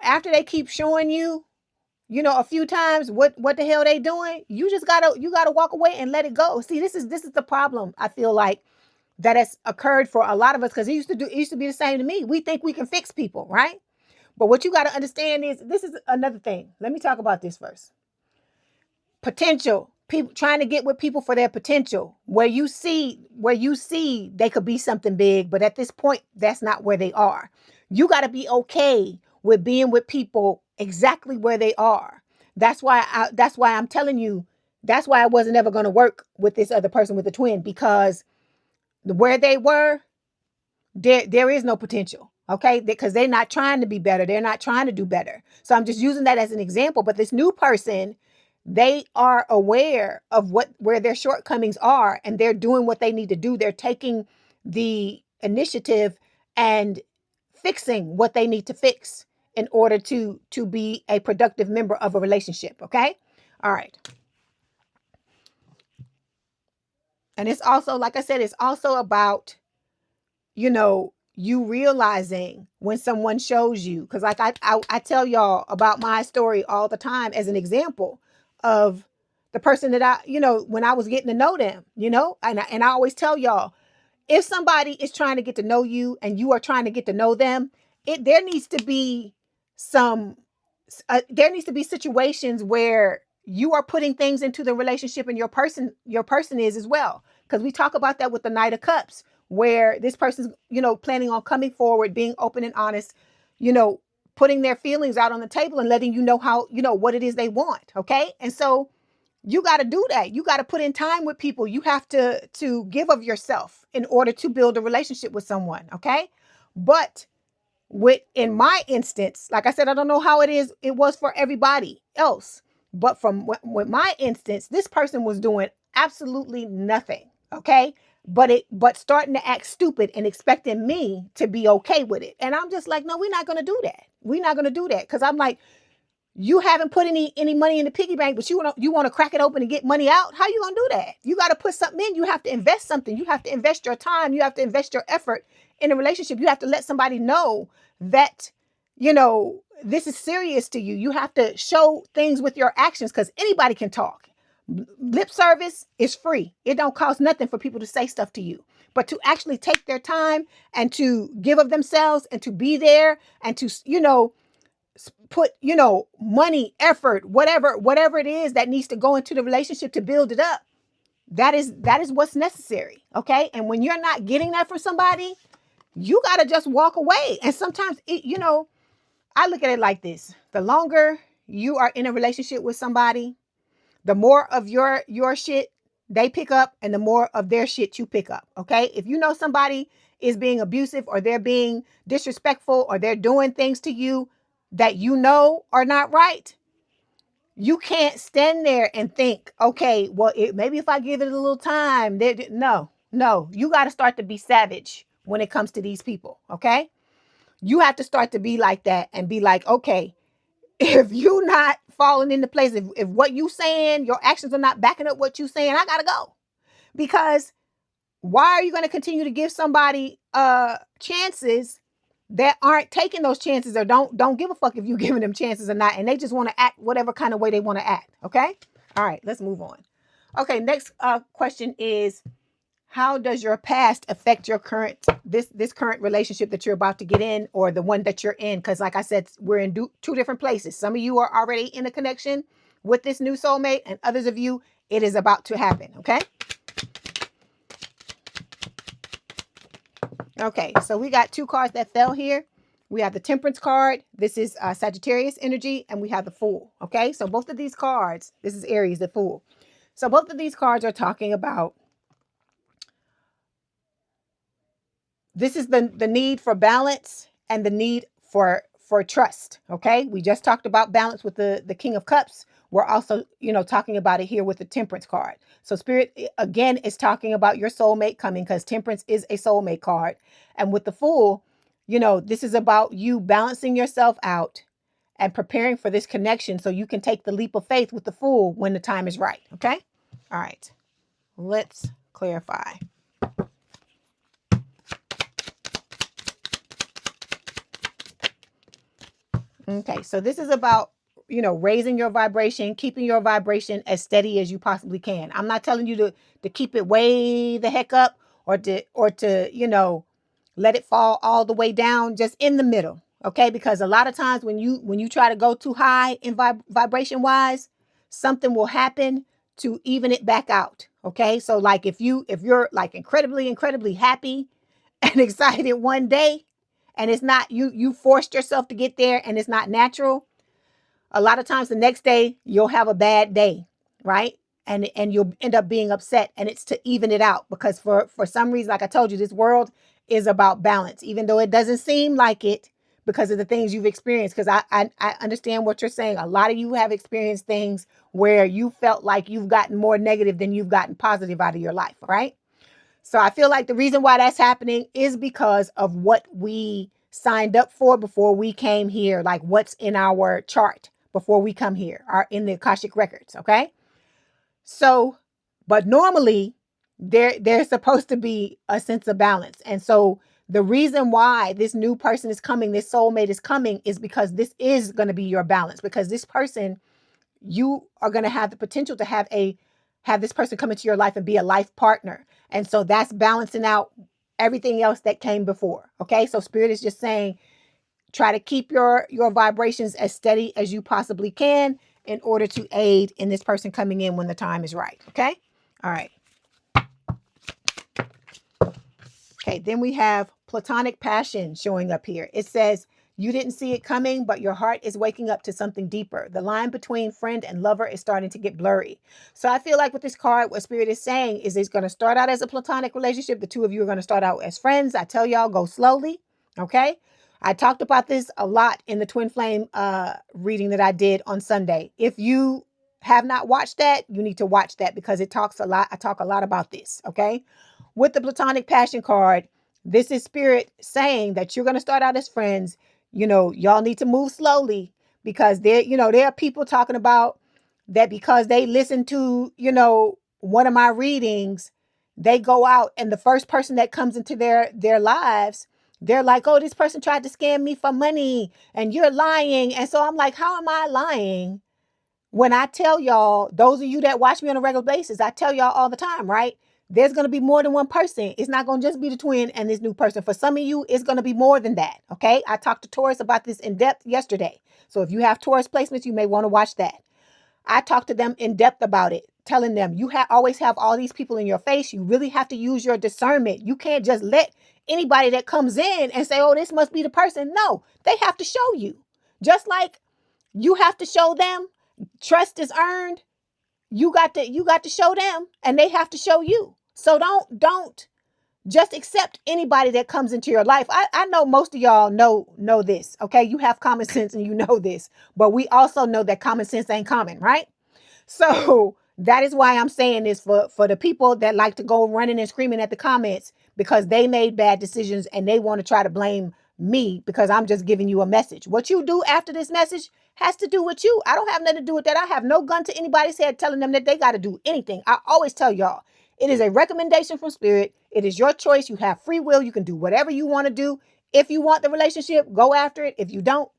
after they keep showing you, a few times what the hell they doing, you gotta walk away and let it go. See, this is the problem. I feel like that has occurred for a lot of us, because it used to be the same to me. We think we can fix people, right? But what you got to understand is, this is another thing. Let me talk about this first. Potential. People trying to get with people for their potential, where you see they could be something big, but at this point that's not where they are. You got to be okay with being with people exactly where they are. That's why I'm telling you, that's why I wasn't ever going to work with this other person with the twin, because where they were, there is no potential. Okay, because they're not trying to be better, they're not trying to do better. So I'm just using that as an example. But this new person, they are aware of where their shortcomings are, and they're doing what they need to do. They're taking the initiative and fixing what they need to fix in order to be a productive member of a relationship. Okay, all right. And it's also, like I said, it's also about, you realizing when someone shows you, because like I tell y'all about my story all the time as an example of the person that when I was getting to know them, and I always tell y'all, if somebody is trying to get to know you and you are trying to get to know them, there needs to be some there needs to be situations where you are putting things into the relationship, and your person is as well, because we talk about that with the Knight of Cups, where this person's planning on coming forward, being open and honest, you know putting their feelings out on the table and letting you know how, what it is they want. Okay, and so you got to do that. You got to put in time with people. You have to give of yourself in order to build a relationship with someone. Okay, but in my instance, like I said, I don't know how it was for everybody else, but from with my instance, this person was doing absolutely nothing. Okay, but starting to act stupid and expecting me to be okay with it, and I'm just like, no, we're not going to do that. We're not going to do that, because I'm like, you haven't put any money in the piggy bank, but you want to crack it open and get money out. How you gonna do that? You got to put something in. You have to invest something. You have to invest your time. You have to invest your effort in a relationship. You have to let somebody know that this is serious to you. You have to show things with your actions, because anybody can talk. Lip service is free. It don't cost nothing for people to say stuff to you, but to actually take their time and to give of themselves and to be there and to put money, effort, whatever it is that needs to go into the relationship to build it up, that is what's necessary. Okay, and when you're not getting that from somebody, you got to just walk away. And sometimes I look at it like this: the longer you are in a relationship with somebody, the more of your shit they pick up, and the more of their shit you pick up. Okay, if you know somebody is being abusive, or they're being disrespectful, or they're doing things to you that are not right, you can't stand there and think, okay, well, maybe if I give it a little time. No, you got to start to be savage when it comes to these people. Okay, you have to start to be like that and be like, okay, if you not falling into place, if what you saying, your actions are not backing up what you saying, I gotta go. Because why are you going to continue to give somebody chances that aren't taking those chances, or don't give a fuck if you're giving them chances or not, and they just want to act whatever kind of way they want to act? Okay, all right, let's move on. Okay, next question is, how does your past affect your this current relationship that you're about to get in, or the one that you're in? Because like I said, we're in two different places. Some of you are already in a connection with this new soulmate, and others of you, it is about to happen. Okay. Okay, so we got two cards that fell here. We have the Temperance card. This is Sagittarius energy, and we have the Fool. Okay, so both of these cards, this is Aries, the Fool. So both of these cards are talking about, this is the need for balance and the need for trust. Okay, we just talked about balance with the King of Cups. We're also talking about it here with the Temperance card. So Spirit again is talking about your soulmate coming, because Temperance is a soulmate card, and with the Fool, You know, this is about you balancing yourself out and preparing for this connection so you can take the leap of faith with the Fool when the time is right. Okay? All right. Let's clarify. Okay, so this is about, you know, raising your vibration, keeping your vibration as steady as you possibly can. I'm not telling you to keep it way the heck up or to, you know, let it fall all the way down, just in the middle. Okay? Because a lot of times when you try to go too high in vibration wise, something will happen to even it back out. Okay? So like if you're like incredibly happy and excited one day, and it's not, you forced yourself to get there and it's not natural, a lot of times the next day you'll have a bad day, right? And you'll end up being upset, and it's to even it out, because for some reason, like I told you, this world is about balance, even though it doesn't seem like it because of the things you've experienced. Because I understand what you're saying. A lot of you have experienced things where you felt like you've gotten more negative than you've gotten positive out of your life, right? So I feel like the reason why that's happening is because of what we signed up for before we came here, like what's in our chart before we come here, are in the Akashic records. Okay. So, but normally there's supposed to be a sense of balance. And so the reason why this new person is coming, this soulmate is coming, is because this is going to be your balance, because this person, you are going to have the potential to have this person come into your life and be a life partner. And so that's balancing out everything else that came before. Okay. So Spirit is just saying, try to keep your vibrations as steady as you possibly can in order to aid in this person coming in when the time is right. Okay. All right. Okay. Then we have platonic passion showing up here. It says, you didn't see it coming, but your heart is waking up to something deeper. The line between friend and lover is starting to get blurry. So I feel like with this card, what Spirit is saying is it's going to start out as a platonic relationship. The two of you are going to start out as friends. I tell y'all, go slowly. Okay. I talked about this a lot in the Twin Flame reading that I did on Sunday. If you have not watched that, you need to watch that, because it talks a lot. I talk a lot about this. Okay. With the platonic passion card, this is Spirit saying that you're going to start out as friends. You know, y'all need to move slowly, because there are people talking about that because they listen to, one of my readings, they go out and the first person that comes into their lives, they're like, oh, this person tried to scam me for money and you're lying. And so I'm like, how am I lying? When I tell y'all, those of you that watch me on a regular basis, I tell y'all all the time, right? There's going to be more than one person. It's not going to just be the twin and this new person. For some of you, it's going to be more than that. Okay. I talked to Taurus about this in depth yesterday. So if you have Taurus placements, you may want to watch that. I talked to them in depth about it, telling them you always have all these people in your face. You really have to use your discernment. You can't just let anybody that comes in and say, oh, this must be the person. No, they have to show you. Just like you have to show them. Trust is earned. You got to show them, and they have to show you. So don't just accept anybody that comes into your life. I know most of y'all know this. Okay. You have common sense and you know this, but we also know that common sense ain't common, right? So that is why I'm saying this for the people that like to go running and screaming at the comments because they made bad decisions and they want to try to blame me because I'm just giving you a message. What you do after this message has to do with you. I don't have nothing to do with that. I have no gun to anybody's head telling them that they got to do anything. I always tell y'all, it is a recommendation from Spirit. It is your choice. You have free will. You can do whatever you want to do. If you want the relationship, go after it. If you don't.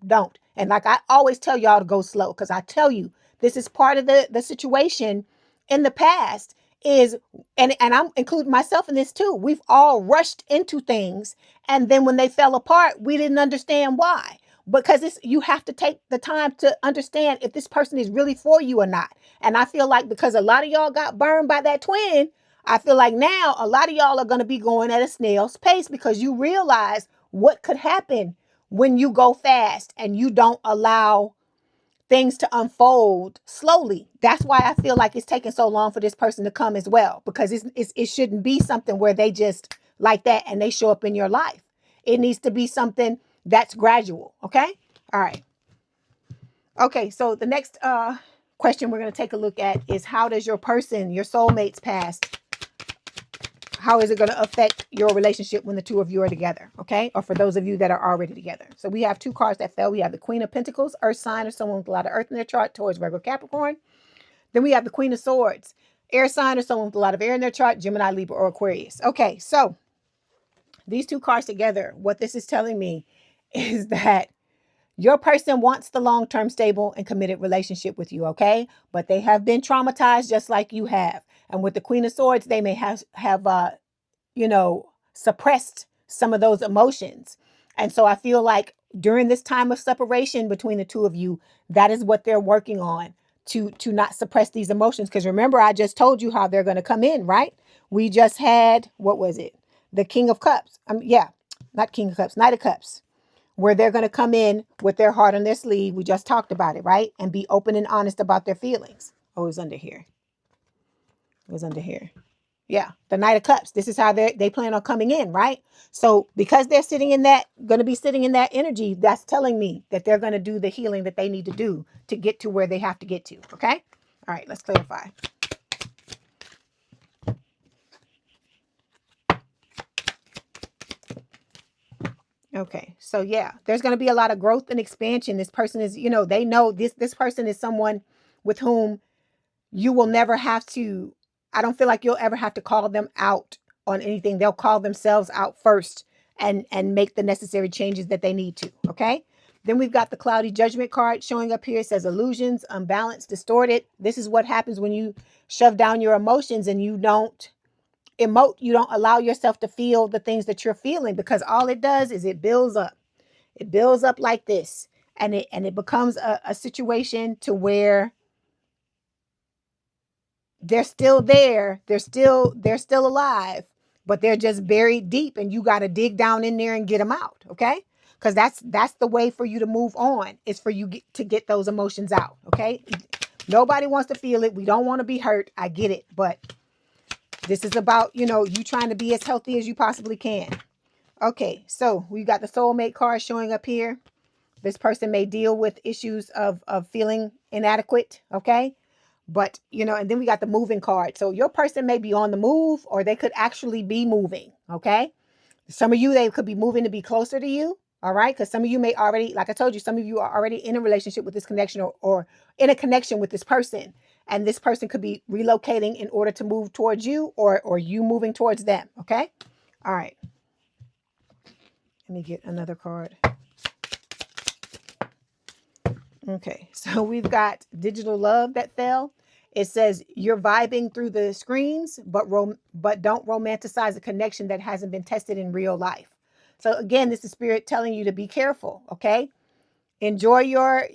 And like I always tell y'all to go slow, because I tell you, this is part of the situation in the past is, and I'm including myself in this too. We've all rushed into things. And then when they fell apart, we didn't understand why. Because you have to take the time to understand if this person is really for you or not. And I feel like because a lot of y'all got burned by that twin, I feel like now a lot of y'all are going to be going at a snail's pace because you realize what could happen when you go fast and you don't allow things to unfold slowly. That's why I feel like it's taking so long for this person to come as well, because it shouldn't be something where they just like that and they show up in your life. It needs to be something that's gradual. Okay. All right. Okay. So the next question we're going to take a look at is, how does your person, your soulmate's past, how is it going to affect your relationship when the two of you are together? Okay. Or for those of you that are already together. So we have two cards that fell. We have the Queen of Pentacles, Earth sign, or someone with a lot of earth in their chart, towards Virgo, Capricorn. Then we have the Queen of Swords, air sign, or someone with a lot of air in their chart, Gemini, Libra, or Aquarius. Okay. So these two cards together, what this is telling me is that your person wants the long-term stable and committed relationship with you, okay? But they have been traumatized just like you have. And with the Queen of Swords, they may have suppressed some of those emotions. And so I feel like during this time of separation between the two of you, that is what they're working on, to not suppress these emotions. Because remember, I just told you how they're going to come in, right? We just had, what was it? The King of Cups. Not King of Cups, Knight of Cups, where they're going to come in with their heart on their sleeve. We just talked about it, right? And be open and honest about their feelings. Oh, it was under here. Yeah, the Knight of Cups. This is how they plan on coming in, right? So because they're going to be sitting in that energy, that's telling me that they're going to do the healing that they need to do to get to where they have to get to, okay? All right, let's clarify. Okay, so yeah, there's going to be a lot of growth and expansion. This person is, they know this person is someone with whom you will never have to, I don't feel like you'll ever have to call them out on anything. They'll call themselves out first and make the necessary changes that they need to, okay? Then we've got the Cloudy Judgment card showing up here. It says illusions, unbalanced, distorted. This is what happens when you shove down your emotions and you don't emote. You don't allow yourself to feel the things that you're feeling, because all it does is it builds up. It builds up like this. And it becomes a situation to where they're still there. They're still alive, but they're just buried deep, and you got to dig down in there and get them out. Okay. Cause that's the way for you to move on, is for you to get those emotions out. Okay. Nobody wants to feel it. We don't want to be hurt. I get it. But this is about, you trying to be as healthy as you possibly can. Okay. So we got the soulmate card showing up here. This person may deal with issues of feeling inadequate. Okay. But, and then we got the moving card. So your person may be on the move, or they could actually be moving. Okay. Some of you, they could be moving to be closer to you. All right. Because some of you may already, like I told you, some of you are already in a relationship with this connection, or in a connection with this person. And this person could be relocating in order to move towards you, or you moving towards them. Okay. All right. Let me get another card. Okay, so we've got Digital Love that fell. It says you're vibing through the screens, but don't romanticize a connection that hasn't been tested in real life. So again, this is Spirit telling you to be careful. Okay, enjoy your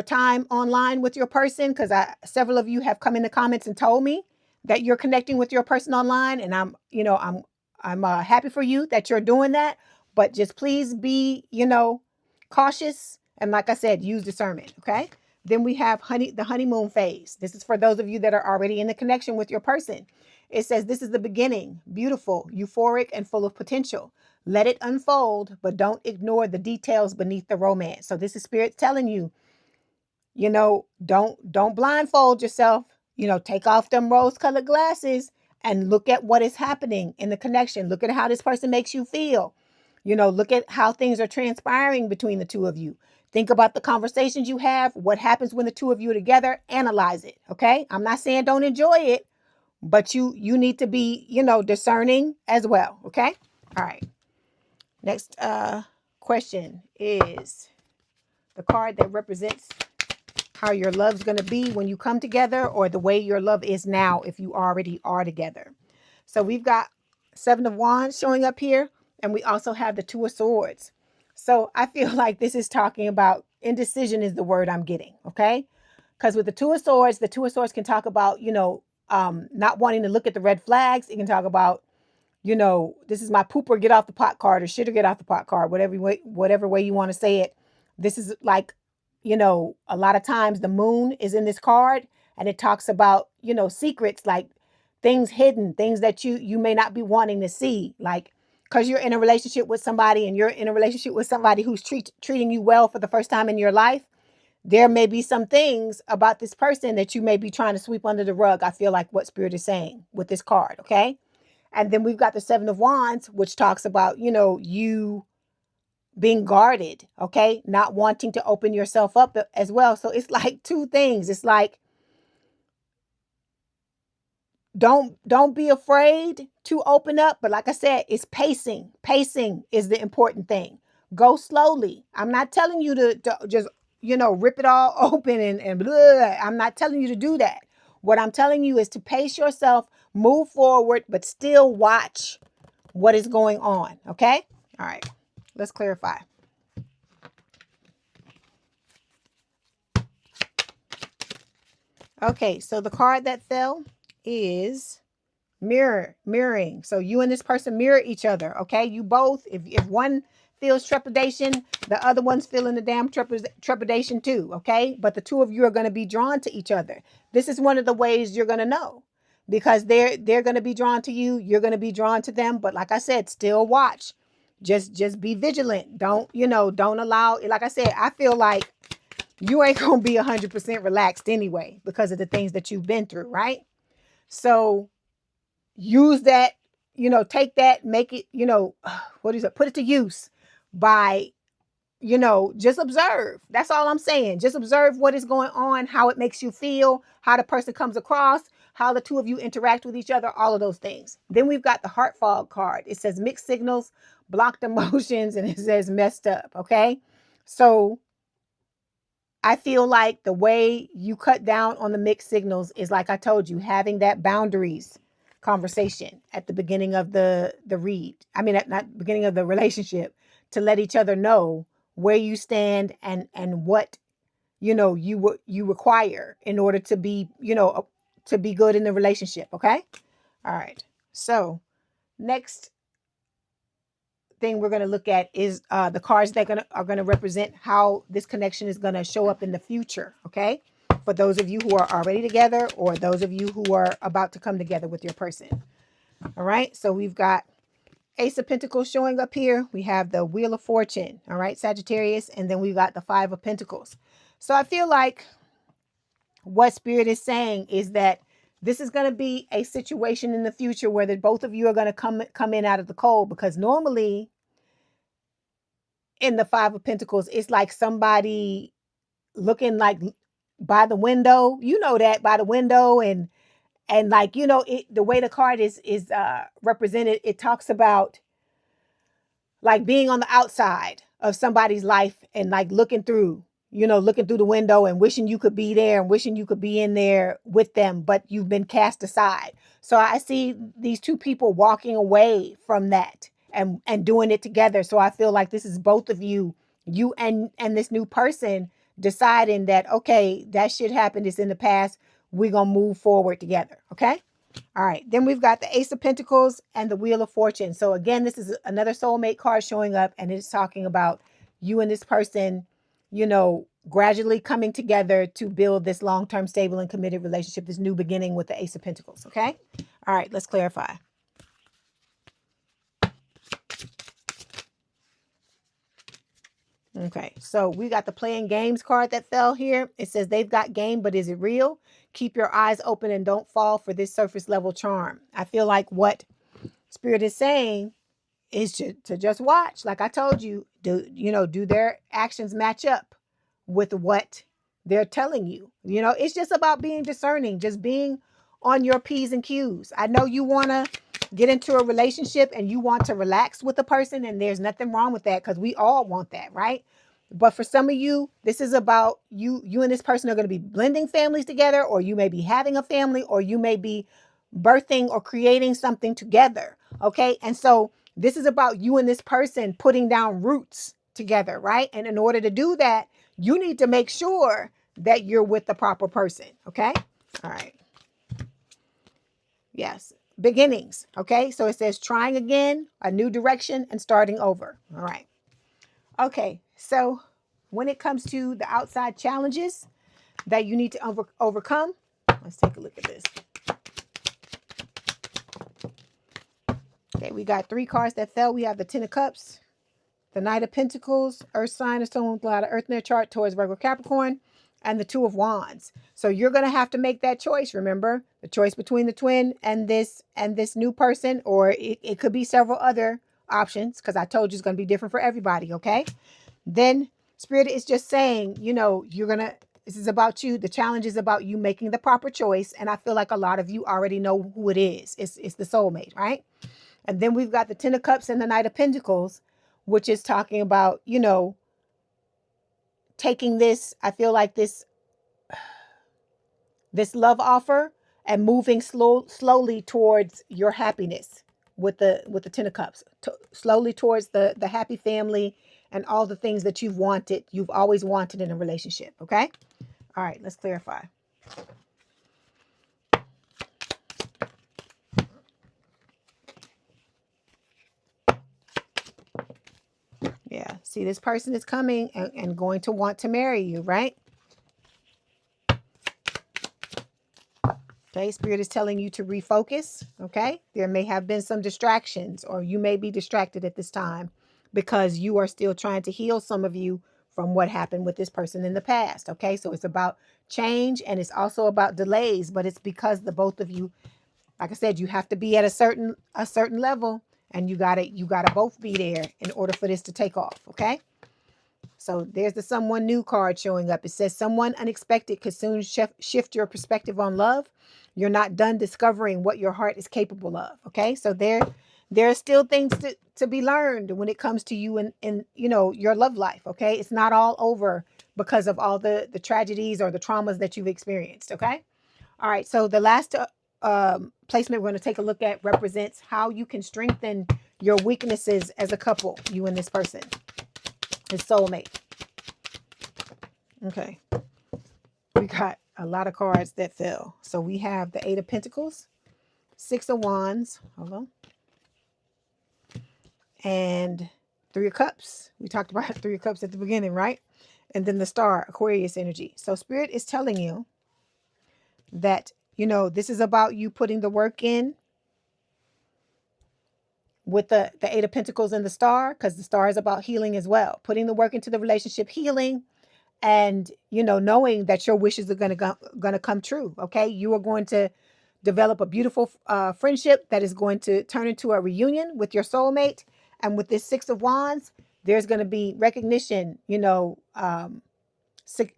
time online with your person, because several of you have come in the comments and told me that you're connecting with your person online, and I'm happy for you that you're doing that. But just please be cautious. And like I said, use discernment, okay? Then we have the honeymoon phase. This is for those of you that are already in the connection with your person. It says this is the beginning, beautiful, euphoric, and full of potential. Let it unfold, but don't ignore the details beneath the romance. So this is Spirit telling you, don't blindfold yourself. Take off them rose-colored glasses and look at what is happening in the connection. Look at how this person makes you feel. Look at how things are transpiring between the two of you. Think about the conversations you have, what happens when the two of you are together, analyze it, okay? I'm not saying don't enjoy it, but you need to be, discerning as well, okay? All right. Next question is the card that represents how your love's going to be when you come together, or the way your love is now if you already are together. So we've got Seven of Wands showing up here, and we also have the Two of Swords. So I feel like this is talking about indecision is the word I'm getting, okay? Because with the Two of Swords can talk about, not wanting to look at the red flags. It can talk about, this is my poop or get off the pot card, or shit or get off the pot card, whatever way you want to say it. This is like, a lot of times the moon is in this card, and it talks about, secrets, like things hidden, things that you may not be wanting to see, like, because you're in a relationship with somebody, and you're in a relationship with somebody who's treating you well for the first time in your life. There may be some things about this person that you may be trying to sweep under the rug. I feel like what Spirit is saying with this card. Okay. And then we've got the Seven of Wands, which talks about, you know, you being guarded, okay? Not wanting to open yourself up as well. So it's like two things. It's like, don't be afraid to open up, but like I said, it's pacing is the important thing. Go slowly. I'm not telling you to just, you know, rip it all open and blah. I'm not telling you to do that. What I'm telling you is to pace yourself, move forward, but still watch what is going on. Okay. All right, let's clarify. Okay, so the card that fell is mirroring. So you and this person mirror each other. Okay, you both, if one feels trepidation, the other one's feeling the damn trepidation too. Okay, but the two of you are going to be drawn to each other. This is one of the ways you're going to know, because they're going to be drawn to you, you're going to be drawn to them. But like I said, still watch. Just be vigilant. Don't, you know, don't allow, like I said, I feel like you ain't going to be 100% relaxed anyway because of the things that you've been through, right? So use that, you know, take that, make it, you know, what is it? Put it to use by, you know, just observe. That's all I'm saying. Just observe what is going on, how it makes you feel, how the person comes across, how the two of you interact with each other, all of those things. Then we've got the heart fog card. It says mixed signals, blocked emotions, and it says messed up. Okay. So I feel like the way you cut down on the mixed signals is, like I told you, having that boundaries conversation at the beginning of the read. I mean, at not beginning of the relationship, to let each other know where you stand and what, you know, you require in order to be, you know, to be good in the relationship. Okay. All right. So next thing we're going to look at is the cards that are going to represent how this connection is going to show up in the future. Okay, for those of you who are already together or those of you who are about to come together with your person. All right, so we've got Ace of Pentacles showing up here. We have the Wheel of Fortune, all right, Sagittarius, and then we've got the Five of Pentacles. So I feel like what Spirit is saying is that this is going to be a situation in the future where the both of you are going to come in out of the cold, because normally in the Five of Pentacles, it's like somebody looking like by the window, you know, that by the window, and like, you know, it, the way the card is represented, it talks about like being on the outside of somebody's life and like looking through, you know, looking through the window and wishing you could be there and wishing you could be in there with them, but you've been cast aside. So I see these two people walking away from that and doing it together. So I feel like this is both of you, you and this new person deciding that, okay, that shit happened. It's in the past. We're going to move forward together. Okay. All right, then we've got the Ace of Pentacles and the Wheel of Fortune. So again, this is another soulmate card showing up, and it's talking about you and this person, you know, gradually coming together to build this long-term, stable, and committed relationship, this new beginning with the Ace of Pentacles, okay? All right, let's clarify. Okay, so we got the playing games card that fell here. It says they've got game, but is it real? Keep your eyes open and don't fall for this surface level charm. I feel like what Spirit is saying is to just watch. Like I told you, do their actions match up with what they're telling you? You know, it's just about being discerning, just being on your P's and Q's. I know you want to get into a relationship and you want to relax with a person, and there's nothing wrong with that because we all want that, right? But for some of you, this is about you and this person are going to be blending families together, or you may be having a family, or you may be birthing or creating something together. Okay. And so this is about you and this person putting down roots together, right? And in order to do that, you need to make sure that you're with the proper person. Okay. All right. Yes. Beginnings. Okay. So it says trying again, a new direction, and starting over. All right. Okay. So when it comes to the outside challenges that you need to overcome, let's take a look at this. Okay, we got three cards that fell. We have the Ten of Cups, the Knight of Pentacles, Earth sign, or someone with a lot of Earth in their chart towards Virgo Capricorn, and the Two of Wands. So you're going to have to make that choice. Remember, the choice between the twin and this new person, or it could be several other options, because I told you it's going to be different for everybody. Okay. Then Spirit is just saying, this is about you. The challenge is about you making the proper choice. And I feel like a lot of you already know who it is. It's the soulmate, right? And then we've got the Ten of Cups and the Knight of Pentacles, which is talking about, taking this, I feel like this love offer and moving slowly towards your happiness with the Ten of Cups, slowly towards the happy family and all the things that you've always wanted in a relationship. Okay. All right, let's clarify. Yeah. See, this person is coming and going to want to marry you, right? Okay. Spirit is telling you to refocus. Okay. There may have been some distractions, or you may be distracted at this time because you are still trying to heal, some of you, from what happened with this person in the past. Okay. So it's about change, and it's also about delays, but it's because the both of you, like I said, you have to be at a certain level, and you gotta both be there in order for this to take off. Okay. So there's the someone new card showing up. It says someone unexpected could soon shift your perspective on love. You're not done discovering what your heart is capable of. Okay. So there are still things to be learned when it comes to you and your love life. Okay. It's not all over because of all the tragedies or the traumas that you've experienced. Okay. All right. So the last placement we're going to take a look at represents how you can strengthen your weaknesses as a couple, you and this person, his soulmate. Okay. We got a lot of cards that fell. So we have the Eight of Pentacles, Six of Wands, hold on, and Three of Cups. We talked about Three of Cups at the beginning, right? And then the Star, Aquarius energy. So Spirit is telling you that, this is about you putting the work in with the Eight of Pentacles and the Star, because the Star is about healing as well. Putting the work into the relationship, healing, and knowing that your wishes are going to come true. Okay. You are going to develop a beautiful friendship that is going to turn into a reunion with your soulmate. And with this Six of Wands, there's going to be recognition,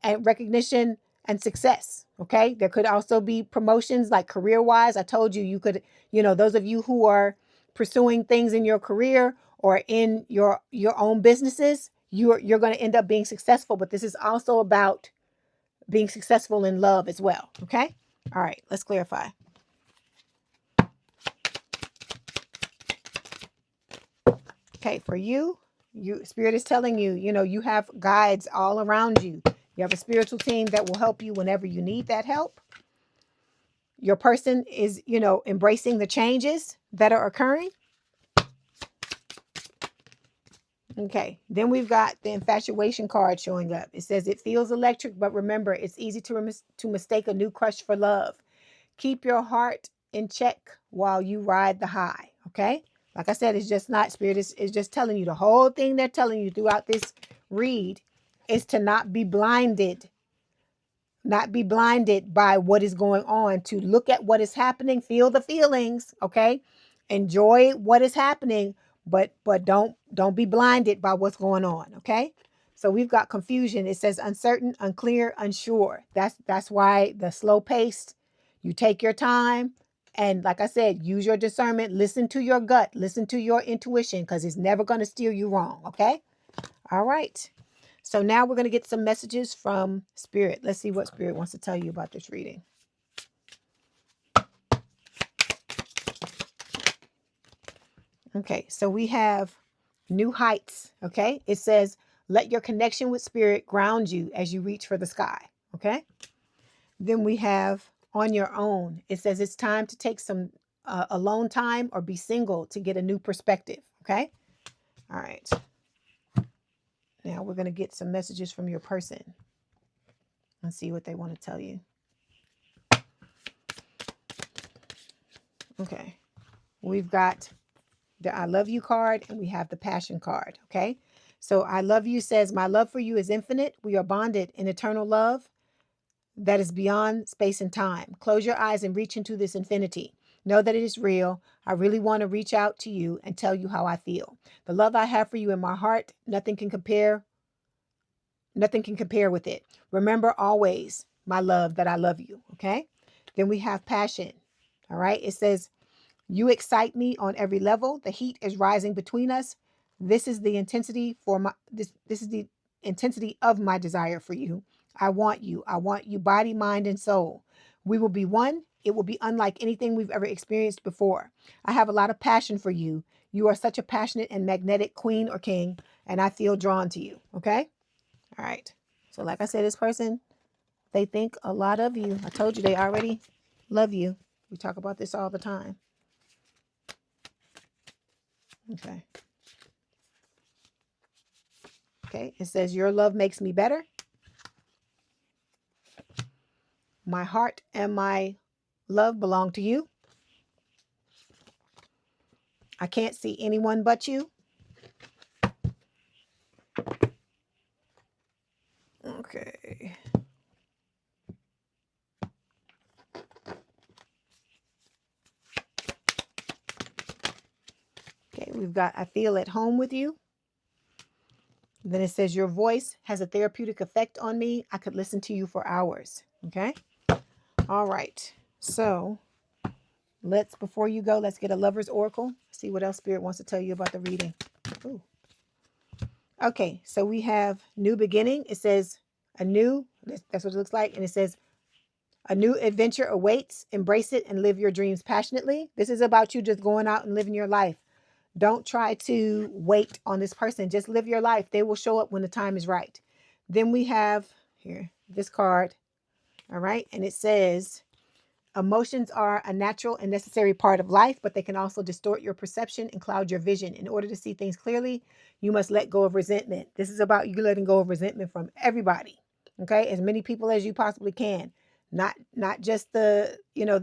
recognition and success. Okay. There could also be promotions, like career wise. I told you, you could, those of you who are pursuing things in your career or in your own businesses, you're going to end up being successful. But this is also about being successful in love as well. Okay. All right. Let's clarify. Okay. For you, Spirit is telling you, you have guides all around you. You have a spiritual team that will help you whenever you need that help. Your person is, embracing the changes that are occurring. Okay. Then we've got the Infatuation card showing up. It says it feels electric, but remember, it's easy to mistake a new crush for love. Keep your heart in check while you ride the high. Okay. Like I said, it's just not, Spirit is just telling you, the whole thing they're telling you throughout this read is to not be blinded by what is going on, to look at what is happening, feel the feelings. Okay. Enjoy what is happening, but don't be blinded by what's going on. Okay. So we've got confusion. It says uncertain, unclear, unsure. That's why the slow paced, you take your time. And like I said, use your discernment, listen to your gut, listen to your intuition, because it's never going to steer you wrong. Okay. All right. So now we're going to get some messages from Spirit. Let's see what Spirit wants to tell you about this reading. Okay, so we have new heights. Okay, it says, let your connection with Spirit ground you as you reach for the sky. Okay, then we have on your own. It says it's time to take some alone time or be single to get a new perspective. Okay, all right. Now we're going to get some messages from your person and see what they want to tell you. Okay, we've got the I love you card and we have the passion card. Okay, so I love you says, my love for you is infinite. We are bonded in eternal love. that is beyond space and time. Close your eyes and reach into this infinity. Know that it is real. I really want to reach out to you and tell you how I feel. The love I have for you in my heart, nothing can compare with it. Remember always, my love, that I love you. Okay? Then we have passion. All right? It says, you excite me on every level. The heat is rising between us. This is the intensity of my desire for you. I want you. I want you body, mind, and soul. We will be one. It will be unlike anything we've ever experienced before. I have a lot of passion for you. You are such a passionate and magnetic queen or king, and I feel drawn to you. Okay? All right. So like I said, this person, they think a lot of you. I told you they already love you. We talk about this all the time. Okay. Okay. It says, your love makes me better. My heart and my love belong to you. I can't see anyone but you. Okay. Okay, we've got, I feel at home with you. Then it says, your voice has a therapeutic effect on me. I could listen to you for hours. Okay. All right. So before you go, let's get a lover's oracle. See what else Spirit wants to tell you about the reading. Ooh. Okay. So we have new beginning. It says that's what it looks like. And it says, a new adventure awaits. Embrace it and live your dreams passionately. This is about you just going out and living your life. Don't try to wait on this person. Just live your life. They will show up when the time is right. Then we have here this card. All right. And it says, emotions are a natural and necessary part of life, but they can also distort your perception and cloud your vision. In order to see things clearly, you must let go of resentment. This is about you letting go of resentment from everybody. Okay. As many people as you possibly can. Not just the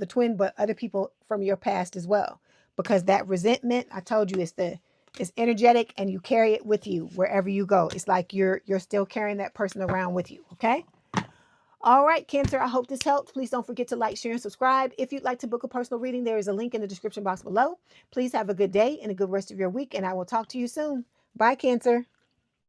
twin, but other people from your past as well. Because that resentment, I told you, it's energetic and you carry it with you wherever you go. It's like you're still carrying that person around with you. Okay. All right, Cancer, I hope this helped. Please don't forget to like, share, and subscribe. If you'd like to book a personal reading, there is a link in the description box below. Please have a good day and a good rest of your week, and I will talk to you soon. Bye, Cancer.